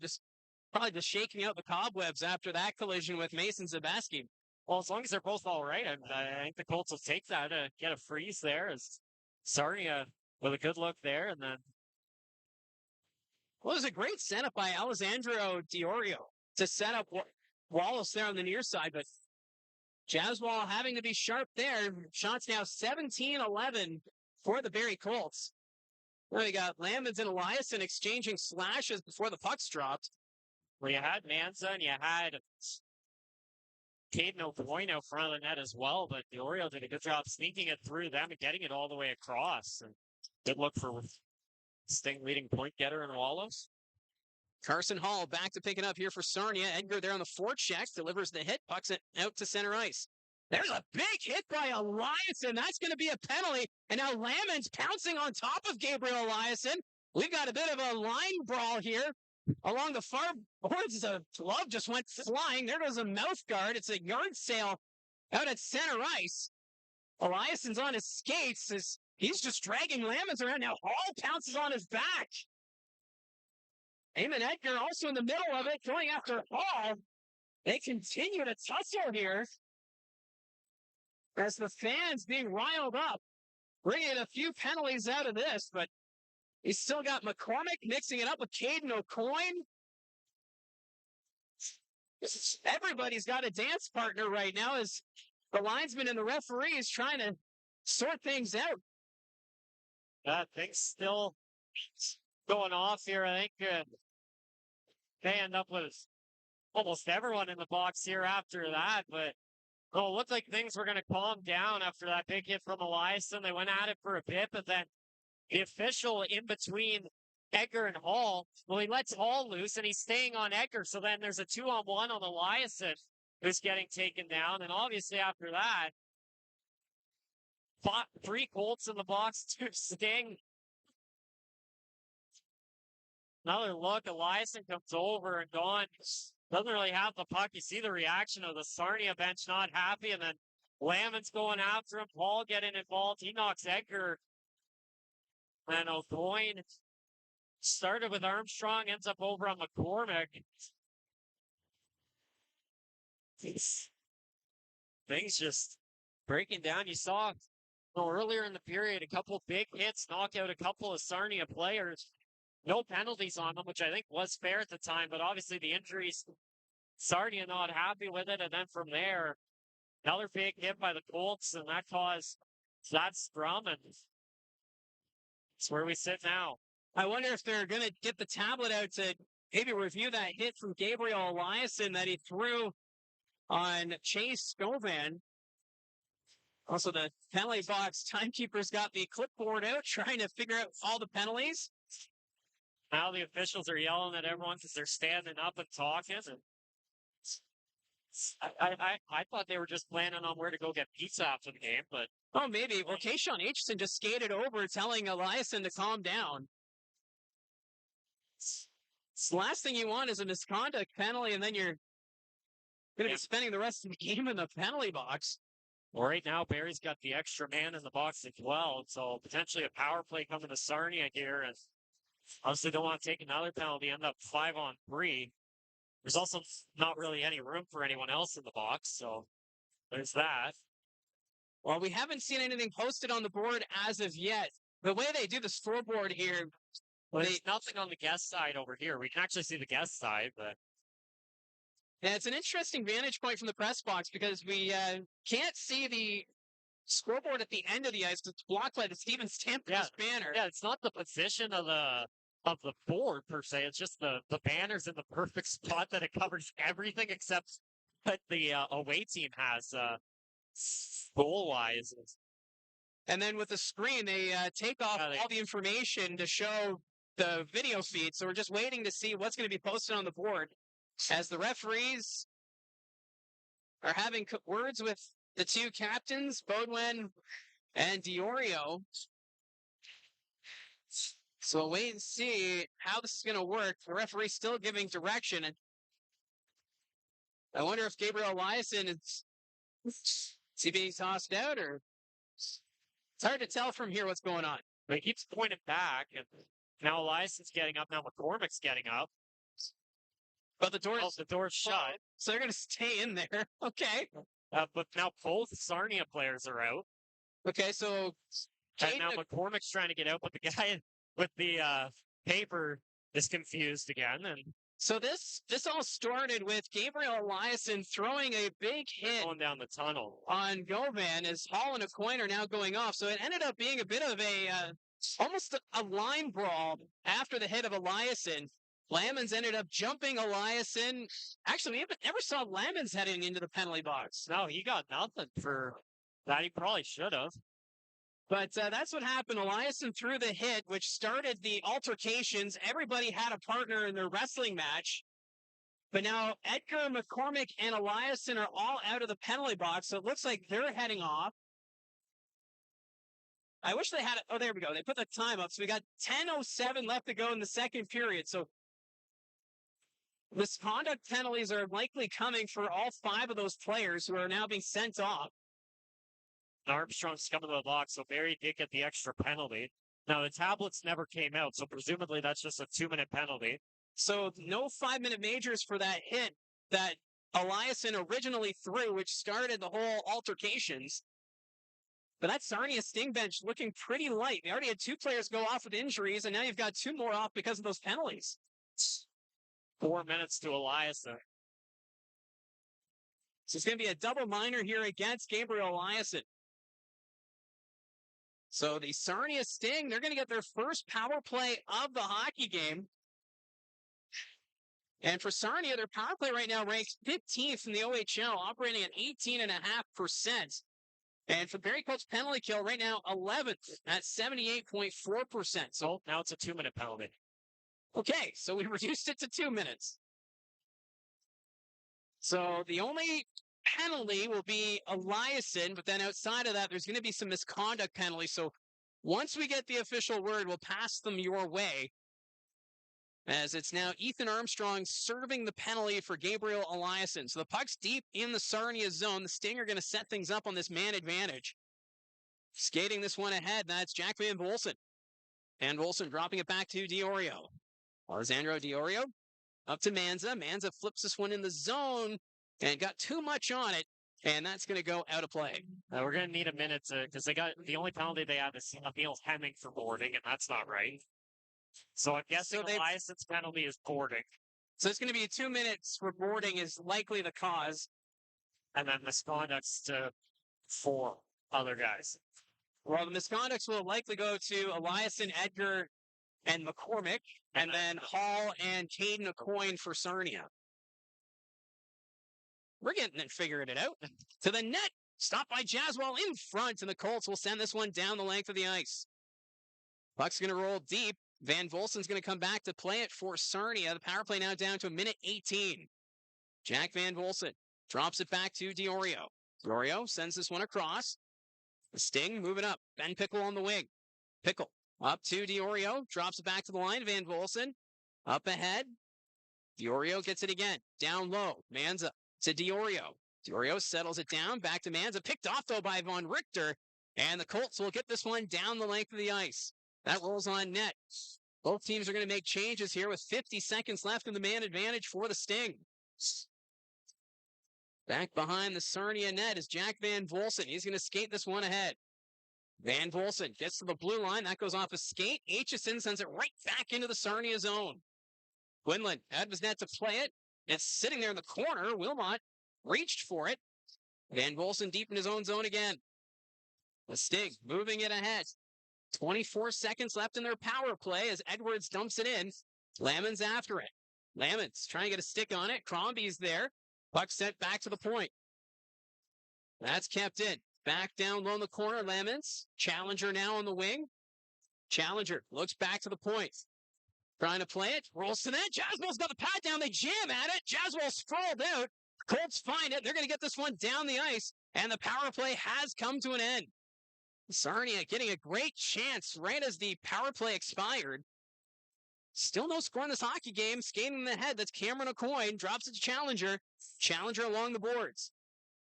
Speaker 2: probably just shaking out the cobwebs after that collision with Mason Zabeski.
Speaker 7: Well, as long as they're both all right, I think the Colts will take that to get a freeze there. As Sarnia with a good look there, and then.
Speaker 2: Well, it was a great setup by Alessandro Diorio to set up Wallace there on the near side, but Jaswal having to be sharp there. Shots now 17-11 for the Barrie Colts. Well, we got Lamons and Eliason exchanging slashes before the puck's dropped.
Speaker 7: Well, you had Manza and you had Caden O'Boyne out front of the net as well, but Diorio did a good job sneaking it through them and getting it all the way across. And good look for Sting leading point getter in Wallace.
Speaker 2: Carson Hall back to pick it up here for Sarnia. Edgar there on the forecheck, delivers the hit, pucks it out to center ice. There's a big hit by Eliason. That's going to be a penalty. And now Lamons pouncing on top of Gabriel Eliason. We've got a bit of a line brawl here along the far boards. A glove just went flying. There goes a mouth guard. It's a yard sale out at center ice. Eliason's on his skates. He's just dragging Lamons around. Now Hall pounces on his back. Eamon Edgar also in the middle of it, going after Hall. They continue to tussle here. as the fans being riled up, bringing a few penalties out of this, but he's still got McCormick mixing it up with Caden O'Coin. Everybody's got a dance partner right now as the linesman and the referee is trying to sort things out.
Speaker 7: Things still going off here. I think they end up with almost everyone in the box here after that, but it looked like things were going to calm down after that big hit from Eliason. They went at it for a bit, but then the official in between Edgar and Hall, well, he lets Hall loose and he's staying on Edgar. So then there's a 2-on-1 on Eliason who's getting taken down. And obviously after that, 3 Colts in the box, 2 Sting. Another look, Eliason comes over and gone. Doesn't really have the puck. You see the reaction of the Sarnia bench not happy. And then Lamon's going after him. Hall getting involved. He knocks Edgar. And O'Coin started with Armstrong, ends up over on McCormick. Things just breaking down. You saw earlier in the period a couple big hits, knock out a couple of Sarnia players. No penalties on them, which I think was fair at the time, but obviously the injuries, Sarnia not happy with it. And then from there, another big hit by the Colts, and that caused that scrum, and it's where we sit now.
Speaker 2: I wonder if they're going to get the tablet out to maybe review that hit from Gabriel Eliason that he threw on Chase Govan. Also, the penalty box timekeeper's got the clipboard out trying to figure out all the penalties.
Speaker 7: Now the officials are yelling at everyone because they're standing up and talking. And I thought they were just planning on where to go get pizza after the game, but
Speaker 2: oh, maybe. Well, Kayshawn Aitchison just skated over telling Eliason to calm down. It's the last thing you want is a misconduct penalty, and then you're going to be spending the rest of the game in the penalty box.
Speaker 7: Well, right now, Barrie's got the extra man in the box as well, so potentially a power play coming to Sarnia here, and obviously don't want to take another penalty, end up 5-on-3. There's also not really any room for anyone else in the box, so there's that.
Speaker 2: Well, we haven't seen anything posted on the board as of yet. The way they do the scoreboard here,
Speaker 7: there's nothing on the guest side over here. We can actually see the guest side, but
Speaker 2: yeah, it's an interesting vantage point from the press box because we can't see the scoreboard at the end of the ice. It's blocked by the Steven Stamkos banner.
Speaker 7: Yeah, it's not the position of the board per se. It's just the banner's in the perfect spot that it covers everything except what the away team has goal-wise.
Speaker 2: And then with the screen, they take off all the information to show the video feed. So we're just waiting to see what's going to be posted on the board as the referees are having words with the 2 captains, Bodwin and Diorio. So we'll wait and see how this is going to work. The referee's still giving direction. And I wonder if Gabriel Eliason is he being tossed out, or it's hard to tell from here what's going on.
Speaker 7: But he keeps pointing back, and now Eliason's getting up. Now McCormick's getting up.
Speaker 2: But the door's
Speaker 7: shut.
Speaker 2: So they're going to stay in there. Okay.
Speaker 7: But now both Sarnia players are out.
Speaker 2: Okay, so
Speaker 7: and now McCormick's trying to get out, but the guy with the paper is confused again. And
Speaker 2: so this all started with Gabriel Eliason throwing a big hit
Speaker 7: going down the tunnel
Speaker 2: on Govan as Hall and O'Coin are now going off. So it ended up being a bit of almost a line brawl after the hit of Eliason. Lamons ended up jumping Eliason. Actually, we never saw Lamons heading into the penalty box.
Speaker 7: No, he got nothing for that. He probably should have.
Speaker 2: But that's what happened. Eliason threw the hit, which started the altercations. Everybody had a partner in their wrestling match. But now Edgar, McCormick, and Eliason are all out of the penalty box, so it looks like they're heading off. I wish they had it. Oh, there we go. They put the time up. So we got 10:07 left to go in the second period. So misconduct penalties are likely coming for all 5 of those players who are now being sent off.
Speaker 7: Armstrong's coming to the box, so Barrie did get the extra penalty. Now, the tablets never came out, so presumably that's just a 2-minute penalty.
Speaker 2: So no 5-minute majors for that hit that Eliason originally threw, which started the whole altercations. But that Sarnia Sting bench looking pretty light. They already had 2 players go off with injuries, and now you've got 2 more off because of those penalties.
Speaker 7: 4 minutes to Eliason.
Speaker 2: So it's going to be a double minor here against Gabriel Eliason. So the Sarnia Sting, they're going to get their first power play of the hockey game. And for Sarnia, their power play right now ranks 15th in the OHL, operating at 18.5%. And for Barrie Colts penalty kill right now, 11th at 78.4%. So
Speaker 7: now it's a 2-minute penalty.
Speaker 2: Okay, so we reduced it to 2 minutes. So the only penalty will be Eliason, but then outside of that, there's going to be some misconduct penalties. So once we get the official word, we'll pass them your way. As it's now Ethan Armstrong serving the penalty for Gabriel Eliason. So the puck's deep in the Sarnia zone. The Sting are going to set things up on this man advantage. Skating this one ahead, that's Jack Van Volsen. Van Volsen dropping it back to Diorio. Alessandro Diorio up to Manza. Manza flips this one in the zone and got too much on it, and that's going to go out of play.
Speaker 7: We're going to need a minute because they got the only penalty they have is Emil Hemming for boarding, and that's not right. So I'm guessing Eliason's penalty is boarding.
Speaker 2: So it's going to be 2 minutes for boarding is likely the cause.
Speaker 7: And then misconduct's to 4 other guys.
Speaker 2: Well, the misconducts will likely go to Eliason, Edgar, and McCormick, and then Hall and Caden Aucoin for Sarnia. We're getting it, figuring it out. To the net, stopped by Jaswell in front, and the Colts will send this one down the length of the ice. Puck's going to roll deep. Van Volsen's going to come back to play it for Sarnia. The power play now down to 1:18. Jack Van Volsen drops it back to Diorio. Diorio sends this one across. The Sting moving up. Ben Pickle on the wing. Pickle up to Diorio. Drops it back to the line. Van Volsen up ahead. Diorio gets it again. Down low. Manza to Diorio. Diorio settles it down. Back to Manza. Picked off, though, by Von Richter. And the Colts will get this one down the length of the ice. That rolls on net. Both teams are going to make changes here with 50 seconds left in the man advantage for the Sting. Back behind the Sarnia net is Jack Van Volsen. He's going to skate this one ahead. Van Volsen gets to the blue line. That goes off a skate. Aitchison sends it right back into the Sarnia zone. Quinlan had his net to play it. It's sitting there in the corner. Wilmot reached for it. Van Volsen deep in his own zone again. The Sting moving it ahead. 24 seconds left in their power play as Edwards dumps it in. Lammons after it. Lammons trying to get a stick on it. Crombie's there. Puck sent back to the point. That's kept in. Back down low in the corner, Lammons. Challenger now on the wing. Challenger looks back to the point. Trying to play it. Rolls to net. Jaswell's got the pad down. They jam at it. Jaswell sprawled out. Colts find it. They're going to get this one down the ice. And the power play has come to an end. Sarnia getting a great chance right as the power play expired. Still no score in this hockey game. Skating in the head, that's Cameron Aucoin. Drops it to Challenger. Challenger along the boards.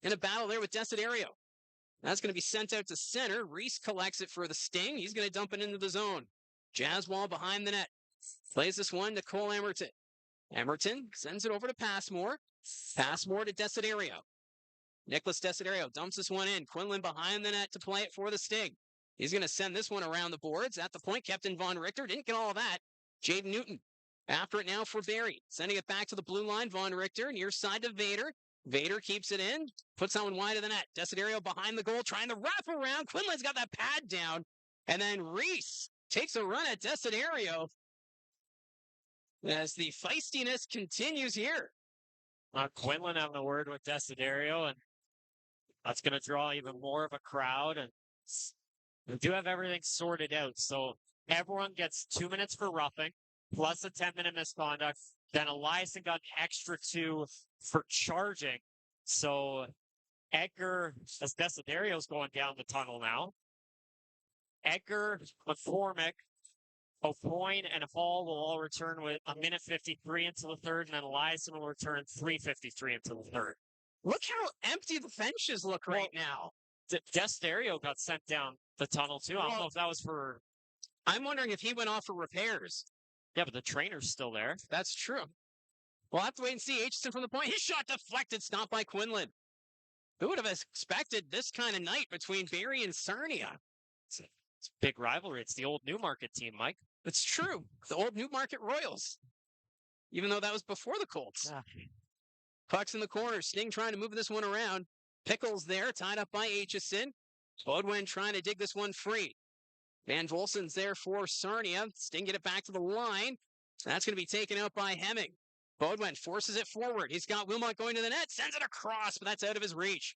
Speaker 2: In a battle there with Desiderio. That's going to be sent out to center. Reese collects it for the Sting. He's going to dump it into the zone. Jaswell behind the net. Plays this one to Cole Emerton. Emerton sends it over to Passmore. Passmore to Desiderio. Nicholas Desiderio dumps this one in. Quinlan behind the net to play it for the Sting. He's going to send this one around the boards. At the point, Captain Von Richter didn't get all of that. Jaden Newton after it now for Barrie. Sending it back to the blue line. Von Richter near side to Vader. Vader keeps it in. Puts that one wide of the net. Desiderio behind the goal trying to wrap around. Quinlan's got that pad down. And then Reese takes a run at Desiderio as the feistiness continues here.
Speaker 7: Quinlan having a word with Desiderio, and that's going to draw even more of a crowd. And we do have everything sorted out. So everyone gets 2 minutes for roughing, plus a 10-minute misconduct. Then Eliason got an extra 2 for charging. So Edgar, as Desiderio's going down the tunnel now. Edgar, McCormick, Aucoin, and Hall will all return with 1:53 into the third, and then Eliason will return 3:53 into the third.
Speaker 2: Look how empty the benches look right now.
Speaker 7: Desiderio got sent down the tunnel, too. I don't know if that was for...
Speaker 2: I'm wondering if he went off for repairs.
Speaker 7: Yeah, but the trainer's still there.
Speaker 2: That's true. We'll have to wait and see. Aitchison from the point. His shot deflected, stopped by Quinlan. Who would have expected this kind of night between Barrie and Sarnia?
Speaker 7: It's a big rivalry. It's the old Newmarket team, Mike.
Speaker 2: It's true. The old Newmarket Royals. Even though that was before the Colts.
Speaker 7: Ah.
Speaker 2: Puck's in the corner. Sting trying to move this one around. Pickles there, tied up by Aitchison. Bodwin trying to dig this one free. Van Volsen's there for Sarnia. Sting get it back to the line. That's going to be taken out by Hemming. Bodwin forces it forward. He's got Wilmot going to the net, sends it across, but that's out of his reach.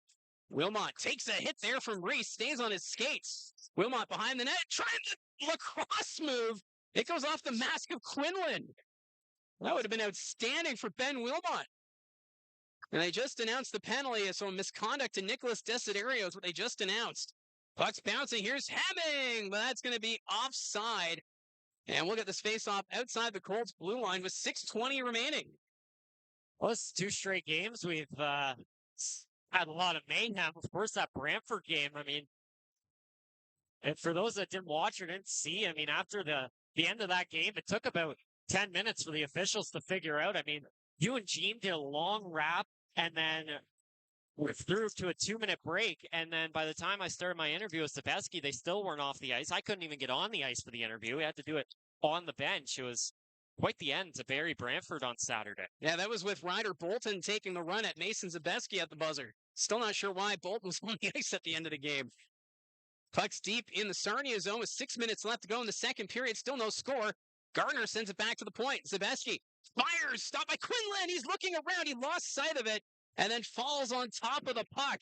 Speaker 2: Wilmot takes a hit there from Reese, stays on his skates. Wilmot behind the net, trying the lacrosse move. It goes off the mask of Quinlan. That would have been outstanding for Ben Wilmot. And they just announced the penalty, so misconduct to Nicholas Desiderio is what they just announced. Puck's bouncing. Here's Hemming, but that's going to be offside. And we'll get this face-off outside the Colts blue line with 6:20 remaining.
Speaker 7: Well, it's 2 straight games. We've had a lot of mayhem. Of course, that Brantford game, I mean, and for those that didn't watch or didn't see, I mean, after the end of that game, it took about 10 minutes for the officials to figure out. I mean, you and Gene did a long wrap, and then we're through to a 2-minute break. And then by the time I started my interview with Sebeski, they still weren't off the ice. I couldn't even get on the ice for the interview. We had to do it on the bench. It was quite the end to Barrie Brantford on Saturday.
Speaker 2: Yeah, that was with Ryder Bolton taking the run at Mason Zabeski at the buzzer. Still not sure why Bolton was on the ice at the end of the game. Puck's deep in the Sarnia zone with 6 minutes left to go in the second period. Still no score. Gardner sends it back to the point. Zabeski fires, stopped by Quinlan. He's looking around. He lost sight of it and then falls on top of the puck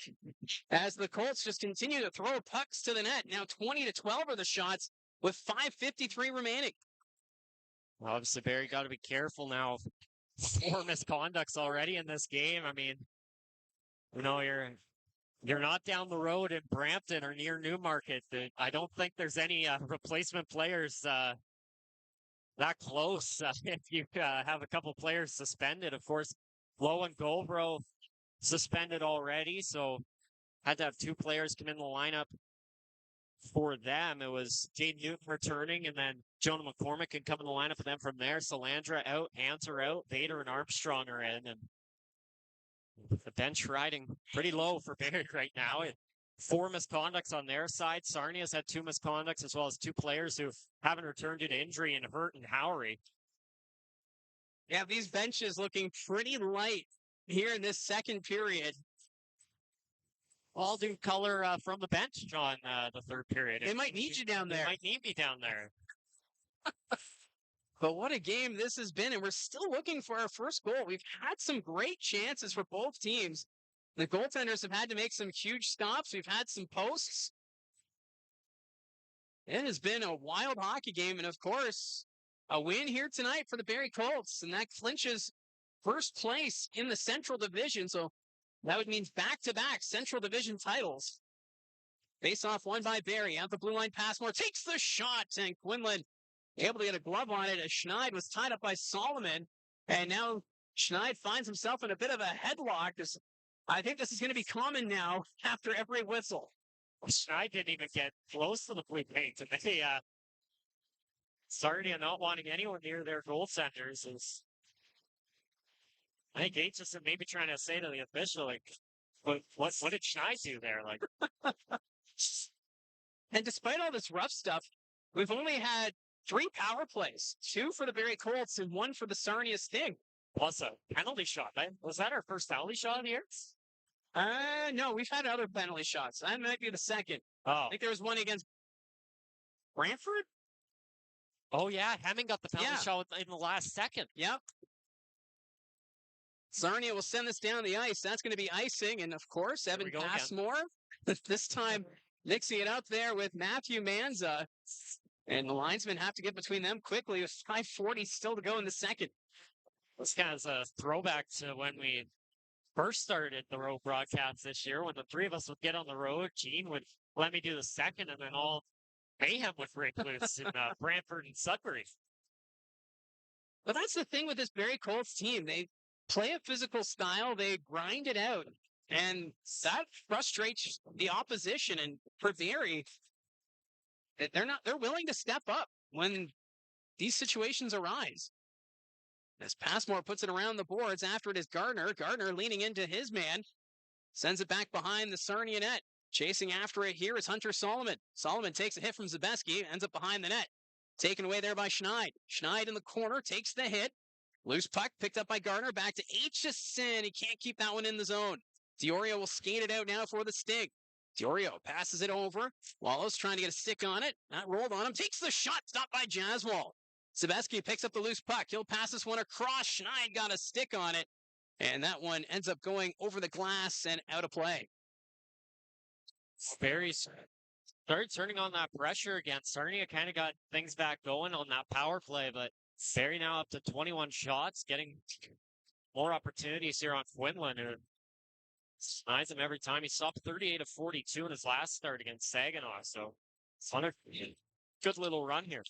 Speaker 2: as the Colts just continue to throw pucks to the net. Now 20-12 are the shots with 5:53 remaining.
Speaker 7: Obviously, Barrie got to be careful now. 4 misconducts already in this game. I mean, you know, you're not down the road in Brampton or near Newmarket. I don't think there's any replacement players that close. If you have a couple players suspended, of course, Lowe and Goldbro suspended already, so had to have 2 players come in the lineup for them. It was Jade Newton returning, and then Jonah McCormick can come in the lineup for them from there. Salandra out, Anter out, Vader and Armstrong are in, and the bench riding pretty low for Barrie right now. 4 misconducts on their side. Sarnia's had 2 misconducts, as well as 2 players who haven't returned due to injury in Hurt and Howery.
Speaker 2: Yeah, these benches looking pretty light here in this second period.
Speaker 7: All due color from the bench, John, the third period.
Speaker 2: They might need you down there.
Speaker 7: They might need me down there.
Speaker 2: But what a game this has been, and we're still looking for our first goal. We've had some great chances for both teams. The goaltenders have had to make some huge stops. We've had some posts. It has been a wild hockey game, and of course, a win here tonight for the Barrie Colts, and that clinches first place in the Central Division. So that would mean back-to-back Central Division titles. Face-off won by Barrie. Out the blue line, Passmore takes the shot, and Quinlan able to get a glove on it as Schneid was tied up by Solomon. And now Schneid finds himself in a bit of a headlock. I think this is going to be common now after every whistle.
Speaker 7: Schneid didn't even get close to the blue paint. And they, Sarnia not wanting anyone near their goaltenders is, I think Aitchison maybe trying to say to the official, like, what did Schneid do there? Like,
Speaker 2: and despite all this rough stuff, we've only had 3 power plays, 2 for the Barrie Colts and 1 for the Sarnia Sting.
Speaker 7: Plus a penalty shot. Was that our first penalty shot of the year?
Speaker 2: No, we've had other penalty shots. That might be the second.
Speaker 7: Oh.
Speaker 2: I think there was one against Brantford.
Speaker 7: Oh, yeah. Hemming got the penalty shot in the last second.
Speaker 2: Yep. Sarnia will send this down the ice. That's going to be icing. And, of course, Evan Passmore. This time mixing it up there with Matthew Manza. And the linesmen have to get between them quickly with 5:40 still to go in the second.
Speaker 7: This kind of a throwback to when we first started the road broadcast this year, when the 3 of us would get on the road. Gene would let me do the second, and then all mayhem would break loose in Brantford and Sudbury.
Speaker 2: But that's the thing with this Barrie Colts team. They play a physical style. They grind it out. And that frustrates the opposition. And for Barrie, they're willing to step up when these situations arise. As Passmore puts it around the boards, after it is Gardner. Gardner leaning into his man. Sends it back behind the Sarnia net. Chasing after it here is Hunter Solomon. Solomon takes a hit from Zabeski, ends up behind the net. Taken away there by Schneid. Schneid in the corner, takes the hit. Loose puck picked up by Gardner, back to Aitchison. He can't keep that one in the zone. Diorio will skate it out now for the Sting. Diorio passes it over. Wallows trying to get a stick on it. Not rolled on him. Takes the shot, stopped by Jaswal. Zabeski picks up the loose puck. He'll pass this one across. Schneid got a stick on it. And that one ends up going over the glass and out of play.
Speaker 7: Barrie started turning on that pressure again. Sarnia kind of got things back going on that power play, but Barrie now up to 21 shots, getting more opportunities here on Quinlan, who denies him every time. He stopped 38 of 42 in his last start against Saginaw, so it's a good little run here.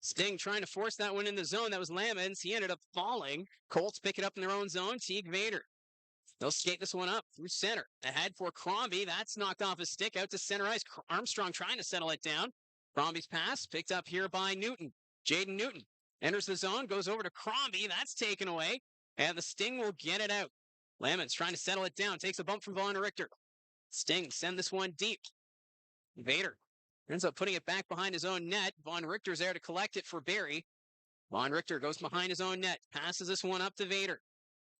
Speaker 2: Sting trying to force that one in the zone. That was Lamons. He ended up falling. Colts pick it up in their own zone. Teague Vader. They'll skate this one up through center. Ahead for Crombie. That's knocked off his stick out to center ice. Armstrong trying to settle it down. Crombie's pass picked up here by Newton. Jaden Newton enters the zone, goes over to Crombie. That's taken away. And the Sting will get it out. Lamons trying to settle it down. Takes a bump from Von Richter. Sting send this one deep. Vader ends up putting it back behind his own net. Von Richter's there to collect it for Barrie. Von Richter goes behind his own net. Passes this one up to Vader.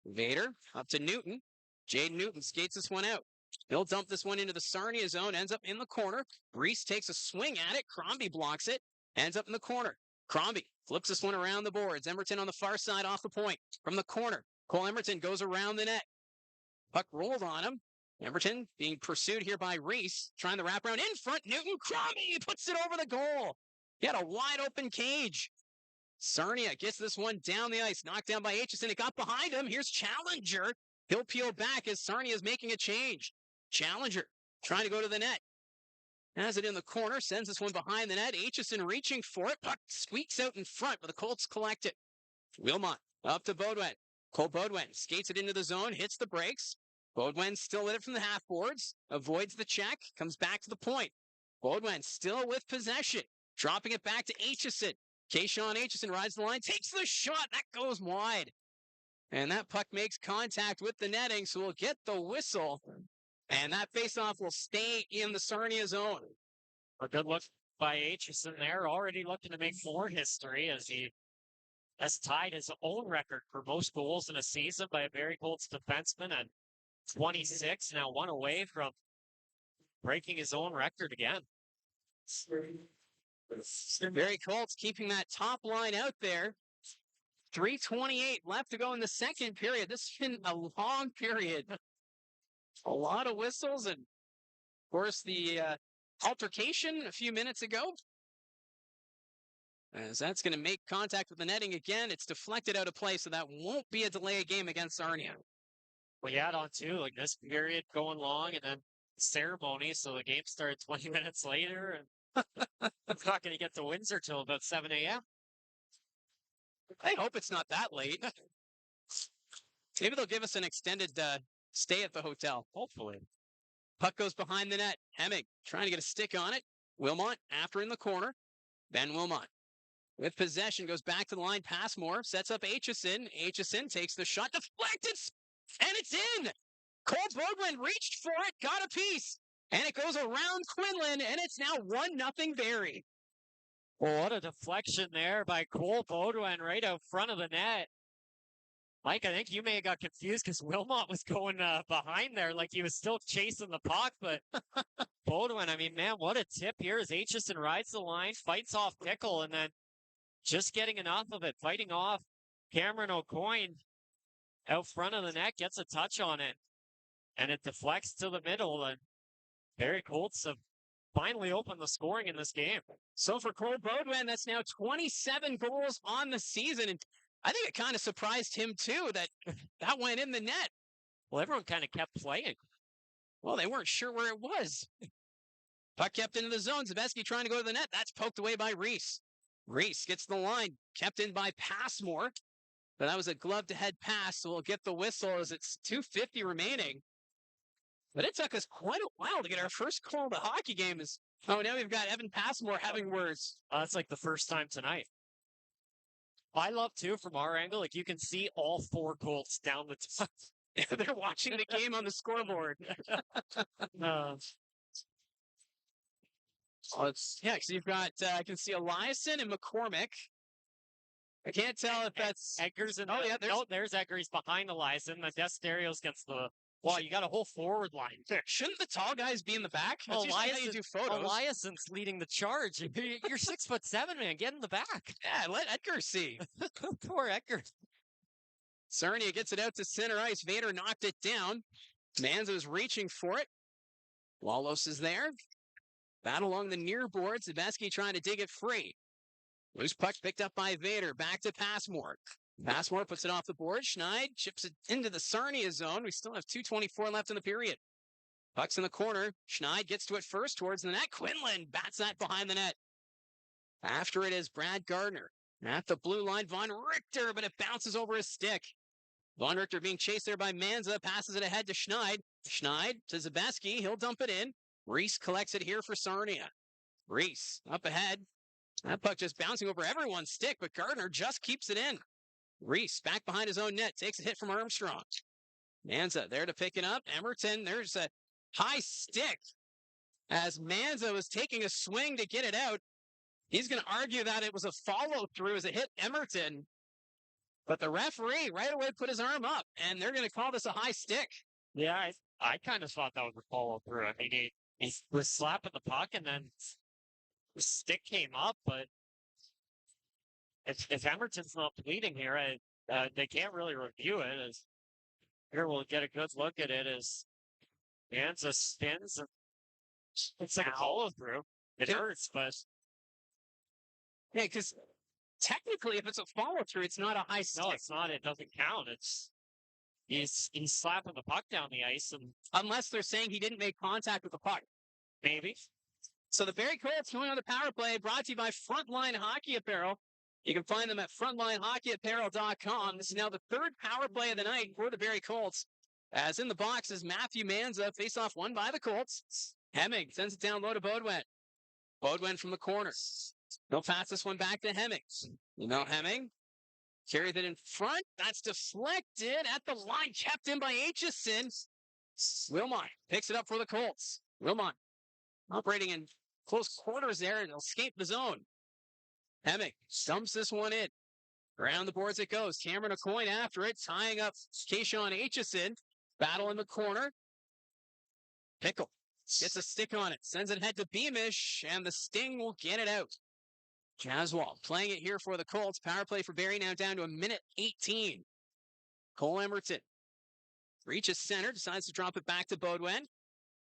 Speaker 2: Vader up to Newton. Jaden Newton skates this one out. He'll dump this one into the Sarnia zone. Ends up in the corner. Reese takes a swing at it. Crombie blocks it. Ends up in the corner. Crombie flips this one around the boards. Emerton on the far side off the point. From the corner, Cole Emerton goes around the net. Puck rolled on him. Emerton being pursued here by Reese. Trying to wrap around in front. Newton. Crombie puts it over the goal. He had a wide open cage. Sarnia gets this one down the ice. Knocked down by Aitchison. It got behind him. Here's Challenger. He'll peel back as Sarnia is making a change. Challenger trying to go to the net. Has it in the corner. Sends this one behind the net. Aitchison reaching for it. Puck squeaks out in front, but the Colts collect it. Wilmot up to Beaudoin. Cole Beaudoin skates it into the zone. Hits the brakes. Beaudoin still with it from the half boards. Avoids the check. Comes back to the point. Beaudoin still with possession. Dropping it back to Aitchison. Kayshawn Aitchison rides the line. Takes the shot. That goes wide. And that puck makes contact with the netting, so we'll get the whistle. And that faceoff will stay in the Sarnia zone.
Speaker 7: A good look by Aitchison there, already looking to make more history as he has tied his own record for most goals in a season by a Barrie Colts defenseman at 26, now one away from breaking his own record again.
Speaker 2: Barrie Colts keeping that top line out there. 3:28 left to go in the second period. This has been a long period. A lot of whistles and, of course, the altercation a few minutes ago. As that's going to make contact with the netting again. It's deflected out of play, so that won't be a delay game against Sarnia.
Speaker 7: We add on too, like this period going long and then ceremony, so the game started 20 minutes later, and it's not going to get to Windsor till about 7 a.m.
Speaker 2: I hope it's not that late. Maybe they'll give us an extended stay at the hotel.
Speaker 7: Hopefully.
Speaker 2: Puck goes behind the net. Hemming trying to get a stick on it. Wilmot after in the corner. Ben Wilmot with possession goes back to the line. Passmore sets up Aitchison. Aitchison takes the shot. Deflected. And it's in. Cole Beaudoin reached for it. Got a piece. And it goes around Quinlan. And it's now 1-0 Barrie.
Speaker 7: Well, what a deflection there by Cole Beaudoin right out front of the net. Mike, I think you may have got confused because Wilmot was going behind there like he was still chasing the puck, but Beaudoin, I mean, man, what a tip here as Aitchison rides the line, fights off Pickle, and then just getting enough of it, fighting off Cameron O'Coin out front of the net, gets a touch on it, and it deflects to the middle, and Barrie Colts have finally opened the scoring in this game.
Speaker 2: So for Cole Beaudoin, that's now 27 goals on the season, and I think it kind of surprised him, too, that went in the net.
Speaker 7: Well, everyone kind of kept playing.
Speaker 2: Well, they weren't sure where it was. Puck kept into the zone. Zabeski trying to go to the net. That's poked away by Reese. Reese gets the line. Kept in by Passmore. But that was a glove-to-head pass, so we'll get the whistle as it's 2:50 remaining. But it took us quite a while to get our first call of the hockey game. Now we've got Evan Passmore having words.
Speaker 7: That's like the first time tonight. I love, too, from our angle, like you can see all four Colts down the top.
Speaker 2: They're watching the game on the scoreboard. Oh, yeah, because you've got, I can see Eliason and McCormick. I can't tell if that's
Speaker 7: Edgar's in.
Speaker 2: Oh, yeah,
Speaker 7: There's Edgar. He's behind Eliason. The Desterios gets the. Wow, you got a whole forward line.
Speaker 2: Shouldn't the tall guys be in the back? That's usually how you do photos.
Speaker 7: Eliason's leading the charge. You're 6'7", man. Get in the back.
Speaker 2: Yeah, let Edgar see.
Speaker 7: Poor Edgar.
Speaker 2: Sarnia gets it out to center ice. Vader knocked it down. Manza was reaching for it. Wallace is there. Battle along the near board. Zabeski trying to dig it free. Loose puck picked up by Vader. Back to Passmore. Passmore puts it off the board. Schneid chips it into the Sarnia zone. We still have 2:24 left in the period. Puck's in the corner. Schneid gets to it first towards the net. Quinlan bats that behind the net. After it is Brad Gardner. At the blue line, Von Richter, but it bounces over his stick. Von Richter being chased there by Manza. Passes it ahead to Schneid. Schneid to Zabeski. He'll dump it in. Reese collects it here for Sarnia. Reese up ahead. That puck just bouncing over everyone's stick, but Gardner just keeps it in. Reese back behind his own net. Takes a hit from Armstrong. Manza there to pick it up. Emerton, there's a high stick. As Manza was taking a swing to get it out. He's going to argue that it was a follow-through as it hit Emerton. But the referee right away put his arm up, and they're going to call this a high stick.
Speaker 7: Yeah, I kind of thought that was a follow through. I mean, he was slapping the puck, and then the stick came up. But if Emerton's not bleeding here, they can't really review it. As here, we'll get a good look at it as Manza spins. And it's like a follow through. It hurts, but
Speaker 2: yeah, because technically, if it's a follow through, it's not a high stick.
Speaker 7: no, it's not. It doesn't count. He's slapping the puck down the ice, and
Speaker 2: Unless they're saying he didn't make contact with the puck.
Speaker 7: maybe.
Speaker 2: So the Barrie Colts going on the power play, brought to you by Frontline Hockey Apparel. You can find them at frontlinehockeyapparel.com. This is now the third power play of the night for the Barrie Colts. As in the box is Matthew Manza, face-off won by the Colts. Hemming sends it down low to Beaudoin. Beaudoin from the corner. He'll pass this one back to Hemming. Hemming carries it in front. That's deflected at the line, kept in by Aitchison. Wilmot picks it up for the Colts. Wilmot operating in close quarters there and escape the zone. Hemming stumps this one in. Around the boards it goes. Cameron Aucoin after it, tying up Kayshawn Aitchison. Battle in the corner. Pickle gets a stick on it. Sends it ahead to Beamish, and the Sting will get it out. Caswell playing it here for the Colts. Power play for Barrie now down to 1:18. Cole Emerton reaches center, decides to drop it back to Beaudoin.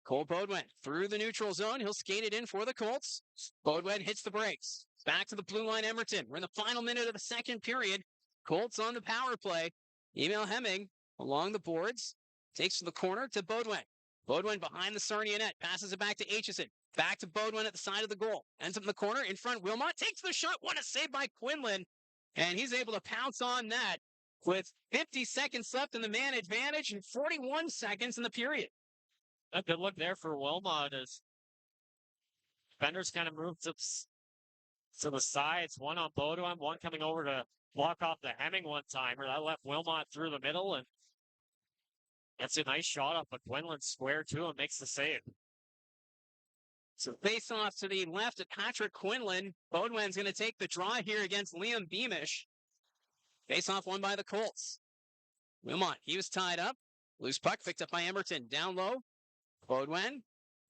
Speaker 2: Cole Beaudoin through the neutral zone. He'll skate it in for the Colts. Beaudoin hits the brakes. Back to the blue line, Emerton. We're in the final minute of the second period. Colts on the power play. Emil Hemming along the boards. Takes to the corner to Beaudoin. Beaudoin behind the Sarnia net. Passes it back to Aitchison. Back to Beaudoin at the side of the goal. Ends up in the corner. In front, Wilmot takes the shot. What a save by Quinlan. And he's able to pounce on that with 50 seconds left in the man advantage and 41 seconds in the period.
Speaker 7: A good look there for Wilmot as defenders kind of moved to the sides. One on Beaudoin, one coming over to block off the Hemming one-timer. That left Wilmot through the middle, and gets a nice shot off of Quinlan square, too, and makes the save.
Speaker 2: So face off to the left of Patrick Quinlan. Beaudoin's going to take the draw here against Liam Beamish. Face off won by the Colts. Wilmot, he was tied up. Loose puck picked up by Emerton. Down low. Beaudoin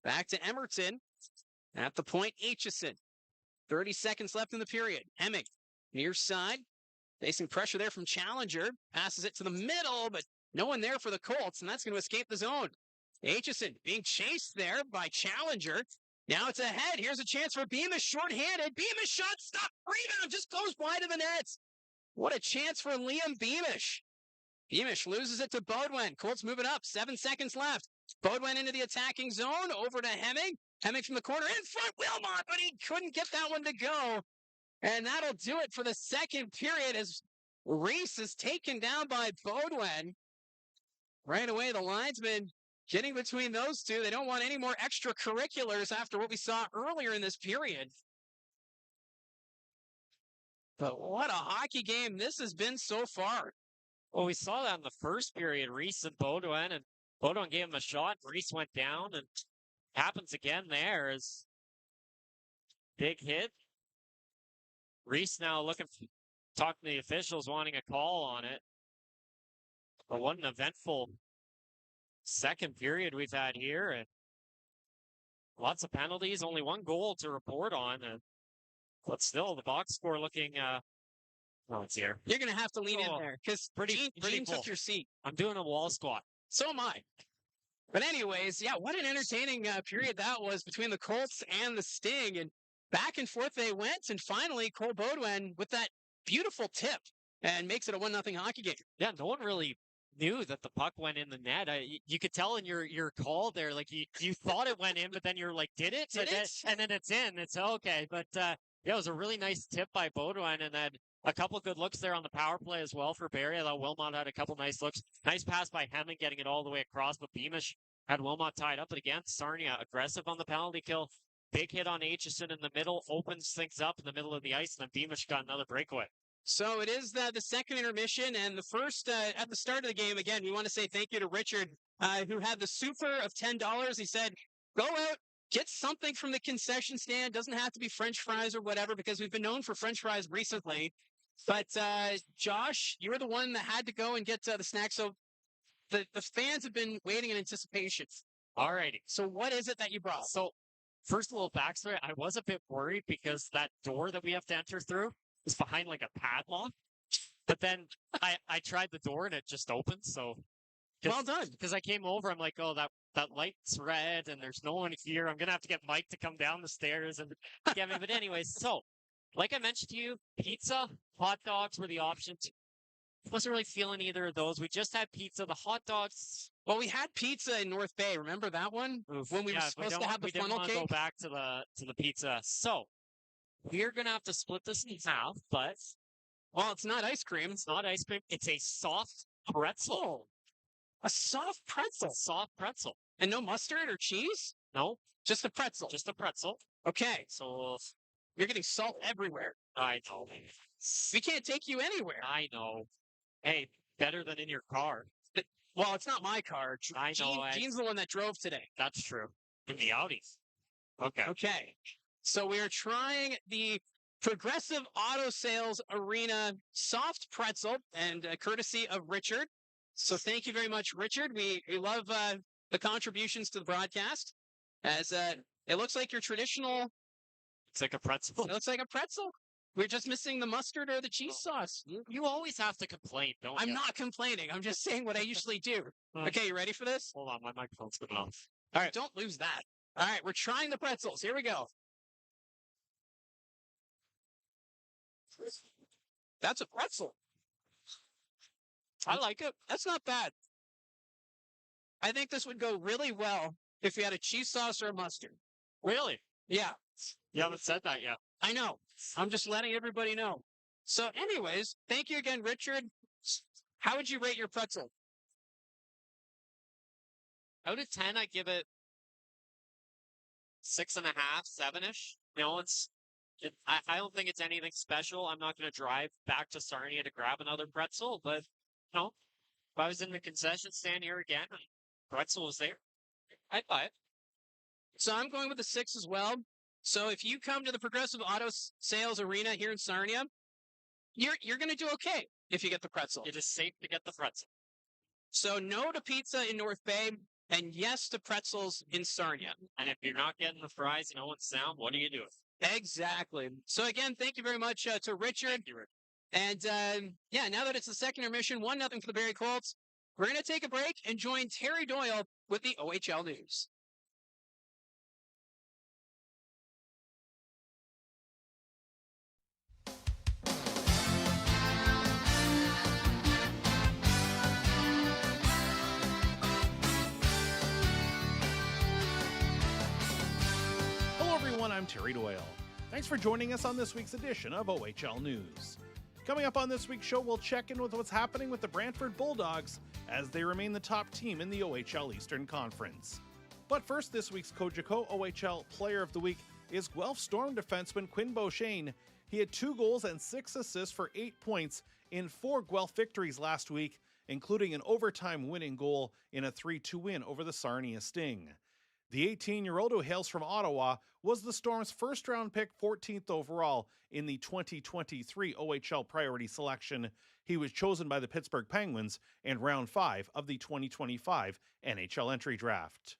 Speaker 2: back to Emerton. At the point, Aitchison. 30 seconds left in the period. Hemming, near side. Facing pressure there from Challenger. Passes it to the middle, but no one there for the Colts, and that's going to escape the zone. Aitchison being chased there by Challenger. Now it's ahead. Here's a chance for Beamish, short-handed. Beamish shot, stop, rebound, just goes wide of the net. What a chance for Liam Beamish. Beamish loses it to Beaudoin. Colts move it up. 7 seconds left. Beaudoin into the attacking zone. Over to Hemming. Hemming from the corner. In front, Wilmot, but he couldn't get that one to go. And that'll do it for the second period as Reese is taken down by Beaudoin. Right away, the linesman getting between those two. They don't want any more extracurriculars after what we saw earlier in this period. But what a hockey game this has been so far.
Speaker 7: Well, we saw that in the first period. Reese and Baudouin, and Baudouin gave him a shot. Reese went down, and happens again there as big hit. Reese now talking to the officials, wanting a call on it. But what an eventful second period we've had here, and lots of penalties. Only one goal to report on, but still the box score looking. Oh, it's here.
Speaker 2: You're going to have to lean in there because
Speaker 7: pretty
Speaker 2: Gene
Speaker 7: full.
Speaker 2: took your seat.
Speaker 7: I'm doing a wall squat.
Speaker 2: So am I. But anyways, yeah, what an entertaining period that was between the Colts and the Sting. And back and forth they went. And finally, Cole Baudouin with that beautiful tip and makes it a 1-0 hockey game.
Speaker 7: Yeah, no one really knew that the puck went in the net. You could tell in your call there, like you thought it went in, but then you're like, did it? And then it's in. It's okay. But yeah, it was a really nice tip by Baudouin, and then a couple of good looks there on the power play as well for Barrie. I thought Wilmot had a couple nice looks. Nice pass by Hemming, getting it all the way across, but Beamish had Wilmot tied up. But again, Sarnia aggressive on the penalty kill. Big hit on Aitchison in the middle, opens things up in the middle of the ice, and then Beamish got another breakaway.
Speaker 2: So it is the second intermission, and the first at the start of the game. Again, we want to say thank you to Richard, who had the super of $10. He said, go out, get something from the concession stand. Doesn't have to be French fries or whatever, because we've been known for French fries recently. But Josh, you were the one that had to go and get the snack. So the fans have been waiting in anticipation.
Speaker 7: All righty.
Speaker 2: So what is it that you brought?
Speaker 7: So first, a little backstory. I was a bit worried because that door that we have to enter through is behind like a padlock. But then I tried the door and it just opened. So
Speaker 2: well done.
Speaker 7: Because I came over, I'm like, oh, that light's red and there's no one here. I'm going to have to get Mike to come down the stairs and get me. But anyways, so like I mentioned to you, pizza, hot dogs were the options. Wasn't really feeling either of those. We just had pizza. The hot dogs.
Speaker 2: Well, we had pizza in North Bay. Remember that one? When we were supposed to have the funnel cake?
Speaker 7: We didn't want to go back to the pizza. So we're going to have to split this in half, but
Speaker 2: well, it's not ice cream.
Speaker 7: It's not ice cream. It's a soft pretzel.
Speaker 2: A soft pretzel?
Speaker 7: A soft pretzel.
Speaker 2: And no mustard or cheese?
Speaker 7: No.
Speaker 2: Just a pretzel?
Speaker 7: Just a pretzel.
Speaker 2: Okay.
Speaker 7: So
Speaker 2: you're getting salt everywhere.
Speaker 7: I know.
Speaker 2: We can't take you anywhere.
Speaker 7: I know. Hey, better than in your car.
Speaker 2: Well, it's not my car.
Speaker 7: I know.
Speaker 2: Gene's the one that drove today.
Speaker 7: That's true. In the Audis. Okay.
Speaker 2: Okay. So we are trying the Progressive Auto Sales Arena soft pretzel, and courtesy of Richard. So thank you very much, Richard. We love the contributions to the broadcast. As it looks like your traditional.
Speaker 7: It's like a pretzel.
Speaker 2: It looks like a pretzel. We're just missing the mustard or the cheese sauce.
Speaker 7: You always have to complain, don't you?
Speaker 2: I'm not complaining. I'm just saying what I usually do. Okay, you ready for this?
Speaker 7: Hold on, my microphone's going off.
Speaker 2: All right, don't lose that. All right, we're trying the pretzels. Here we go. That's a pretzel.
Speaker 7: I like it.
Speaker 2: That's not bad. I think this would go really well if you had a cheese sauce or a mustard.
Speaker 7: Really?
Speaker 2: Yeah.
Speaker 7: You haven't said that yet.
Speaker 2: I know. I'm just letting everybody know. So anyways, thank you again, Richard. How would you rate your pretzel?
Speaker 7: Out of 10, I give it 6.5, 7-ish. You know, I don't think it's anything special. I'm not going to drive back to Sarnia to grab another pretzel, but, you know, if I was in the concession stand here again, pretzel was there, I'd buy it.
Speaker 2: So I'm going with a 6 as well. So if you come to the Progressive Auto Sales Arena here in Sarnia, you're going to do okay if you get the pretzel.
Speaker 7: It is safe to get the pretzel.
Speaker 2: So no to pizza in North Bay, and yes to pretzels in Sarnia.
Speaker 7: And if you're not getting the fries, you know what sound, what are you doing?
Speaker 2: Exactly. So again, thank you very much to Richard.
Speaker 7: Thank you, Richard.
Speaker 2: And yeah, now that it's the second intermission, 1-0 for the Barrie Colts, we're going to take a break and join Terry Doyle with the OHL News.
Speaker 8: I'm Terry Doyle. Thanks for joining us on this week's edition of OHL News. Coming up on this week's show, we'll check in with what's happening with the Brantford Bulldogs as they remain the top team in the OHL Eastern Conference. But first, this week's Cogeco OHL Player of the Week is Guelph Storm defenseman Quinn Beauchesne. He had 2 goals and 6 assists for 8 points in 4 Guelph victories last week including an overtime winning goal in a 3-2 win over the Sarnia Sting. The 18-year-old, who hails from Ottawa, was the Storm's first-round pick, 14th overall in the 2023 OHL priority selection. He was chosen by the Pittsburgh Penguins in round 5 of the 2025 NHL entry draft.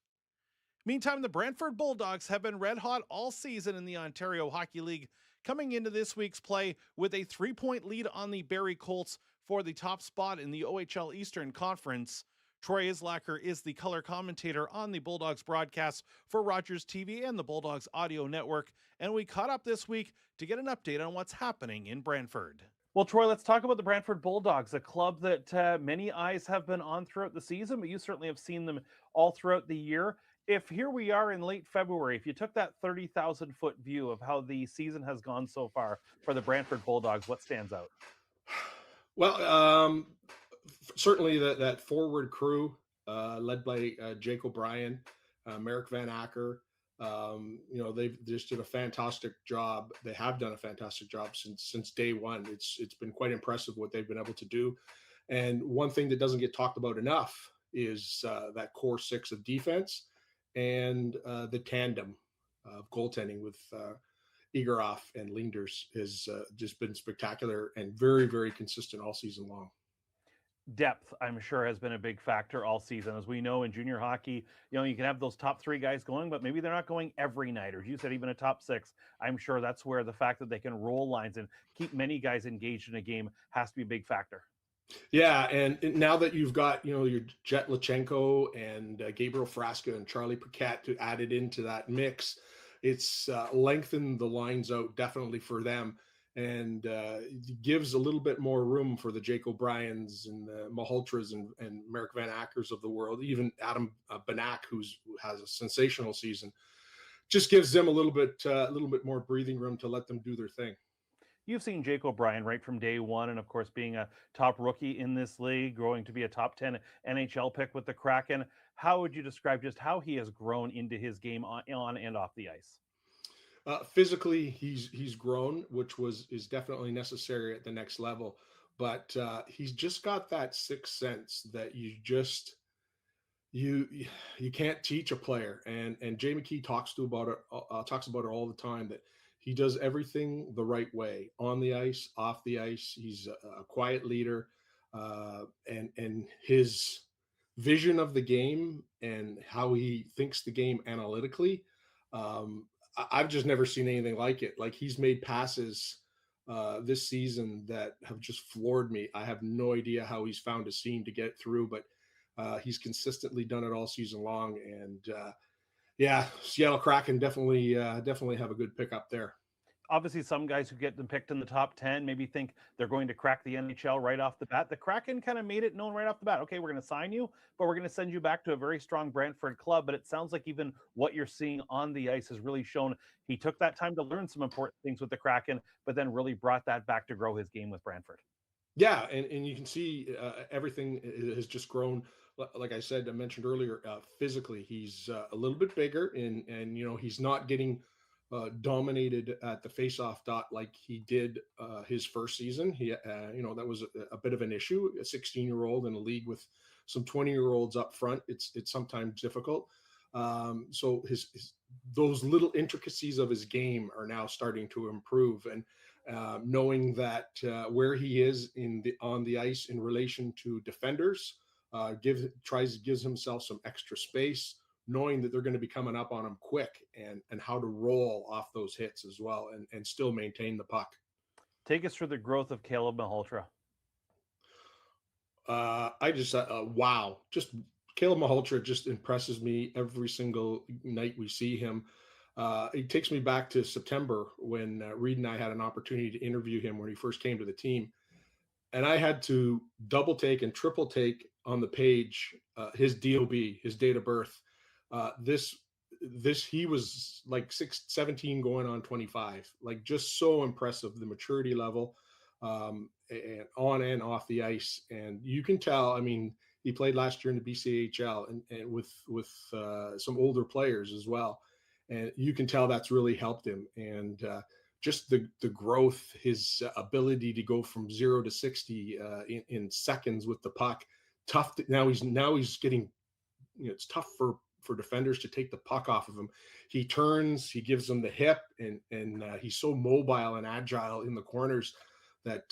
Speaker 8: Meantime, the Brantford Bulldogs have been red hot all season in the Ontario Hockey League, coming into this week's play with a 3-point lead on the Barrie Colts for the top spot in the OHL Eastern Conference. Troy Islacker is the color commentator on the Bulldogs broadcast for Rogers TV and the Bulldogs audio network, and we caught up this week to get an update on what's happening in Brantford. Well, Troy, let's talk about the Brantford Bulldogs, a club that many eyes have been on throughout the season, but you certainly have seen them all throughout the year. If here we are in late February, if you took that 30,000-foot view of how the season has gone so far for the Brantford Bulldogs, what stands out?
Speaker 9: Well, certainly that forward crew led by Jake O'Brien, Merrick Van Acker. They've just did a fantastic job. They have done a fantastic job since day one. It's been quite impressive what they've been able to do. And one thing that doesn't get talked about enough is that core six of defense and the tandem of goaltending with Egeroff and Linders has just been spectacular and very, very consistent all season long.
Speaker 8: Depth, I'm sure, has been a big factor all season. As we know in junior hockey, you can have those top three guys going, but maybe they're not going every night. Or as you said, even a top six. I'm sure that's where the fact that they can roll lines and keep many guys engaged in a game has to be a big factor.
Speaker 9: Yeah, and now that you've got, your Jet Lachenko and Gabriel Frasca and Charlie Paquette to add it into that mix, it's lengthened the lines out definitely for them. And gives a little bit more room for the Jake O'Briens and the Malholtras and Merrick Van Ackers of the world, even Adam Banak, who has a sensational season. Just gives them a little bit more breathing room to let them do their thing.
Speaker 8: You've seen Jake O'Brien right from day one, and of course being a top rookie in this league, growing to be a top 10 NHL pick with the Kraken. How would you describe just how he has grown into his game on and off the ice?
Speaker 9: Physically, he's grown, which is definitely necessary at the next level. But he's just got that sixth sense that you can't teach a player. And Jay McKee talks about it all the time, that he does everything the right way, on the ice, off the ice. He's a quiet leader, and his vision of the game and how he thinks the game analytically. I've just never seen anything like it. Like, he's made passes this season that have just floored me. I have no idea how he's found a seam to get through, but he's consistently done it all season long. And Seattle Kraken definitely have a good pickup there.
Speaker 8: Obviously, some guys who get them picked in the top 10 maybe think they're going to crack the NHL right off the bat. The Kraken kind of made it known right off the bat. Okay, we're going to sign you, but we're going to send you back to a very strong Brantford club. But it sounds like even what you're seeing on the ice has really shown he took that time to learn some important things with the Kraken, but then really brought that back to grow his game with Brantford.
Speaker 9: Yeah, and you can see everything has just grown. Like I said, I mentioned earlier, physically, he's a little bit bigger, and he's not getting dominated at the face-off dot like he did his first season. He, that was a bit of an issue. A 16-year-old in a league with some 20-year-olds up front, it's sometimes difficult. So those little intricacies of his game are now starting to improve, and knowing that where he is on the ice in relation to defenders, gives himself some extra space, knowing that they're going to be coming up on him quick, and how to roll off those hits as well and still maintain the puck.
Speaker 8: Take us through the growth of Caleb Malholtra.
Speaker 9: Wow. Just Caleb Malholtra just impresses me every single night we see him. It takes me back to September when Reed and I had an opportunity to interview him when he first came to the team. And I had to double take and triple take on the page his DOB, his date of birth. He was like 17 going on 25, like just so impressive, the maturity level, and on and off the ice. And you can tell, I mean, he played last year in the BCHL and with some older players as well. And you can tell that's really helped him. And just the growth, his ability to go from 0 to 60 in seconds with the puck. Tough. Now he's getting, it's tough for defenders to take the puck off of him. He turns, he gives them the hip, and he's so mobile and agile in the corners that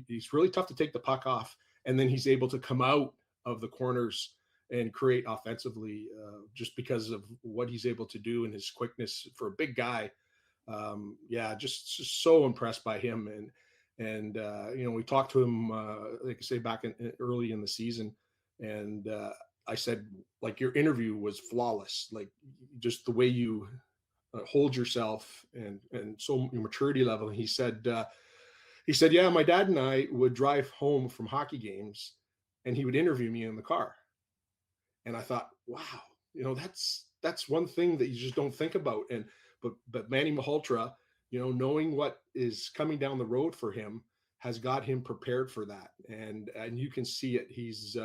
Speaker 9: he's really tough to take the puck off. And then he's able to come out of the corners and create offensively, just because of what he's able to do and his quickness for a big guy. Just so impressed by him. And we talked to him, like I say, back early in the season, and I said, like, your interview was flawless, like just the way you hold yourself and so your maturity level. And he said, yeah, my dad and I would drive home from hockey games, and he would interview me in the car. And I thought, wow, that's one thing that you just don't think about. But Manny Malhotra, knowing what is coming down the road for him, has got him prepared for that. And you can see it. He's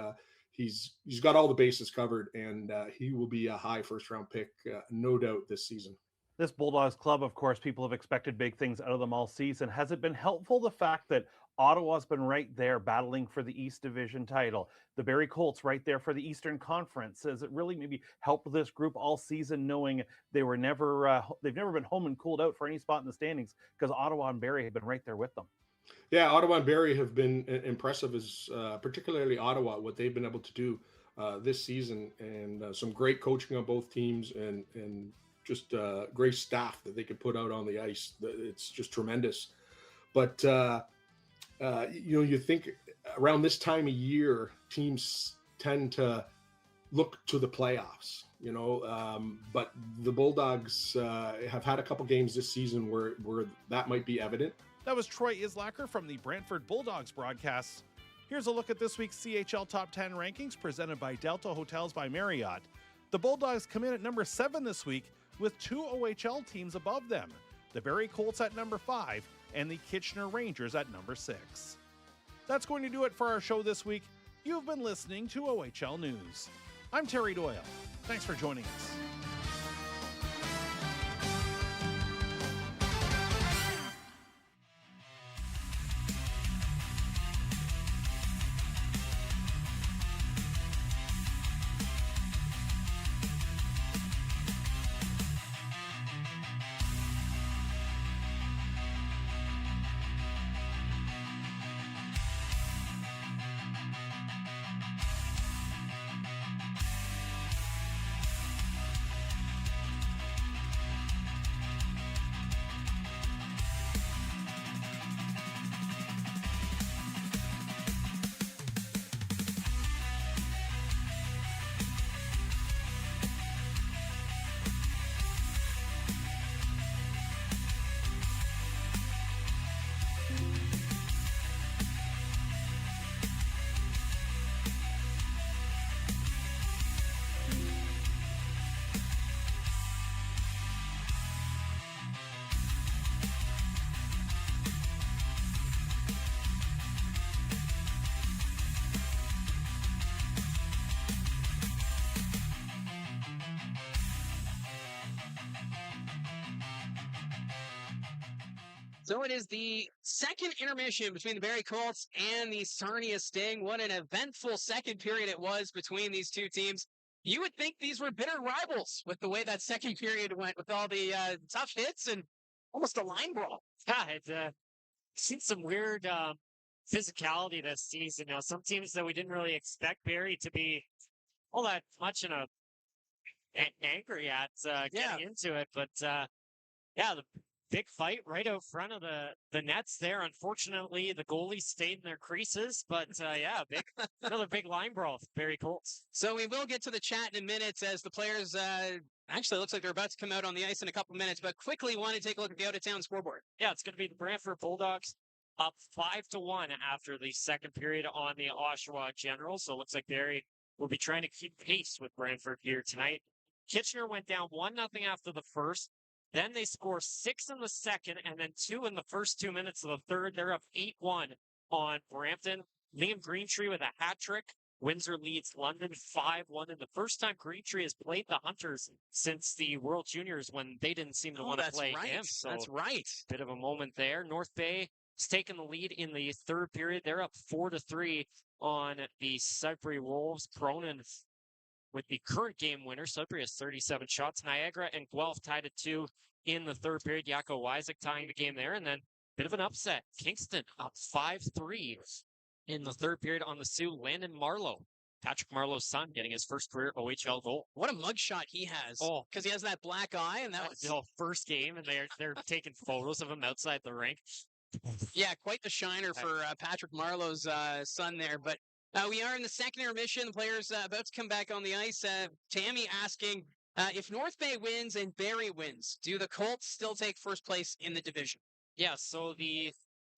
Speaker 9: got all the bases covered, and he will be a high first round pick, no doubt, this season.
Speaker 8: This Bulldogs club, of course, people have expected big things out of them all season. Has it been helpful, the fact that Ottawa's been right there battling for the East Division title, the Barrie Colts right there for the Eastern Conference? Has it really maybe helped this group all season, knowing they've never been home and cooled out for any spot in the standings, because Ottawa and Barrie have been right there with them?
Speaker 9: Yeah, Ottawa and Barrie have been impressive, as particularly Ottawa, what they've been able to do this season, and some great coaching on both teams, and just great staff that they could put out on the ice. It's just tremendous. But you think around this time of year, teams tend to look to the playoffs. But the Bulldogs have had a couple games this season where that might be evident.
Speaker 8: That was Troy Islacker from the Brantford Bulldogs broadcast. Here's a look at this week's CHL Top 10 rankings presented by Delta Hotels by Marriott. The Bulldogs come in at number 7 this week, with 2 OHL teams above them, the Barrie Colts at number 5 and the Kitchener Rangers at number 6. That's going to do it for our show this week. You've been listening to OHL News. I'm Terry Doyle. Thanks for joining us.
Speaker 2: So it is the second intermission between the Barrie Colts and the Sarnia Sting. What an eventful second period it was between these two teams. You would think these were bitter rivals with the way that second period went, with all the tough hits and almost a line brawl.
Speaker 7: Yeah, it's seen some weird physicality this season. Some teams that we didn't really expect Barrie to be all that much in an angry at getting into it. But the big fight right out front of the nets there. Unfortunately, the goalies stayed in their creases, but another big line brawl with Barrie Colts.
Speaker 2: So we will get to the chat in a minute, as the players actually looks like they're about to come out on the ice in a couple minutes, but quickly want to take a look at the out-of-town scoreboard.
Speaker 7: Yeah, it's going to be the Brantford Bulldogs up 5-1 after the second period on the Oshawa Generals. So it looks like Barrie will be trying to keep pace with Brantford here tonight. Kitchener went down 1-0 after the first. Then they score 6 in the second and then 2 in the first 2 minutes of the third. They're up 8-1 on Brampton. Liam Greentree with a hat trick Windsor leads London 5-1, and the first time Green Tree has played the Hunters since the World Juniors when they didn't seem to want to play him. So
Speaker 2: that's right.
Speaker 7: Bit of a moment there. North Bay has taken the lead in the third period. They're up 4-3 on the Sudbury Wolves. Cronin with the current game winner. Sudbury has 37 shots. Niagara and Guelph tied at 2 in the third period. Jaco Wyzek tying the game there. And then bit of an upset. Kingston up 5-3 in the third period on the Sioux. Landon Marlowe, Patrick Marlowe's son, getting his first career OHL goal.
Speaker 2: What a mugshot he has.
Speaker 7: Oh,
Speaker 2: because he has that black eye, and that was
Speaker 7: the first game, and they're taking photos of him outside the rink.
Speaker 2: Yeah, quite the shiner for Patrick Marlowe's son there. But we are in the second intermission. The players about to come back on the ice. Tammy asking if North Bay wins and Barrie wins, do the Colts still take first place in the division?
Speaker 7: Yeah, so the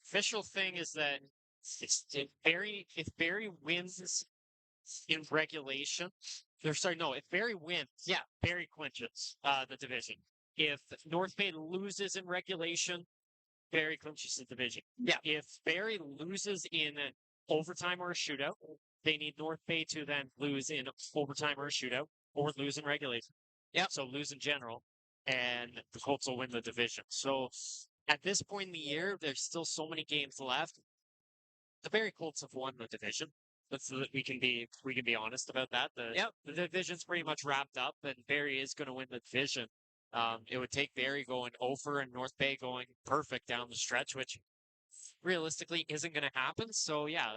Speaker 7: official thing is that if Barrie wins in regulation, if Barrie wins, Barrie clinches the division. If North Bay loses in regulation, Barrie clinches the division.
Speaker 2: Yeah.
Speaker 7: If Barrie loses in overtime or a shootout, they need North Bay to then lose in overtime or a shootout, or lose in regulation.
Speaker 2: Yeah.
Speaker 7: So lose in general, and the Colts will win the division. So at this point in the year, there's still so many games left. The Barrie Colts have won the division. We can be honest about that. The division's pretty much wrapped up, and Barrie is going to win the division. It would take Barrie going over and North Bay going perfect down the stretch, which realistically isn't going to happen. So yeah,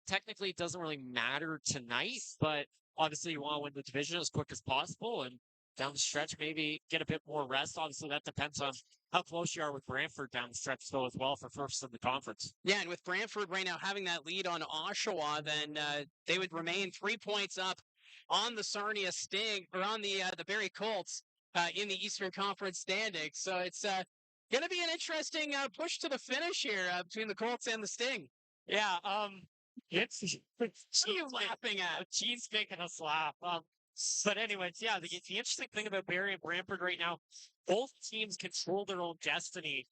Speaker 7: technically it doesn't really matter tonight, but obviously you want to win the division as quick as possible, and down the stretch maybe get a bit more rest. Obviously that depends on how close you are with Brantford down the stretch though as well for first in the conference.
Speaker 2: Yeah, and with Brantford right now having that lead on Oshawa, then they would remain 3 points up on the Sarnia Sting, or on the Barrie Colts in the Eastern Conference standings. So it's going to be an interesting push to the finish here between the Colts and the Sting.
Speaker 7: Yeah, it's
Speaker 2: what are you laughing at?
Speaker 7: Cheese making us laugh. But anyways, yeah, the interesting thing about Barrie and Brantford right now, both teams control their own destiny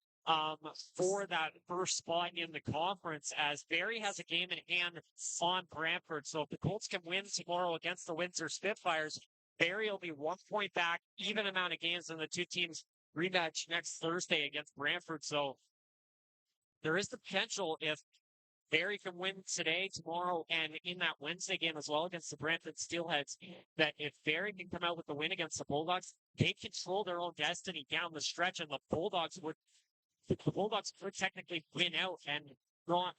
Speaker 7: for that first spot in the conference, as Barrie has a game in hand on Brantford. So if the Colts can win tomorrow against the Windsor Spitfires, Barrie will be 1 point back, even amount of games, and the two teams rematch next Thursday against Brantford. So there is the potential, if Barrie can win today, tomorrow, and in that Wednesday game as well against the Brantford Steelheads, that if Barrie can come out with the win against the Bulldogs, they control their own destiny down the stretch, and the Bulldogs would technically win out and not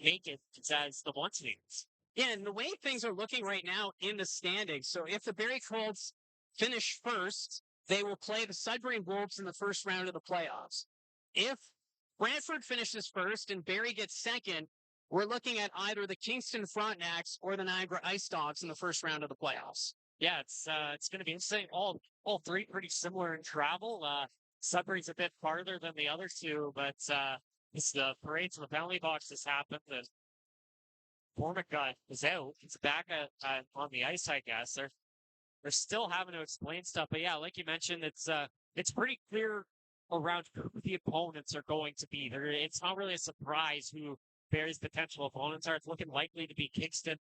Speaker 7: make it as the one teams.
Speaker 2: Yeah, and the way things are looking right now in the standings, so if the Barrie Colts finish first, they will play the Sudbury Wolves in the first round of the playoffs. If Brantford finishes first and Barrie gets second, we're looking at either the Kingston Frontenacs or the Niagara Ice Dogs in the first round of the playoffs.
Speaker 7: Yeah, it's going to be interesting. All three pretty similar in travel. Sudbury's a bit farther than the other two, but it's the parades in the penalty box has happened. And Cormac is out. He's back on the ice, I guess. They're still having to explain stuff, but yeah, like you mentioned, it's pretty clear around who the opponents are going to be. It's not really a surprise who Barrie's potential opponents are. It's looking likely to be Kingston,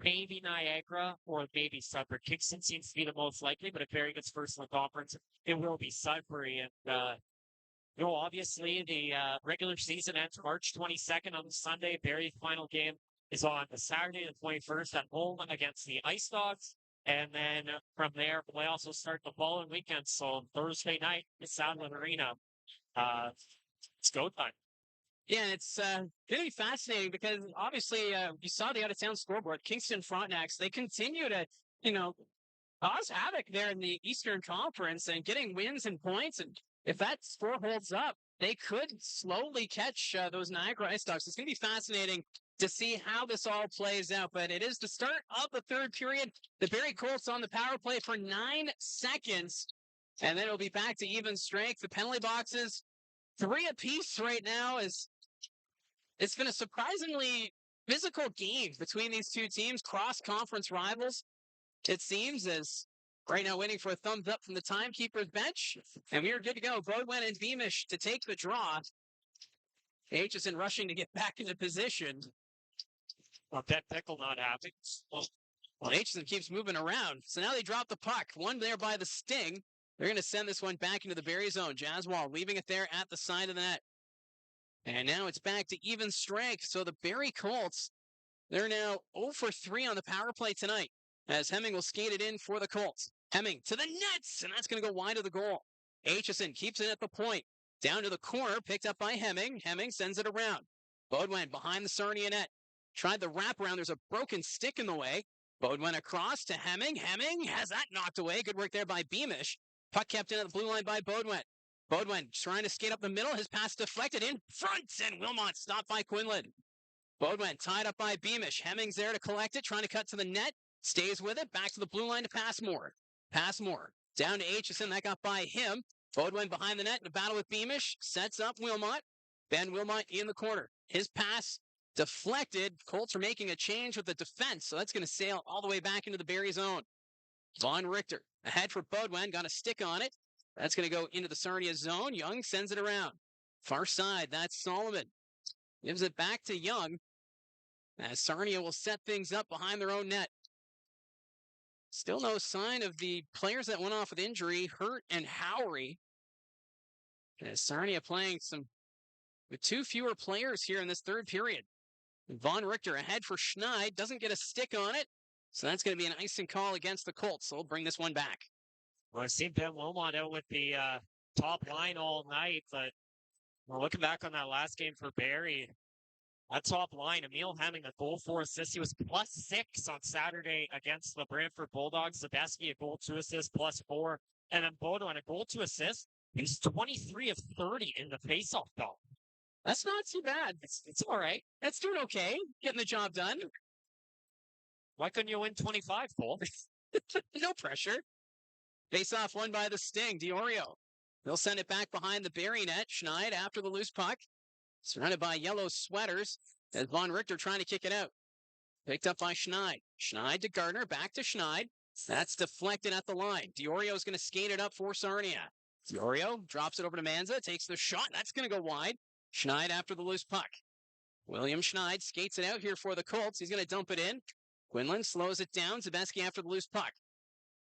Speaker 7: maybe Niagara, or maybe Sudbury. Kingston seems to be the most likely, but if Barrie gets first in the conference, it will be Sudbury. And, obviously the regular season ends March 22nd on Sunday. Barrie's final game is on the Saturday, the 21st at home against the Ice Dogs. And then from there, playoffs will start the following weekend. So Thursday night at Southland Arena, it's go time.
Speaker 2: Yeah, and it's going to be fascinating because obviously you saw the out-of-town scoreboard. Kingston Frontenacs, they continue to, cause havoc there in the Eastern Conference and getting wins and points. And if that score holds up, they could slowly catch those Niagara Ice Dogs. It's going to be fascinating to see how this all plays out. But it is the start of the third period. The Barrie Colts on the power play for 9 seconds, and then it'll be back to even strength. The penalty boxes, 3 apiece right now. It's been a surprisingly physical game between these two teams, cross-conference rivals, it seems, as right now waiting for a thumbs up from the timekeeper's bench. And we are good to go. Bodwin and Beamish to take the draw. Aitchison rushing to get back into position.
Speaker 7: Well, Bet Pickle not happy.
Speaker 2: Well, Aitchison keeps moving around. So now they drop the puck. One there by the Sting. They're going to send this one back into the Barrie zone. Jaswal leaving it there at the side of the net. And now it's back to even strength. So the Barrie Colts, they're now 0 for 3 on the power play tonight, as Hemming will skate it in for the Colts. Hemming to the nets, and that's going to go wide of the goal. Aitchison keeps it at the point. Down to the corner, picked up by Hemming. Hemming sends it around. Bodwin behind the Sarnia net. Tried the wraparound. There's a broken stick in the way. Bodwin across to Hemming. Hemming has that knocked away. Good work there by Beamish. Puck kept in at the blue line by Bodwin. Bodwin trying to skate up the middle. His pass deflected in front, and Wilmot stopped by Quinlan. Bodwin tied up by Beamish. Hemming's there to collect it, trying to cut to the net. Stays with it. Back to the blue line to Passmore. Passmore down to Aitchison. That got by him. Bodwin behind the net in a battle with Beamish. Sets up Wilmot. Ben Wilmot in the corner. His pass deflected. Colts are making a change with the defense, so that's going to sail all the way back into the Barrie zone. Von Richter ahead for Bodwin. Got a stick on it. That's going to go into the Sarnia zone. Young sends it around. Far side, that's Solomon. Gives it back to Young, as Sarnia will set things up behind their own net. Still no sign of the players that went off with injury, Hurt and Howery. As Sarnia playing with 2 fewer players here in this third period. Von Richter ahead for Schneid. Doesn't get a stick on it. So that's going to be an icing call against the Colts. So we'll bring this one back.
Speaker 7: Well, I've seen Ben Wilmot out with the top line all night, but looking back on that last game for Barrie, that top line, Emil Hemming, a goal, 4 assists. He was +6 on Saturday against the Brantford Bulldogs. Zabesky, a goal, 2 assists, +4. And then Bodo, a goal, 2 assists. He's 23 of 30 in the faceoff though.
Speaker 2: That's not too bad. It's all right. That's doing okay. Getting the job done.
Speaker 7: Why couldn't you win 25, Cole?
Speaker 2: No pressure. Face off won by the Sting. Diorio. They'll send it back behind the Barrie net. Schneid after the loose puck. Surrounded by yellow sweaters. As Von Richter trying to kick it out. Picked up by Schneid. Schneid to Gardner. Back to Schneid. That's deflected at the line. Diorio's going to skate it up for Sarnia. Diorio drops it over to Manza. Takes the shot. That's going to go wide. Schneid after the loose puck. William Schneid skates it out here for the Colts. He's going to dump it in. Quinlan slows it down. Zabesky after the loose puck.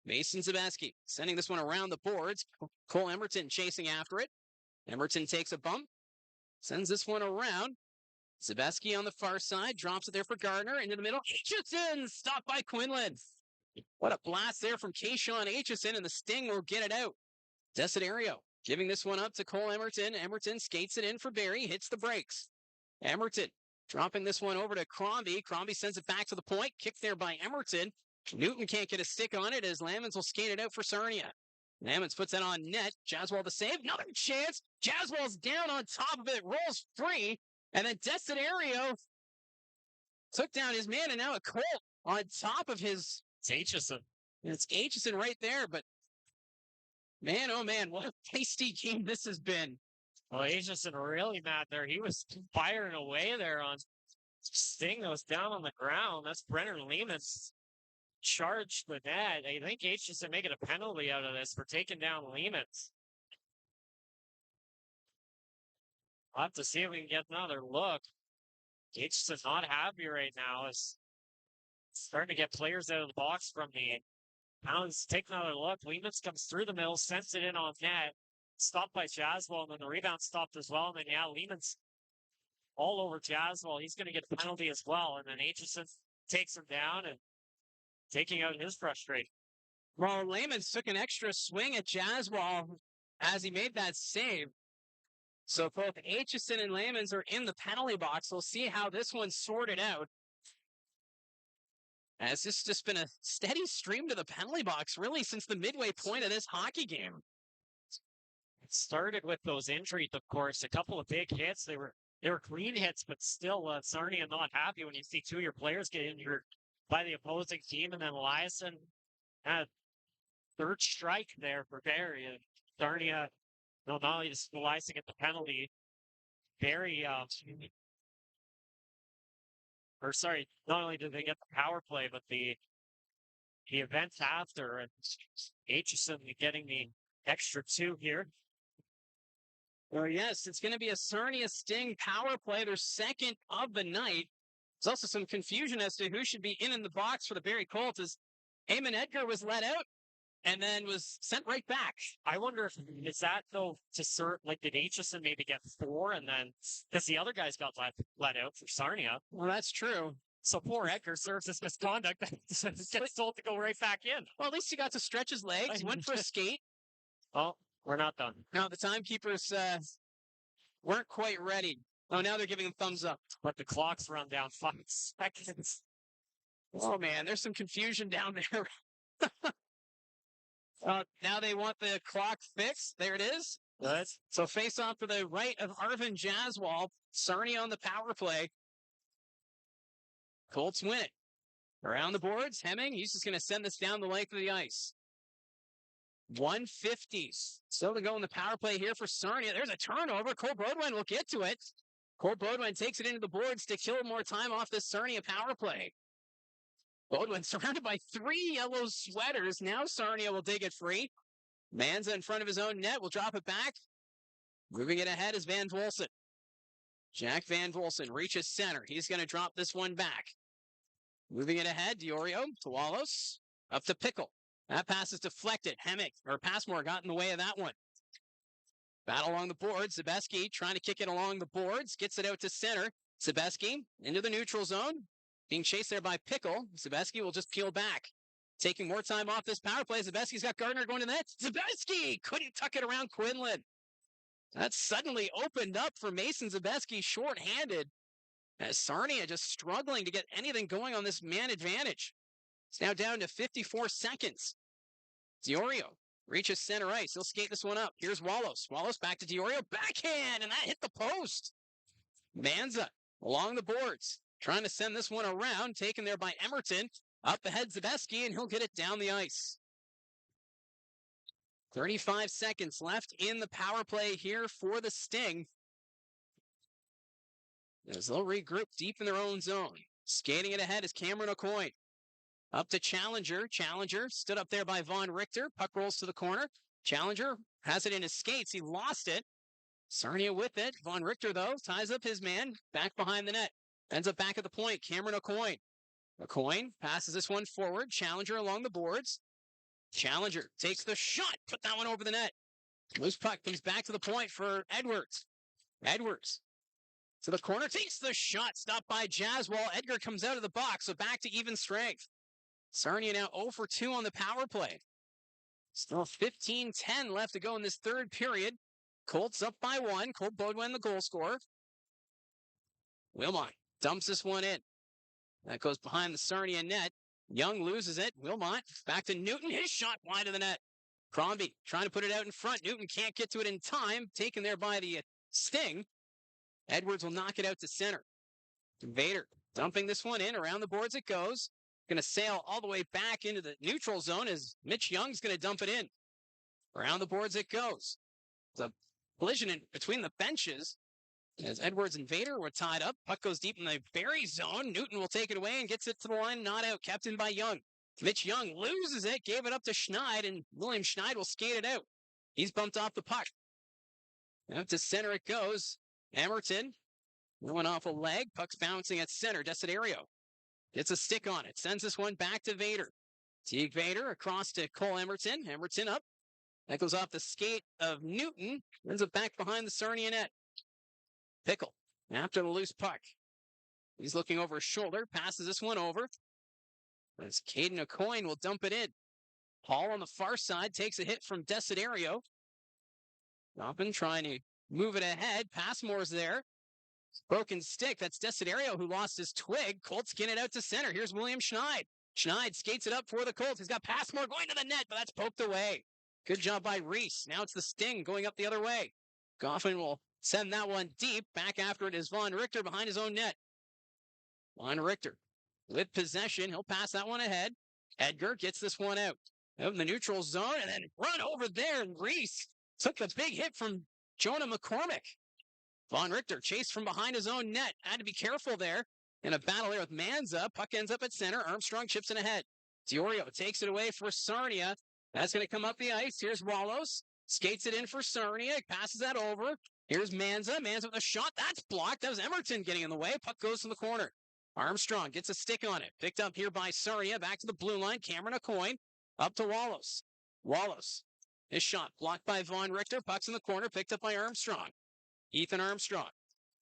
Speaker 2: Mason Zabesky sending this one around the boards. Cole Emerton chasing after it. Emerton takes a bump. Sends this one around. Zabesky on the far side. Drops it there for Gardner. Into the middle. Aitchison stopped by Quinlan. What a blast there from Kayshawn Aitchison, and the Sting will get it out. Desiderio giving this one up to Cole Emerton. Emerton skates it in for Barrie. Hits the brakes. Emerton dropping this one over to Crombie. Crombie sends it back to the point. Kicked there by Emerton. Newton can't get a stick on it as Lamons will skate it out for Sarnia. Lamons puts it on net. Jaswal the save. Another chance. Jaswal's down on top of it. Rolls free. And then Desiderio took down his man, and now a Colt on top of his.
Speaker 7: It's Aitchison.
Speaker 2: It's Aitchison right there, but man, oh man, what a tasty game this has been.
Speaker 7: Well, Aitchison really mad there. He was firing away there on Sting that was down on the ground. That's Brennan Lehman's charged with that. I think Aitchison making a penalty out of this for taking down Lehman's. I'll have to see if we can get another look. Aitchison's not happy right now. It's starting to get players out of the box from the Hounds. Take another look. Lehman's comes through the middle, sends it in on net. Stopped by Jaswal, and then the rebound stopped as well. And then, yeah, Lehman's all over Jaswal. He's going to get a penalty as well. And then Aitchison takes him down and taking out his frustration.
Speaker 2: Well, Lamons took an extra swing at Jaswal as he made that save. So both Aitchison and Lamons are in the penalty box. We'll see how this one's sorted out. As this has just been a steady stream to the penalty box, really, since the midway point of this hockey game.
Speaker 7: It started with those injuries, of course. A couple of big hits. They were clean hits, but still, Sarnia not happy when you see 2 of your players get injured by the opposing team. And then Eliason had third strike there for Barrie. And Sarnia, not only just Eliason get the penalty, Barrie, not only did they get the power play, but the events after, and Aitchison getting the extra 2 here.
Speaker 2: Well, yes, it's going to be a Sarnia Sting power play, their second of the night. There's also some confusion as to who should be in the box for the Barrie Colts as Eamon Edgar was let out and then was sent right back.
Speaker 7: I wonder if is that though to serve like did Aitchison maybe get 4 and then because the other guys got let out for Sarnia.
Speaker 2: Well, that's true.
Speaker 7: So poor Edgar serves this misconduct that gets told to go right back in.
Speaker 2: Well, at least he got to stretch his legs. He went for a skate.
Speaker 7: Oh, we're not done.
Speaker 2: Now, the timekeepers weren't quite ready. Oh, now they're giving him thumbs up.
Speaker 7: But the clock's run down 5 seconds.
Speaker 2: Oh, man, there's some confusion down there. Now they want the clock fixed. There it is.
Speaker 7: Good.
Speaker 2: So face off to the right of Arvin Jaswal. Sarnia on the power play. Colts win it. Around the boards, Hemming. He's just going to send this down the length of the ice. 150s. Still to go in the power play here for Sarnia. There's a turnover. Cole Bodwin will get to it. Cole Bodwin takes it into the boards to kill more time off this Sarnia power play. Bodwin surrounded by 3 yellow sweaters. Now Sarnia will dig it free. Manza in front of his own net will drop it back. Moving it ahead is Van Volsen. Jack Van Volsen reaches center. He's going to drop this one back. Moving it ahead, Diorio to Wallace. Up to Pickle. That pass is deflected. Passmore got in the way of that one. Battle along the boards. Zabeski trying to kick it along the boards. Gets it out to center. Zabeski into the neutral zone. Being chased there by Pickle. Zabeski will just peel back. Taking more time off this power play. Zabeski's got Gardner going to the net. Zabeski couldn't tuck it around Quinlan. That suddenly opened up for Mason Zabeski shorthanded. As Sarnia just struggling to get anything going on this man advantage. It's now down to 54 seconds. Diorio reaches center ice. He'll skate this one up. Here's Wallace. Wallace back to Diorio. Backhand, and that hit the post. Manza along the boards. Trying to send this one around. Taken there by Emerton. Up ahead Zabeski, and he'll get it down the ice. 35 seconds left in the power play here for the Sting. As they'll regroup deep in their own zone. Skating it ahead is Cameron O'Coin. Up to Challenger. Challenger stood up there by Von Richter. Puck rolls to the corner. Challenger has it in his skates. He lost it. Sarnia with it. Von Richter, though, ties up his man back behind the net. Ends up back at the point. Cameron O'Coin. O'Coin passes this one forward. Challenger along the boards. Challenger takes the shot. Put that one over the net. Loose puck comes back to the point for Edwards. Edwards to the corner. Takes the shot. Stopped by Jaswal. Edgar comes out of the box. So back to even strength. Sarnia now 0 for 2 on the power play. Still 15-10 left to go in this third period. Colts up by 1. Cole Bodwin, the goal scorer. Wilmot dumps this one in. That goes behind the Sarnia net. Young loses it. Wilmot back to Newton. His shot wide of the net. Crombie trying to put it out in front. Newton can't get to it in time. Taken there by the Sting. Edwards will knock it out to center. Vader dumping this one in. Around the boards it goes. Going to sail all the way back into the neutral zone as Mitch Young's going to dump it in. Around the boards it goes. It's a collision in between the benches as Edwards and Vader were tied up. Puck goes deep in the Barrie zone. Newton will take it away and gets it to the line. Not out. Kept in by Young. Mitch Young loses it. Gave it up to Schneid, and William Schneid will skate it out. He's bumped off the puck. Out to center it goes. Emerton going off a leg. Puck's bouncing at center. Desiderio gets a stick on it. Sends this one back to Vader. Teague Vader across to Cole Emerton. Emerton up. That goes off the skate of Newton. Ends up back behind the Sarnia net. Pickle after the loose puck. He's looking over his shoulder. Passes this one over. As Caden O'Coin will dump it in. Hall on the far side takes a hit from Desiderio. Dobbin trying to move it ahead. Passmore's there. Broken stick. That's Desiderio who lost his twig. Colts get it out to center. Here's William Schneid. Schneid skates it up for the Colts. He's got Passmore going to the net, but that's poked away. Good job by Reese. Now it's the Sting going up the other way. Goffin will send that one deep. Back after it is Von Richter behind his own net. Von Richter with possession. He'll pass that one ahead. Edgar gets this one out in the neutral zone and then run over there. And Reese took the big hit from Jonah McCormick. Von Richter chased from behind his own net. Had to be careful there. In a battle there with Manza. Puck ends up at center. Armstrong chips in ahead. Diorio takes it away for Sarnia. That's going to come up the ice. Here's Wallows. Skates it in for Sarnia. Passes that over. Here's Manza. Manza with a shot. That's blocked. That was Emerton getting in the way. Puck goes to the corner. Armstrong gets a stick on it. Picked up here by Sarnia. Back to the blue line. Cameron Aucoin. Up to Wallace. Wallace. His shot blocked by Von Richter. Puck's in the corner. Picked up by Armstrong. Ethan Armstrong.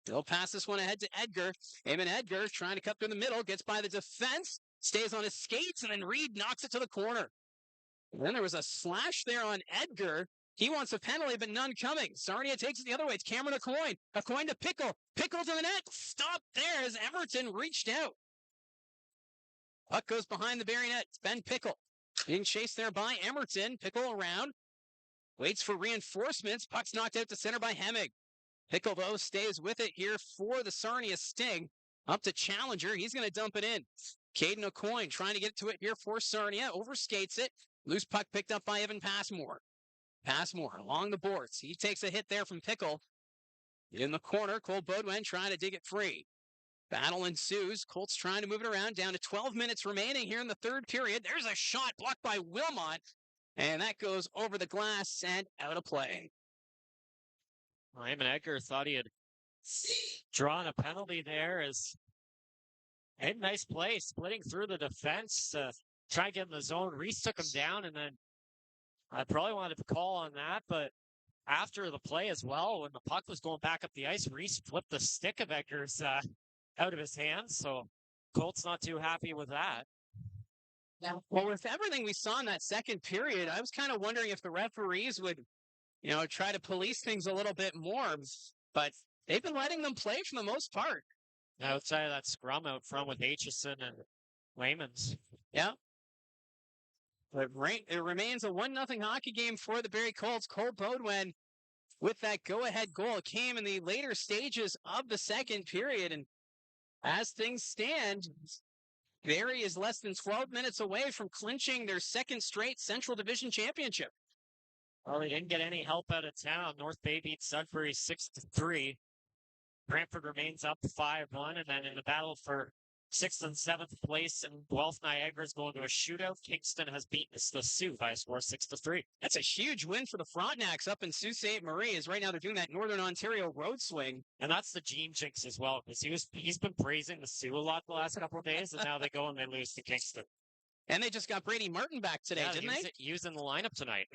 Speaker 2: He'll pass this one ahead to Edgar. Eamon Edgar trying to cut through the middle. Gets by the defense. Stays on his skates. And then Reed knocks it to the corner. And then there was a slash there on Edgar. He wants a penalty, but none coming. Sarnia takes it the other way. It's Cameron Aucoin. Aucoin to Pickle. Pickle to the net. Stop there as Everton reached out. Puck goes behind the Barrie net. It's Ben Pickle. Being chased there by Emerton. Pickle around. Waits for reinforcements. Puck's knocked out to center by Hemming. Pickle, though, stays with it here for the Sarnia Sting. Up to Challenger. He's going to dump it in. Caden Aucoin trying to get to it here for Sarnia. Overskates it. Loose puck picked up by Evan Passmore. Passmore along the boards. He takes a hit there from Pickle. In the corner, Cole Baudouin trying to dig it free. Battle ensues. Colts trying to move it around. Down to 12 minutes remaining here in the third period. There's a shot blocked by Wilmot. And that goes over the glass and out of play.
Speaker 7: Eamon Edgar thought he had drawn a penalty there as a nice play, splitting through the defense. Try to get in the zone. Reese took him down, and then I probably wanted to call on that, but after the play as well, when the puck was going back up the ice, Reese flipped the stick of Edgar's out of his hands, so Colts not too happy with that.
Speaker 2: Well, with everything we saw in that second period, I was kind of wondering if the referees would, try to police things a little bit more, but they've been letting them play for the most part.
Speaker 7: Outside of that scrum out front with Aitchison and Waymans.
Speaker 2: Yeah. But it remains a 1-0 hockey game for the Barrie Colts. Cole Baudouin with that go-ahead goal. It came in the later stages of the second period. And as things stand, Barrie is less than 12 minutes away from clinching their second straight Central Division championship.
Speaker 7: Well, they didn't get any help out of town. North Bay beat Sudbury 6-3. Brantford remains up 5-1. And then in the battle for 6th and 7th place, and Guelph Niagara is going to a shootout. Kingston has beaten the Sioux by a score 6-3.
Speaker 2: That's a huge win for the Frontenacs up in Sault Ste. Marie, as right now they're doing that Northern Ontario road swing.
Speaker 7: And that's the Gene jinx as well, because he's been praising the Sioux a lot the last couple of days, and now they go and they lose to Kingston.
Speaker 2: And they just got Brady Martin back today, didn't they?
Speaker 7: He was in the lineup tonight.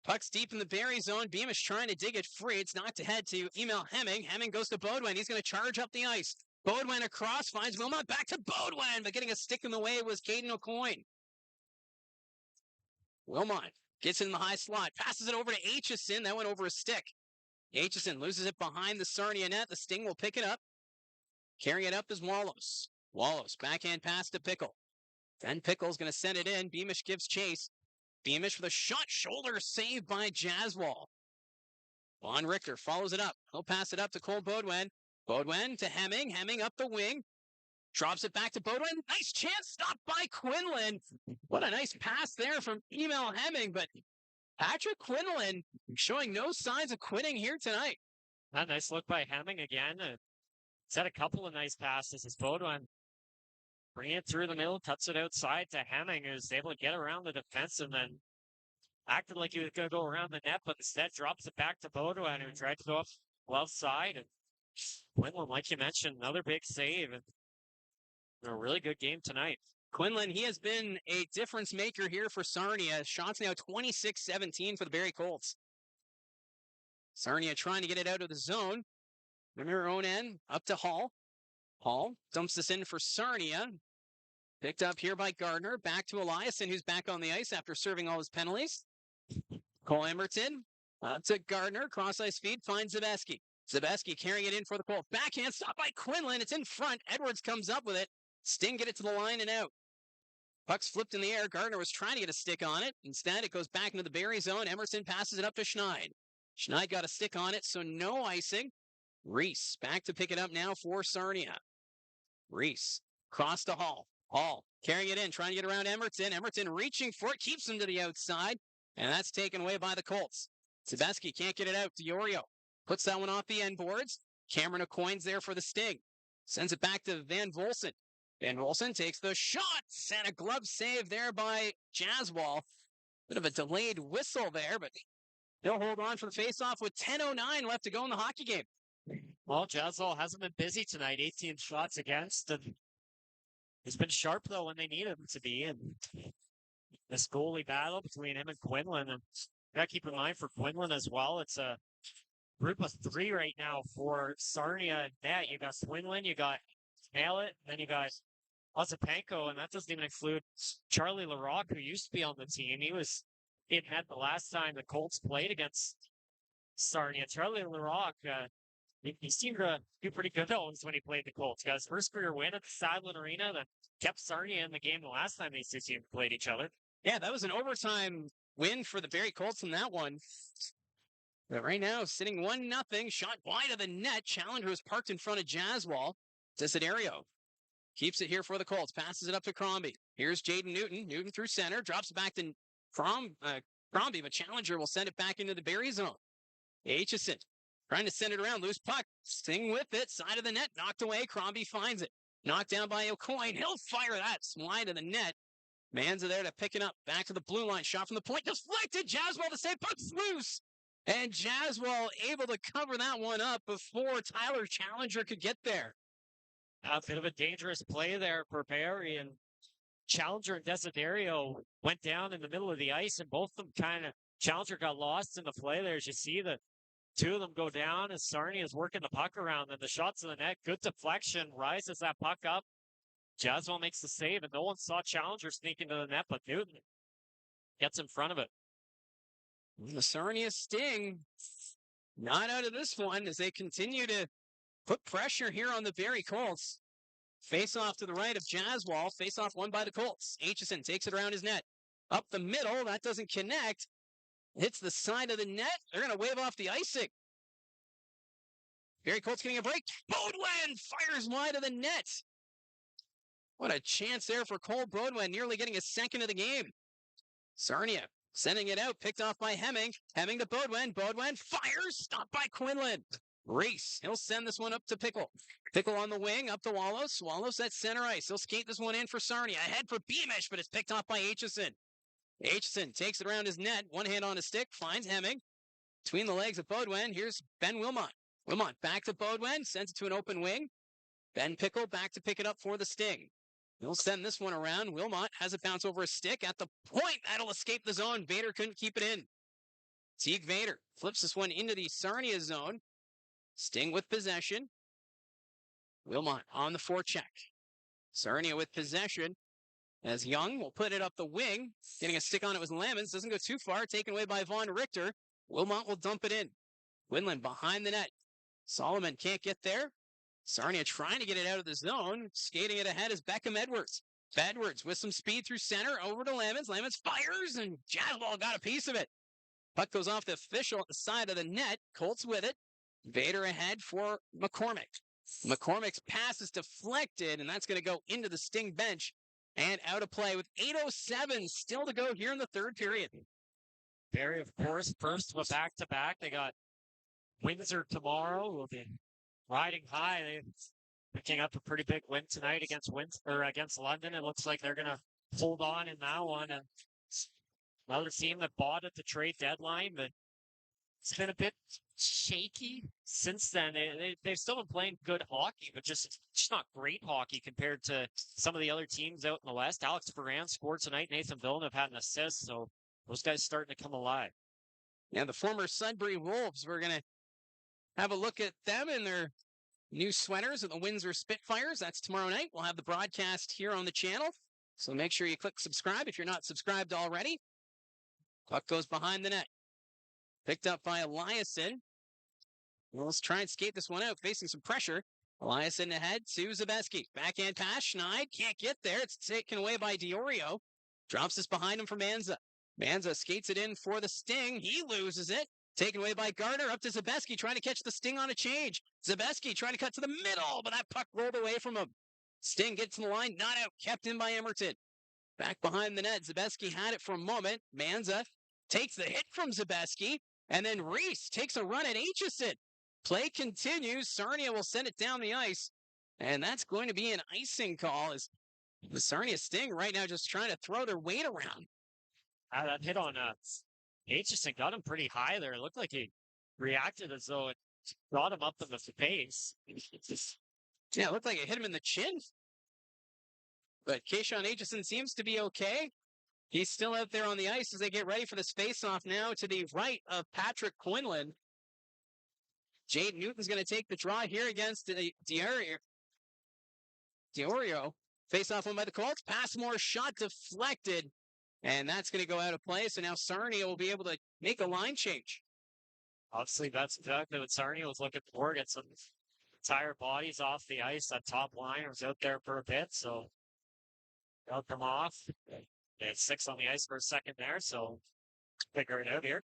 Speaker 2: Puck's deep in the Barrie zone. Beamish trying to dig it free. It's knocked ahead to Emil Hemming. Hemming goes to Baudouin. He's going to charge up the ice. Baudouin across, finds Wilmot, back to Baudouin, but getting a stick in the way was Caden Aucoin. Wilmot gets in the high slot, passes it over to Aitchison. That went over a stick. Aitchison loses it behind the Sarnia net. The Sting will pick it up. Carrying it up is Wallace. Wallace, backhand pass to Pickle. Then Pickle's going to send it in. Beamish gives chase. Beamish with a shot, shoulder save by Jaswal. Von Richter follows it up. He'll pass it up to Cole Baudouin. Baudouin to Hemming. Hemming up the wing. Drops it back to Baudouin. Nice chance. Stopped by Quinlan. What a nice pass there from Emil Hemming. But Patrick Quinlan showing no signs of quitting here tonight.
Speaker 7: A nice look by Hemming again. He's had a couple of nice passes as Baudouin bringing it through the middle, cuts it outside to Hemming, who's able to get around the defense and then acted like he was going to go around the net, but instead drops it back to Baudouin, who tried to go up left side. And Quinlan, like you mentioned, another big save. And a really good game tonight.
Speaker 2: Quinlan, he has been a difference maker here for Sarnia. Shots now 26-17 for the Barrie Colts. Sarnia trying to get it out of the zone. From their own end, up to Hall. Hall dumps this in for Sarnia. Picked up here by Gardner. Back to Eliason, who's back on the ice after serving all his penalties. Cole Emerton up to Gardner. Cross-ice feed finds Zabeski. Zabeski carrying it in for the Colts. Backhand stop by Quinlan. It's in front. Edwards comes up with it. Sting get it to the line and out. Puck's flipped in the air. Gardner was trying to get a stick on it. Instead, it goes back into the Barrie zone. Emerson passes it up to Schneid. Schneid got a stick on it, so no icing. Reese back to pick it up now for Sarnia. Reese cross to Hall. Hall carrying it in, trying to get around Emerton. Emerton reaching for it, keeps him to the outside, and that's taken away by the Colts. Zabeski can't get it out. Diorio puts that one off the end boards. Cameron Aucoin's there for the Sting. Sends it back to Van Volsen. Van Volsen takes the shot. And a glove save there by Jaswal. Bit of a delayed whistle there, but he'll hold on for the faceoff with 10:09 left to go in the hockey game.
Speaker 7: Well, Jaswal hasn't been busy tonight. 18 shots against, and he's been sharp though when they need him to be. And this goalie battle between him and Quinlan. And you gotta keep in mind for Quinlan as well, it's a group of 3 right now for Sarnia net. You got Quinlan, you got Mallet, then you got Ozapenko, and that doesn't even include Charlie Larocque, who used to be on the team. He was in net the last time the Colts played against Sarnia. Charlie Larocque, he seemed to do pretty good when he played the Colts. Got his first career win at the Sadlin Arena that kept Sarnia in the game the last time these 2 teams played each other.
Speaker 2: Yeah, that was an overtime win for the Barrie Colts in that one. But right now, sitting 1-0, shot wide of the net. Challenger was parked in front of Jaswal. Desiderio keeps it here for the Colts. Passes it up to Crombie. Here's Jaden Newton. Newton through center. Drops it back to Crombie, but Challenger will send it back into the Barrie zone. Aitchison trying to send it around. Loose puck. Sting with it. Side of the net. Knocked away. Crombie finds it. Knocked down by O'Coin. He'll fire that wide of the net. Manza there to pick it up. Back to the blue line. Shot from the point. Deflected. Jaswal to save. Puck's loose. And Jaswal able to cover that one up before Tyler Challenger could get there.
Speaker 7: A bit of a dangerous play there for Barrie, and Challenger and Desiderio went down in the middle of the ice, and both of them Challenger got lost in the play there. As you see, the 2 of them go down as Sarnia is working the puck around, and the shots in the net, good deflection, rises that puck up. Jaswal makes the save, and no one saw Challenger sneak into the net, but Newton gets in front of it.
Speaker 2: The Sarnia Sting not out of this one as they continue to put pressure here on the Barrie Colts. Face off to the right of Jaswal. Face off won by the Colts. Aitchison takes it around his net. Up the middle. That doesn't connect. Hits the side of the net. They're going to wave off the icing. Barrie Colts getting a break. Bodwin fires wide of the net. What a chance there for Cole Bodwin, nearly getting a second of the game. Sarnia sending it out, picked off by Hemming. Hemming to Bodwin. Bodwin fires, stopped by Quinlan. Reese, he'll send this one up to Pickle. Pickle on the wing, up to Wallows. Wallows at center ice. He'll skate this one in for Sarnia. Ahead for Beamish, but it's picked off by Aitchison. Aitchison takes it around his net. One hand on his stick, finds Hemming. Between the legs of Bodwin, here's Ben Wilmot. Wilmot back to Bodwin, sends it to an open wing. Ben Pickle back to pick it up for the Sting. He'll send this one around. Wilmot has it bounce over a stick at the point. That'll escape the zone. Vader couldn't keep it in. Teague Vader flips this one into the Sarnia zone. Sting with possession. Wilmot on the forecheck. Sarnia with possession. As Young will put it up the wing. Getting a stick on it with Lamons. Doesn't go too far. Taken away by Von Richter. Wilmot will dump it in. Quinlan behind the net. Solomon can't get there. Sarnia trying to get it out of the zone. Skating it ahead is Beckham Edwards. Edwards with some speed through center. Over to Lamons. Lamons fires and Jaswal got a piece of it. Puck goes off the official at the side of the net. Colts with it. Vader ahead for McCormick. McCormick's pass is deflected, and that's going to go into the Sting bench and out of play with 8:07 still to go here in the third period.
Speaker 7: Barrie, of course, first of a back-to-back. They got Windsor tomorrow. Will be riding high. They're picking up a pretty big win tonight against against London. It looks like they're going to hold on in that one. And another team that bought at the trade deadline, but it's been a bit shaky since then. They've still been playing good hockey, but just not great hockey compared to some of the other teams out in the West. Alex Ferran scored tonight. Nathan Villeneuve had an assist, so those guys starting to come alive.
Speaker 2: Yeah, the former Sudbury Wolves, we're going to have a look at them in their new sweaters of the Windsor Spitfires. That's tomorrow night. We'll have the broadcast here on the channel, so make sure you click subscribe if you're not subscribed already. Puck goes behind the net. Picked up by Eliasson. Well, let's try and skate this one out, facing some pressure. Eliasson ahead to Zabeski. Backhand pass. Schneid can't get there. It's taken away by Diorio. Drops this behind him for Manza. Manza skates it in for the Sting. He loses it. Taken away by Gardner. Up to Zabeski, trying to catch the Sting on a change. Zabeski trying to cut to the middle, but that puck rolled away from him. Sting gets in the line. Not out. Kept in by Emerton. Back behind the net. Zabeski had it for a moment. Manza takes the hit from Zabeski. And then Reese takes a run at Aitchison. Play continues. Sarnia will send it down the ice. And that's going to be an icing call as the Sarnia Sting right now just trying to throw their weight around.
Speaker 7: That hit on Aitchison got him pretty high there. It looked like he reacted as though it brought him up in the face.
Speaker 2: Yeah, it looked like it hit him in the chin. But Kayshawn Aitchison seems to be okay. He's still out there on the ice as they get ready for this face-off now to the right of Patrick Quinlan. Jade Newton's going to take the draw here against Diorio. Face-off won by the Colts. Passmore shot deflected. And that's going to go out of play. So now Sarnia will be able to make a line change.
Speaker 7: Obviously, that's exactly what Sarnia was looking for. Get some entire bodies off the ice. That top line was out there for a bit, so they'll come off. They had 6 on the ice for a second there, so figure it out here.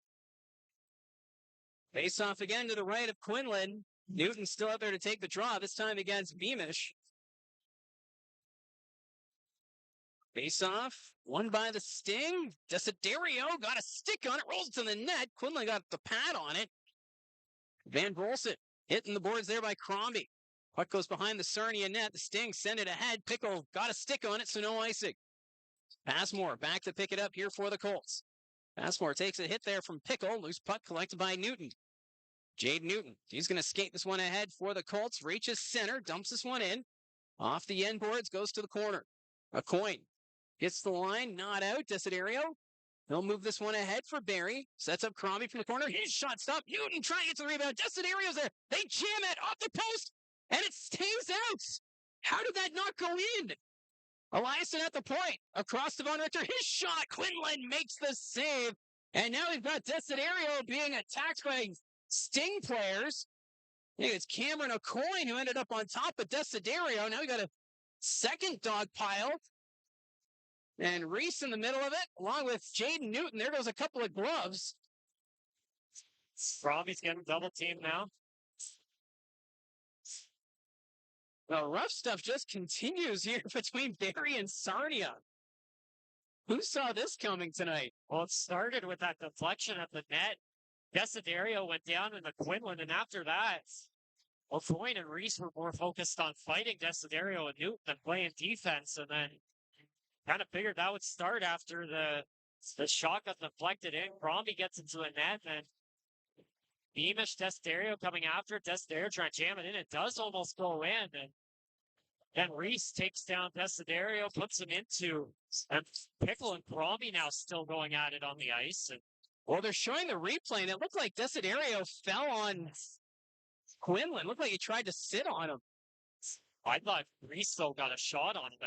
Speaker 2: Face off again to the right of Quinlan. Newton still out there to take the draw, this time against Beamish. Face off, won by the Sting. Desiderio got a stick on it, rolls to the net. Quinlan got the pad on it. Van Bolsen hitting the boards there by Crombie. Puck goes behind the Sarnia net. The Sting send it ahead. Pickle got a stick on it, so no icing. Passmore back to pick it up here for the Colts. Passmore takes a hit there from Pickle. Loose puck collected by Newton. Jade Newton, he's going to skate this one ahead for the Colts. Reaches center, dumps this one in. Off the end boards, goes to the corner. A coin. Hits the line, not out. Desiderio. He'll move this one ahead for Barrie. Sets up Crombie from the corner. His shot stop. Newton trying to get to the rebound. Desiderio's there. They jam it off the post, and it stays out. How did that not go in? Eliason at the point. Across to Von Richter. His shot. Quinlan makes the save. And now we've got Desiderio being attacked by Sting players. I think it's Cameron O'Coin who ended up on top of Desiderio. Now we got a second dog pile. And Reese in the middle of it, along with Jaden Newton. There goes a couple of gloves.
Speaker 7: Robbie's getting double teamed now.
Speaker 2: The rough stuff just continues here between Barrie and Sarnia. Who saw this coming tonight?
Speaker 7: Well, it started with that deflection at the net. Desiderio went down into Quinlan, and after that, O'Coin and Reese were more focused on fighting Desiderio and Newton than playing defense, and then kind of figured that would start after the shot got deflected in. Crombie gets into the net, and Beamish, Desiderio coming after it. Desiderio trying to jam it in. It does almost go in, and then Reese takes down Desiderio, puts him into, and Pickle and Crombie now still going at it on the ice. And
Speaker 2: well, they're showing the replay, and it looked like Desiderio fell on Quinlan. Looked like he tried to sit on him.
Speaker 7: I thought Reese, though, got a shot on him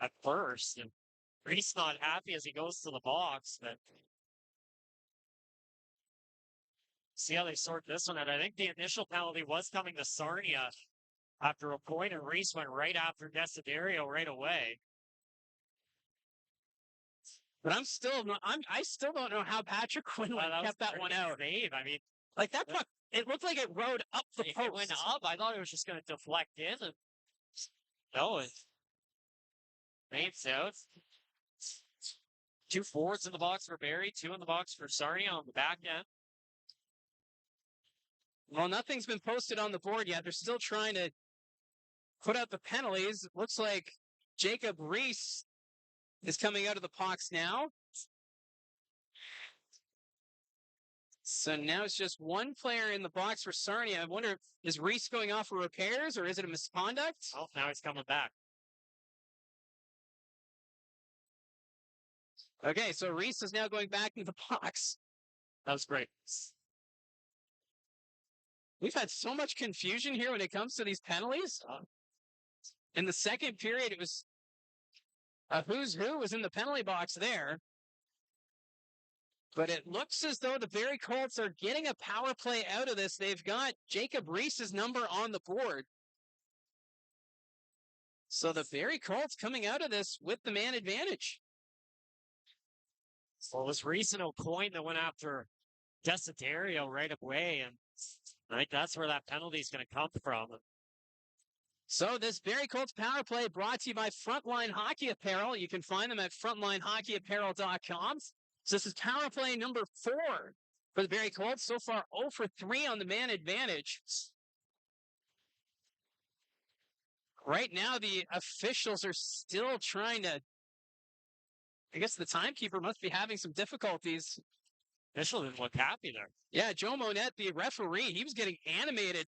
Speaker 7: at first, and Reese not happy as he goes to the box, but see how they sort this one out. I think the initial penalty was coming to Sarnia after a point, and Reese went right after Desiderio right away.
Speaker 2: But I still don't know how Patrick Quinlan kept that one out.
Speaker 7: Save. I mean,
Speaker 2: like that puck, it looked like it rode up the post.
Speaker 7: It went up. I thought it was just going to deflect in. And no, it made out. 2 forwards in the box for Barrie, 2 in the box for Sarnia on the back end.
Speaker 2: Well, nothing's been posted on the board yet. They're still trying to put out the penalties. It looks like Jacob Reese is coming out of the box now. So now it's just one player in the box for Sarnia. I wonder, is Reese going off for repairs or is it a misconduct?
Speaker 7: Oh, now he's coming back.
Speaker 2: Okay, so Reese is now going back into the box.
Speaker 7: That was great.
Speaker 2: We've had so much confusion here when it comes to these penalties. In the second period, it was a who's who was in the penalty box there. But it looks as though the Barrie Colts are getting a power play out of this. They've got Jacob Reese's number on the board. So the Barrie Colts coming out of this with the man advantage.
Speaker 7: Well, it was Reese and O'Coin that went after Desiderio right away, and I think that's where that penalty is going to come from.
Speaker 2: So this Barrie Colts power play brought to you by Frontline Hockey Apparel. You can find them at frontlinehockeyapparel.com. So this is power play number 4 for the Barrie Colts. So far 0 for 3 on the man advantage. Right now the officials are still trying to, I guess the timekeeper must be having some difficulties
Speaker 7: Mitchell didn't look happy there.
Speaker 2: Yeah, Joe Monette, the referee, he was getting animated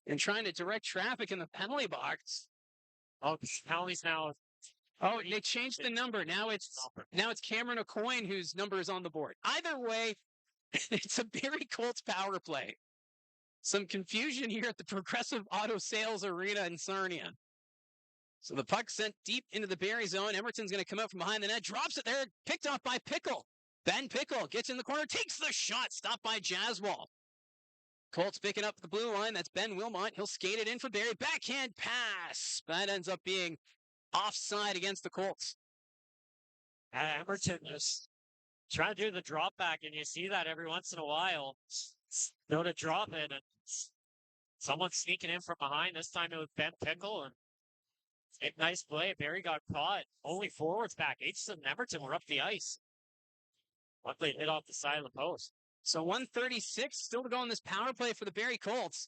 Speaker 2: and trying to direct traffic in the penalty box.
Speaker 7: Oh, penalties now.
Speaker 2: Oh, they changed the number. Now it's Cameron O'Coin whose number is on the board. Either way, it's a Barrie Colts power play. Some confusion here at the Progressive Auto Sales Arena in Sarnia. So the puck sent deep into the Barrie zone. Emerton's going to come out from behind the net, drops it there, picked off by Pickle. Ben Pickle gets in the corner, takes the shot, stopped by Jaswal. Colts picking up the blue line. That's Ben Wilmot. He'll skate it in for Barrie. Backhand pass. That ends up being offside against the Colts.
Speaker 7: Emerton just trying to do the drop back, and you see that every once in a while. Go to drop it, and someone sneaking in from behind. This time it was Ben Pickle, and a nice play. Barrie got caught. Only forwards back. Aitchison and Emerton were up the ice. Luckily, hit off the side of the post.
Speaker 2: So 136 still to go in this power play for the Barrie Colts.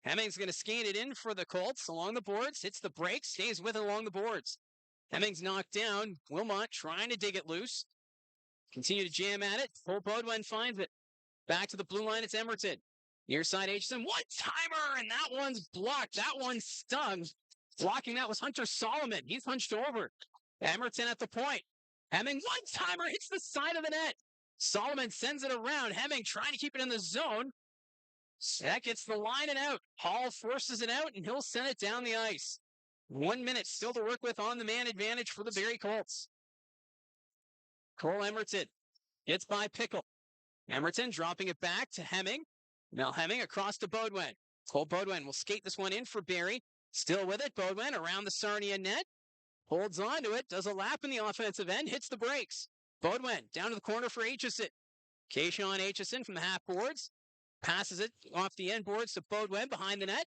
Speaker 2: Hemming's going to skate it in for the Colts along the boards. Hits the break, stays with it along the boards. Hemming's knocked down. Wilmot trying to dig it loose. Continue to jam at it. Cole Bodwin finds it. Back to the blue line, it's Emerton. Near side, Aitchison. One-timer, and that one's blocked. That one stung. Blocking that was Hunter Solomon. He's hunched over. Emerton at the point. Hemming, one-timer, hits the side of the net. Solomon sends it around. Hemming trying to keep it in the zone. That gets the line and out. Hall forces it out, and he'll send it down the ice. 1 minute still to work with on the man advantage for the Barrie Colts. Cole Emerton gets by Pickle. Emerton dropping it back to Hemming. Now Hemming across to Bodwin. Cole Bodwin will skate this one in for Barrie. Still with it, Bodwin around the Sarnia net. Holds on to it, does a lap in the offensive end, hits the brakes. Bodwin down to the corner for Aitchison. Kayshawn Aitchison from the half boards. Passes it off the end boards to Bodwin behind the net.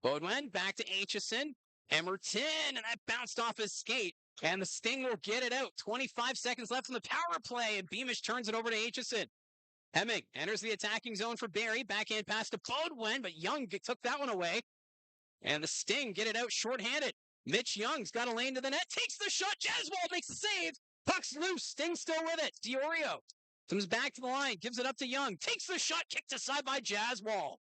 Speaker 2: Bodwin back to Aitchison. Emerton, and that bounced off his skate. And the Sting will get it out. 25 seconds left in the power play, and Beamish turns it over to Aitchison. Hemming enters the attacking zone for Barrie. Backhand pass to Bodwin, but Young took that one away. And the Sting get it out shorthanded. Mitch Young's got a lane to the net, takes the shot. Jaswal makes the save. Puck's loose. Sting still with it. Diorio comes back to the line, gives it up to Young. Takes the shot, kicked aside by Jaswal.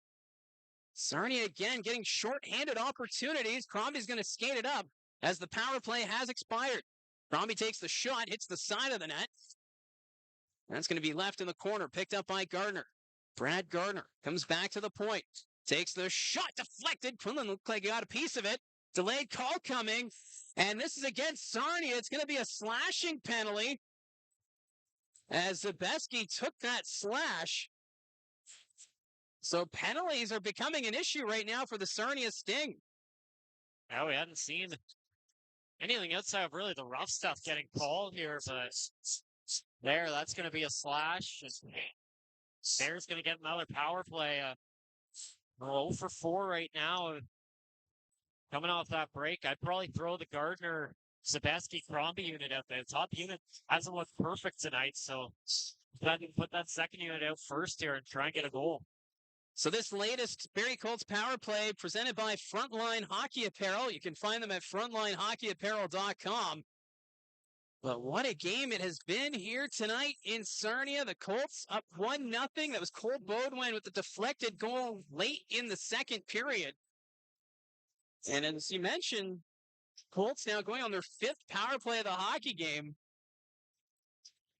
Speaker 2: Sarnia again getting shorthanded opportunities. Crombie's going to skate it up as the power play has expired. Crombie takes the shot, hits the side of the net. That's going to be left in the corner, picked up by Gardner. Brad Gardner comes back to the point. Takes the shot, deflected. Quinlan looked like he got a piece of it. Delayed call coming. And this is against Sarnia. It's going to be a slashing penalty as Zabeski took that slash. So penalties are becoming an issue right now for the Sarnia Sting.
Speaker 7: Now we hadn't seen anything outside of really the rough stuff getting called here, but that's going to be a slash. Bears going to get another power play. 0 for 4 right now. Coming off that break, I'd probably throw the Gardner Zabeski Crombie unit out there. The top unit hasn't looked perfect tonight, so put that second unit out first here and try and get a goal.
Speaker 2: So this latest Barrie Colts power play presented by Frontline Hockey Apparel. You can find them at frontlinehockeyapparel.com. But what a game it has been here tonight in Sarnia. The Colts up 1-0. That was Cole Bodwin with the deflected goal late in the second period. And as you mentioned, Colts now going on their 5th power play of the hockey game.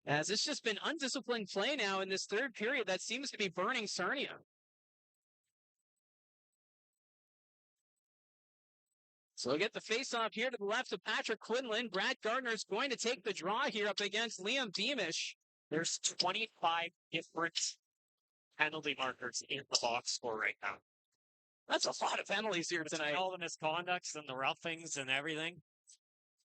Speaker 2: As it's just been undisciplined play now in this third period that seems to be burning Sarnia. So we'll get the face-off here to the left of Patrick Quinlan. Brad Gardner's going to take the draw here up against Liam Beamish.
Speaker 7: There's 25 different penalty markers in the box score right now.
Speaker 2: That's a lot of penalties here tonight.
Speaker 7: All the misconducts and the roughings and everything.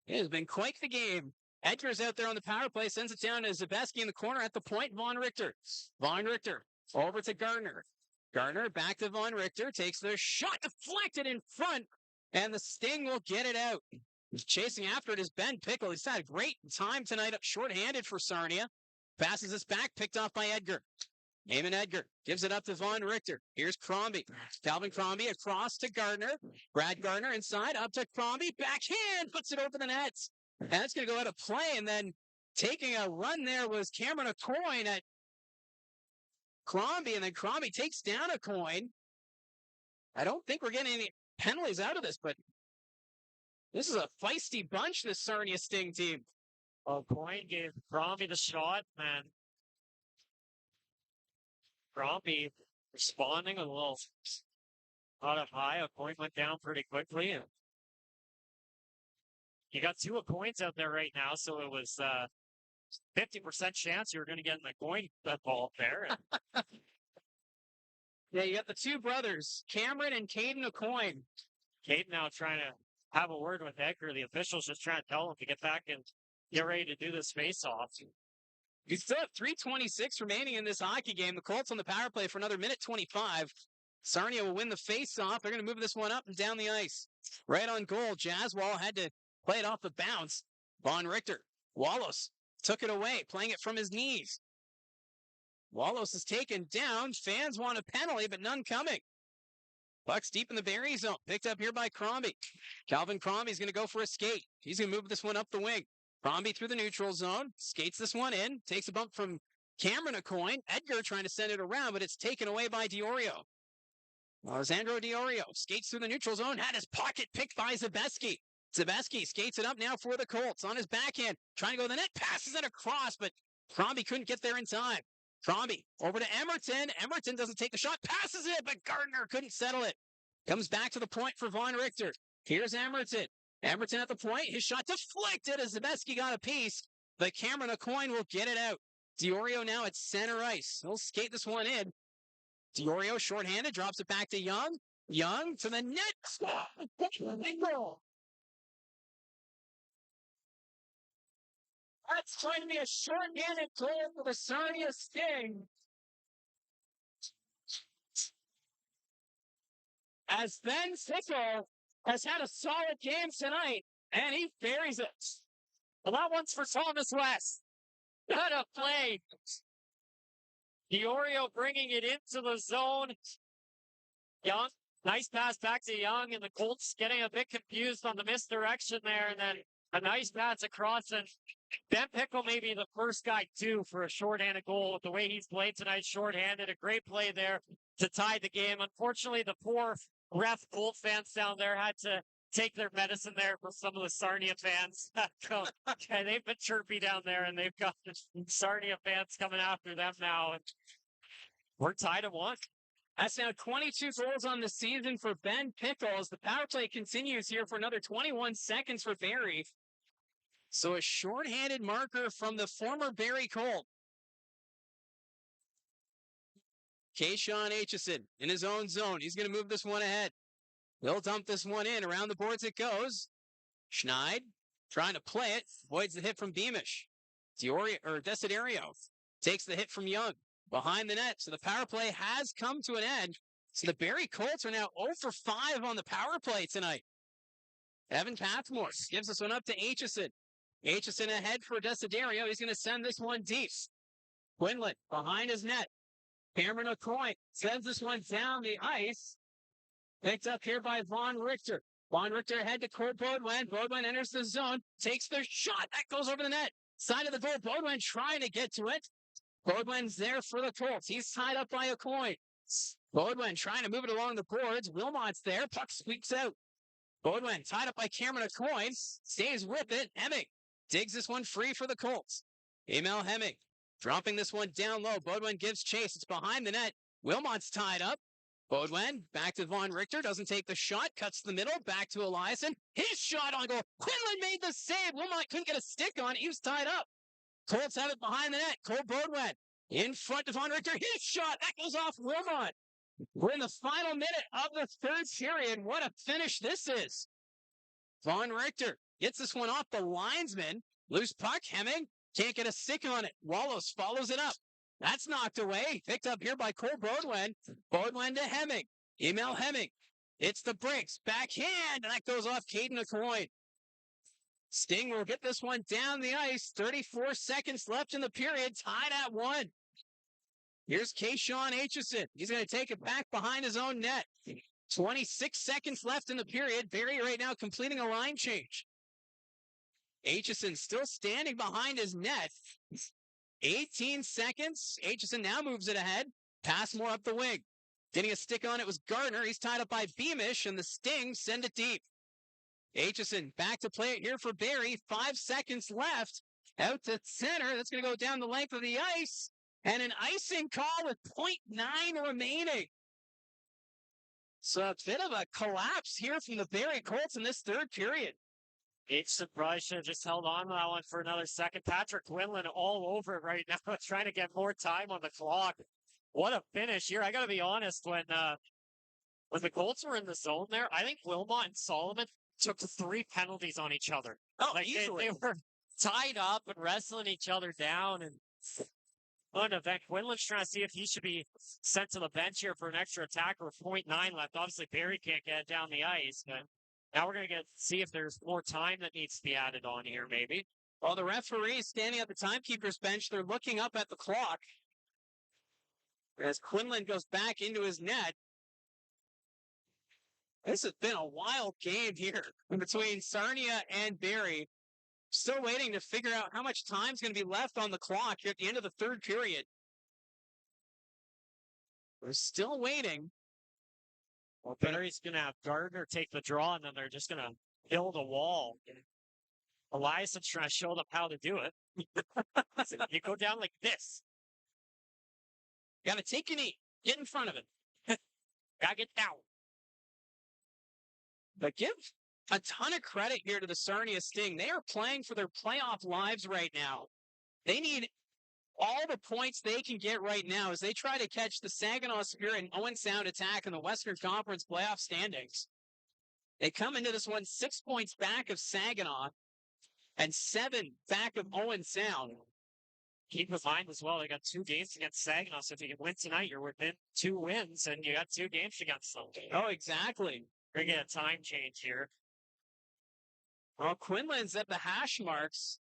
Speaker 2: It has been quite the game. Edgar's out there on the power play, sends it down to Zabeski in the corner at the point. Von Richter. Von Richter over to Gardner. Gardner back to Von Richter, takes the shot, deflected in front, and the Sting will get it out. Chasing after it is Ben Pickle. He's had a great time tonight up shorthanded for Sarnia. Passes this back, picked off by Edgar. Eamon Edgar gives it up to Von Richter. Here's Crombie. Calvin Crombie across to Gardner. Brad Gardner inside, up to Crombie. Backhand, puts it over the nets. And that's going to go out of play. And then Taking a run there was Cameron Acoin at Crombie, and then Crombie takes down Acoin. I don't think we're getting any penalties out of this, but this is a feisty bunch, this Sarnia Sting team.
Speaker 7: Coin gave Crombie the shot, and Crombie responding a little out of high. A point went down pretty quickly, and you got 2 coins out there right now, so it was 50% chance you were going to get in the coin ball there.
Speaker 2: Yeah, you got the 2 brothers, Cameron and Caden Acoin.
Speaker 7: Caden now trying to have a word with Edgar. The officials just trying to tell him to get back and get ready to do this face-off.
Speaker 2: You still have 3:26 remaining in this hockey game. The Colts on the power play for another minute 25. Sarnia will win the face-off. They're going to move this one up and down the ice. Right on goal, Jaswall had to play it off the bounce. Von Richter. Wallace took it away, playing it from his knees. Wallace is taken down. Fans want a penalty, but none coming. Puck's deep in the Barrie zone. Picked up here by Crombie. Calvin Crombie's going to go for a skate. He's going to move this one up the wing. Crombie through the neutral zone. Skates this one in. Takes a bump from Cameron Acoin. Edgar trying to send it around, but it's taken away by Diorio. Alessandro Diorio skates through the neutral zone. Had his pocket picked by Zabeski. Zabeski skates it up now for the Colts on his backhand. Trying to go to the net. Passes it across, but Crombie couldn't get there in time. Crombie over to Emerton. Emerton doesn't take the shot. Passes it, but Gardner couldn't settle it. Comes back to the point for Von Richter. Here's Emerton. Emerton at the point. His shot deflected as Zabeski got a piece, but Cameron Acoin will get it out. Diorio now at center ice. He'll skate this one in. Diorio shorthanded, drops it back to Young. Young to the net. That's going to be a shorthanded goal for the Sarnia Sting. As Ben Sickle has had a solid game tonight, and he buries it. Well, that one's for Thomas West. What a play. Diorio bringing it into the zone. Young, nice pass back to Young, and the Colts getting a bit confused on the misdirection there, and then a nice pass across, and Ben Pickle may be the first guy, too, for a shorthanded goal with the way he's played tonight, shorthanded. A great play there to tie the game. Unfortunately, the poor ref Colt fans down there had to take their medicine there for some of the Sarnia fans. Okay, they've been chirpy down there, and they've got the Sarnia fans coming after them now. And we're tied at 1. That's now 22 goals on the season for Ben Pickles. The power play continues here for another 21 seconds for Barrie. So a shorthanded marker from the former Barrie Colt. Kayshawn Aitchison in his own zone. He's going to move this one ahead. He'll dump this one in. Around the boards it goes. Schneid trying to play it. Avoids the hit from Beamish. Desiderio takes the hit from Young. Behind the net. So the power play has come to an end. So the Barrie Colts are now 0 for 5 on the power play tonight. Evan Pathmore gives this one up to Aitchison. Aitchison ahead for Desiderio. He's going to send this one deep. Quinlan behind his net. Cameron Acoin sends this one down the ice. Picked up here by Von Richter. Von Richter ahead to Cole Baudouin. Baudouin enters the zone. Takes the shot. That goes over the net. Side of the goal. Baudouin trying to get to it. Baudouin's there for the Colts. He's tied up by Acoin. Baudouin trying to move it along the boards. Wilmot's there. Puck squeaks out. Baudouin tied up by Cameron Acoin. Stays with it. Hemming digs this one free for the Colts. Emil Hemming dropping this one down low. Baudouin gives chase. It's behind the net. Wilmot's tied up. Baudouin back to Von Richter. Doesn't take the shot. Cuts the middle. Back to Eliason. His shot on goal. Quinlan made the save. Wilmot couldn't get a stick on it. He was tied up. Colts have it behind the net. Cole Baudouin in front of Von Richter. His shot. That goes off Wilmot. We're in the final minute of the third period. What a finish this is. Von Richter gets this one off the linesman. Loose puck. Hemming can't get a stick on it. Wallace follows it up. That's knocked away. Picked up here by Cole Baudouin. Baudouin to Hemming. Emil Hemming. It's the breaks. Backhand. And that goes off Caden Acoin. Sting will get this one down the ice. 34 seconds left in the period. Tied at 1. Here's Kayshawn Aitchison. He's going to take it back behind his own net. 26 seconds left in the period. Barrie right now completing a line change. Aitchison still standing behind his net. 18 seconds. Aitchison now moves it ahead. Pass more up the wing. Getting a stick on it was Gardner. He's tied up by Beamish, and the Sting send it deep. Aitchison back to play it here for Barrie. 5 seconds left. Out to center. That's going to go down the length of the ice. And an icing call with 0.9 remaining. So a bit of a collapse here from the Barrie Colts in this third period.
Speaker 7: Aitchison probably should have just held on to that one for another second. Patrick Quinlan all over it right now, trying to get more time on the clock. What a finish here. I got to be honest, when the Colts were in the zone there, I think Wilmot and Solomon took 3 penalties on each other.
Speaker 2: Oh,
Speaker 7: like
Speaker 2: easily.
Speaker 7: They were tied up and wrestling each other down. And on event, Quinlan's trying to see if he should be sent to the bench here for an extra attack with 0.9 left. Obviously, Barrie can't get it down the ice. But now we're going to see if there's more time that needs to be added on here, maybe.
Speaker 2: Well, the referee standing at the timekeeper's bench, they're looking up at the clock as Quinlan goes back into his net. This has been a wild game here between Sarnia and Barrie. Still waiting to figure out how much time's going to be left on the clock here at the end of the third period. We're still waiting.
Speaker 7: Well, Barrie's going to have Gardner take the draw, and then they're just going to build a wall. Eliason's trying to show them how to do it. You go down like this.
Speaker 2: Got to take a knee. Get in front of it.
Speaker 7: Got to get down.
Speaker 2: But give a ton of credit here to the Sarnia Sting. They are playing for their playoff lives right now. They need all the points they can get right now as they try to catch the Saginaw Spirit and Owen Sound attack in the Western Conference playoff standings. They come into this one 6 points back of Saginaw and 7 back of Owen Sound.
Speaker 7: Keep in mind as well, they got 2 games against Saginaw, so if you can win tonight, you're within 2 wins, and you got 2 games against them.
Speaker 2: Oh, exactly.
Speaker 7: We're going to get a time change here.
Speaker 2: Well, Quinlan's at the hash marks.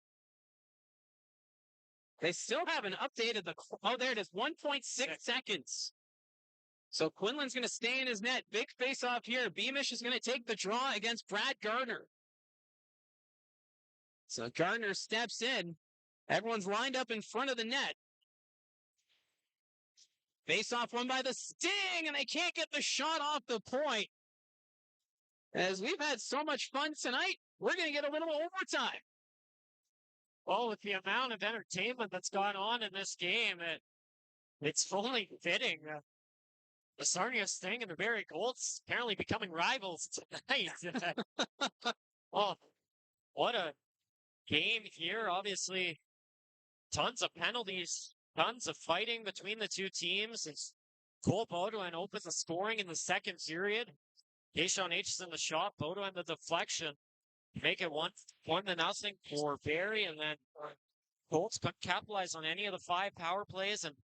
Speaker 2: They still haven't updated the... Oh, there it is. 1.6 seconds. So Quinlan's going to stay in his net. Big face-off here. Beamish is going to take the draw against Brad Gardner. So Gardner steps in. Everyone's lined up in front of the net. Face-off won by the Sting, and they can't get the shot off the point. As we've had so much fun tonight, we're going to get a little overtime.
Speaker 7: Well, with the amount of entertainment that's gone on in this game, it's only fitting. The Sarnia Sting and the Barrie Colts apparently becoming rivals tonight. Well, what a game here. Obviously, tons of penalties, tons of fighting between the two teams. It's Cole Baudouin opens the scoring in the second period. Keishon Aitchison the shot, Baudouin the deflection. Make it 1-0 for Barrie, and then Colts couldn't capitalize on any of the 5 power plays, and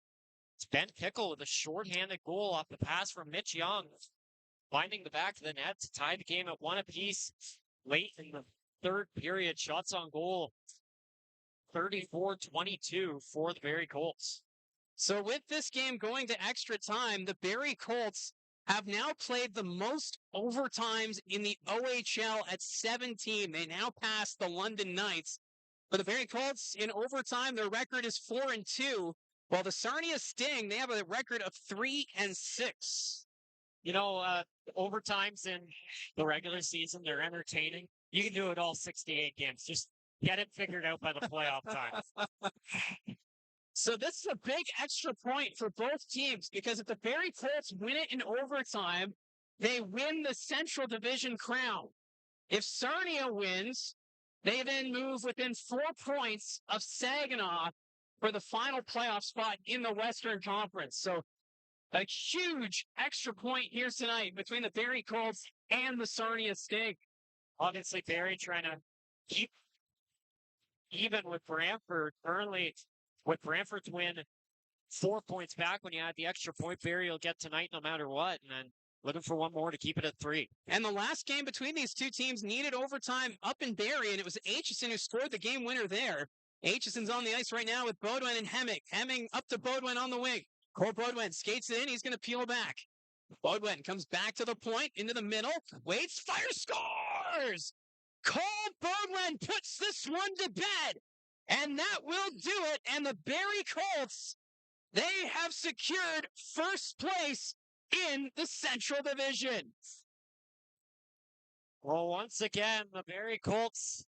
Speaker 7: it's Ben Pickle with a shorthanded goal off the pass from Mitch Young, finding the back of the net to tie the game at 1 apiece late in the third period. Shots on goal, 34-22 for the Barrie Colts.
Speaker 2: So with this game going to extra time, the Barrie Colts have now played the most overtimes in the OHL at 17. They now pass the London Knights. For the Barrie Colts, in overtime, their record is 4-2, while the Sarnia Sting, they have a record of 3-6.
Speaker 7: You know, overtimes in the regular season, they're entertaining. You can do it all 68 games. Just get it figured out by the playoff time.
Speaker 2: So this is a big extra point for both teams, because if the Barrie Colts win it in overtime, they win the Central Division crown. If Sarnia wins, they then move within 4 points of Saginaw for the final playoff spot in the Western Conference. So a huge extra point here tonight between the Barrie Colts and the Sarnia Sting.
Speaker 7: Obviously, Barrie trying to keep even with Brantford. Currently, with Brantford's win 4 points back, when you add the extra point, Barrie will get tonight no matter what. And then looking for one more to keep it at 3.
Speaker 2: And the last game between these two teams needed overtime up in Barrie, and it was Aitchison who scored the game winner there. Aitchison's on the ice right now with Baudouin and Hemming. Hemming up to Baudouin on the wing. Cole Baudouin skates it in. He's going to peel back. Baudouin comes back to the point, into the middle. Waits, fire, scores! Cole Bodwin puts this one to bed. And that will do it. And the Barrie Colts, they have secured first place in the Central Division.
Speaker 7: Well, once again, the Barrie Colts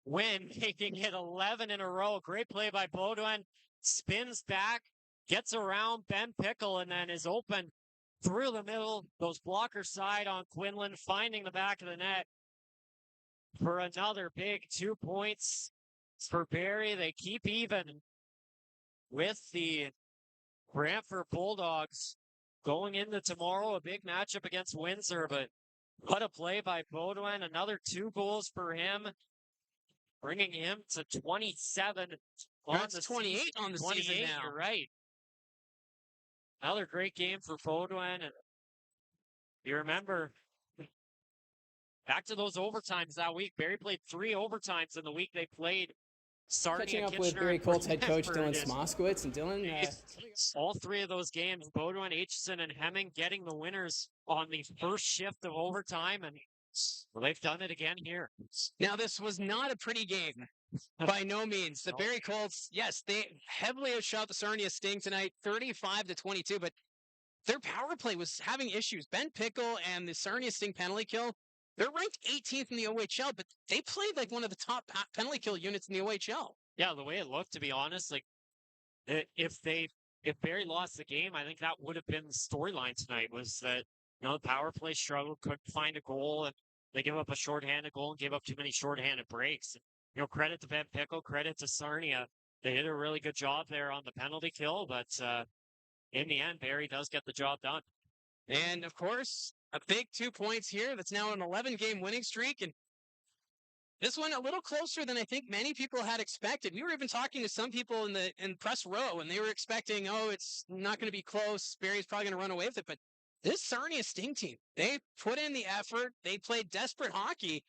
Speaker 7: win, making it 11 in a row. Great play by Bodwin. Spins back, gets around Ben Pickle, and then is open through the middle. Goes blocker side on Quinlan, finding the back of the net for another big 2 points for Barrie. They keep even with the Brantford Bulldogs going into tomorrow, a big matchup against Windsor, but what a play by Bodwin. Another 2 goals for him, bringing him to 27 on
Speaker 2: That's
Speaker 7: the
Speaker 2: 28
Speaker 7: season.
Speaker 2: on the
Speaker 7: 28,
Speaker 2: season now.
Speaker 7: You're right. Another great game for Bodwin. And you remember, back to those overtimes that week. Barrie played 3 overtimes in the week they played Sarnia,
Speaker 1: Catching up
Speaker 7: Kitchener,
Speaker 1: with Barrie
Speaker 7: and
Speaker 1: Colts head coach
Speaker 7: Brantford.
Speaker 1: Dylan Smoskowitz. And Dylan,
Speaker 7: All 3 of those games, Bodwin, Aitchison, and Hemming getting the winners on the first shift of overtime, and well, they've done it again here.
Speaker 2: Now, this was not a pretty game. By no means. The Barrie Colts, yes, they heavily outshot the Sarnia Sting tonight, 35-22, but their power play was having issues. Ben Pickle and the Sarnia Sting penalty kill, they're ranked 18th in the OHL, but they played like one of the top penalty kill units in the OHL.
Speaker 7: Yeah, the way it looked, to be honest, like if Barrie lost the game, I think that would have been the storyline tonight. Was that the power play struggled, couldn't find a goal, and they gave up a shorthanded goal and gave up too many shorthanded breaks. Credit to Ben Pickle, credit to Sarnia. They did a really good job there on the penalty kill, but in the end, Barrie does get the job done.
Speaker 2: And of course, a big 2 points here. That's now an 11-game winning streak, and this one a little closer than I think many people had expected. We were even talking to some people in press row, and they were expecting, it's not going to be close. Barrie's probably going to run away with it. But this Sarnia Sting team, they put in the effort. They played desperate hockey.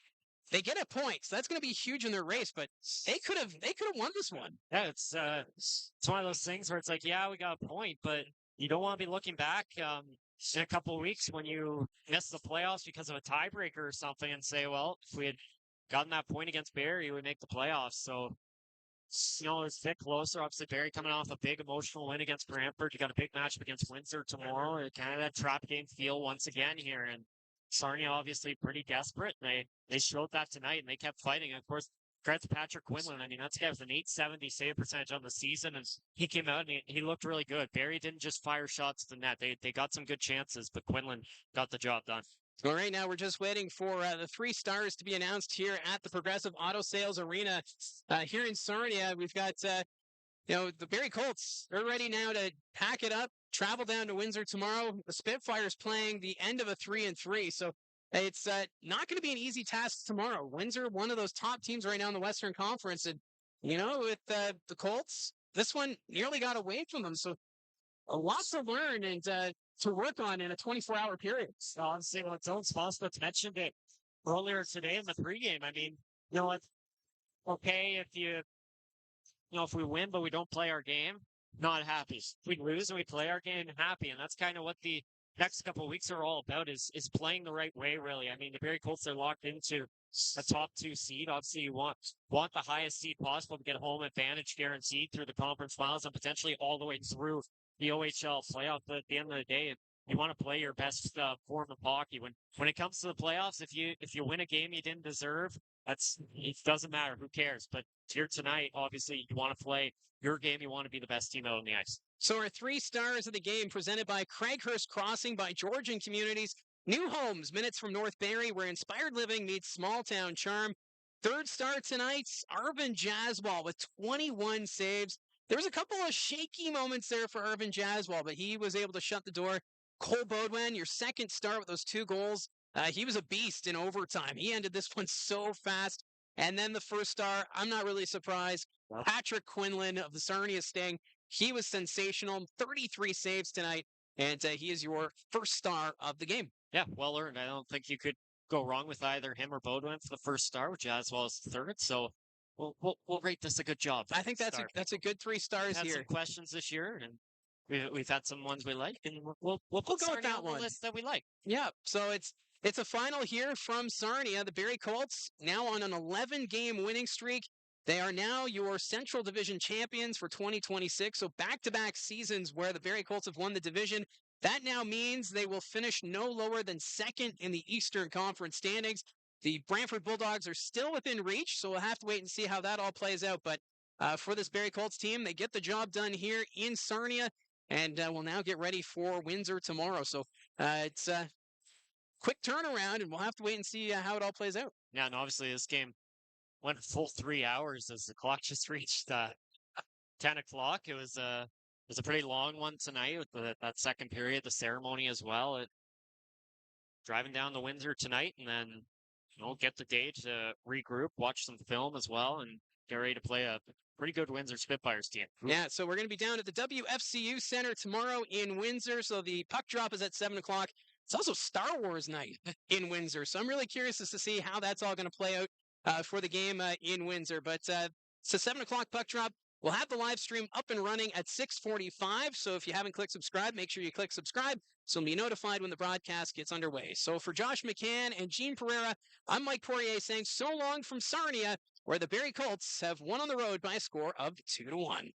Speaker 2: They get a point, so that's going to be huge in their race. But they could have won this one.
Speaker 7: Yeah, it's one of those things where it's like, yeah, we got a point, but you don't want to be looking back in a couple of weeks when you miss the playoffs because of a tiebreaker or something and say, well, if we had gotten that point against Barrie, we would make the playoffs. So, it's a bit closer. Obviously, Barrie coming off a big emotional win against Brantford. You got a big matchup against Windsor tomorrow. Kind of that trap game feel once again here. And Sarnia obviously pretty desperate. They showed that tonight, and they kept fighting. And of course, credit to Patrick Quinlan. I mean, that's guy with an 870 save percentage on the season, and he came out and he looked really good. Barrie didn't just fire shots to the net. They got some good chances, but Quinlan got the job done.
Speaker 2: Well, right now we're just waiting for the 3 stars to be announced here at the Progressive Auto Sales Arena here in Sarnia. We've got, the Barrie Colts. They're ready now to pack it up, travel down to Windsor tomorrow. The Spitfires playing the end of a 3-3, so it's not going to be an easy task tomorrow. Windsor, one of those top teams right now in the Western Conference, and with the Colts, this one nearly got away from them. So a lot to learn and to work on in a 24-hour period.
Speaker 7: So honestly, it's own Smoskowitz mentioned it earlier today in the pregame. I mean, it's okay if we win but we don't play our game, not happy. If we lose and we play our game, happy. And that's kind of what the next couple of weeks are all about, is playing the right way, really. I mean, the Barrie Colts are locked into a top 2 seed. Obviously, you want the highest seed possible to get home advantage guaranteed through the conference finals and potentially all the way through the OHL playoff. But at the end of the day, you want to play your best form of hockey. When it comes to the playoffs, if you win a game you didn't deserve, it doesn't matter. Who cares? But here tonight, obviously, you want to play your game. You want to be the best team out on the ice.
Speaker 2: So our 3 stars of the game presented by Craighurst Crossing by Georgian Communities. New homes, minutes from North Barrie, where inspired living meets small town charm. 3rd star tonight, Arvin Jaswal with 21 saves. There was a couple of shaky moments there for Arvin Jaswal, but he was able to shut the door. Cole Bodwin, your 2nd star with those 2 goals. He was a beast in overtime. He ended this one so fast. And then the 1st star, I'm not really surprised. Patrick Quinlan of the Sarnia Sting. He was sensational. 33 saves tonight, and he is your 1st star of the game.
Speaker 7: Yeah, well earned. I don't think you could go wrong with either him or Bodwin for the 1st star, which as well as the 3rd. So we'll rate this a good job.
Speaker 2: I think that's a good 3 stars
Speaker 7: here. Had some questions this year, and we've had some ones we like, and we'll go with that one list that we like.
Speaker 2: Yeah, so it's It's a final here from Sarnia. The Barrie Colts now on an 11-game winning streak. They are now your Central Division champions for 2026. So back-to-back seasons where the Barrie Colts have won the division. That now means they will finish no lower than second in the Eastern Conference standings. The Brantford Bulldogs are still within reach, so we'll have to wait and see how that all plays out. But for this Barrie Colts team, they get the job done here in Sarnia, and will now get ready for Windsor tomorrow. So it's quick turnaround, and we'll have to wait and see how it all plays out.
Speaker 7: Yeah, and obviously this game went a full 3 hours as the clock just reached 10 o'clock. It was a pretty long one tonight with that second period, the ceremony as well. Driving down to Windsor tonight, and then get the day to regroup, watch some film as well, and get ready to play a pretty good Windsor Spitfires team.
Speaker 2: Yeah, so we're going to be down at the WFCU Center tomorrow in Windsor. So the puck drop is at 7 o'clock. It's also Star Wars night in Windsor. So I'm really curious as to see how that's all going to play out for the game in Windsor. But it's a 7 o'clock puck drop. We'll have the live stream up and running at 6:45. So if you haven't clicked subscribe, make sure you click subscribe so you'll be notified when the broadcast gets underway. So for Josh McCann and Gene Pereira, I'm Mike Poirier saying so long from Sarnia, where the Barrie Colts have won on the road by a score of 2-1.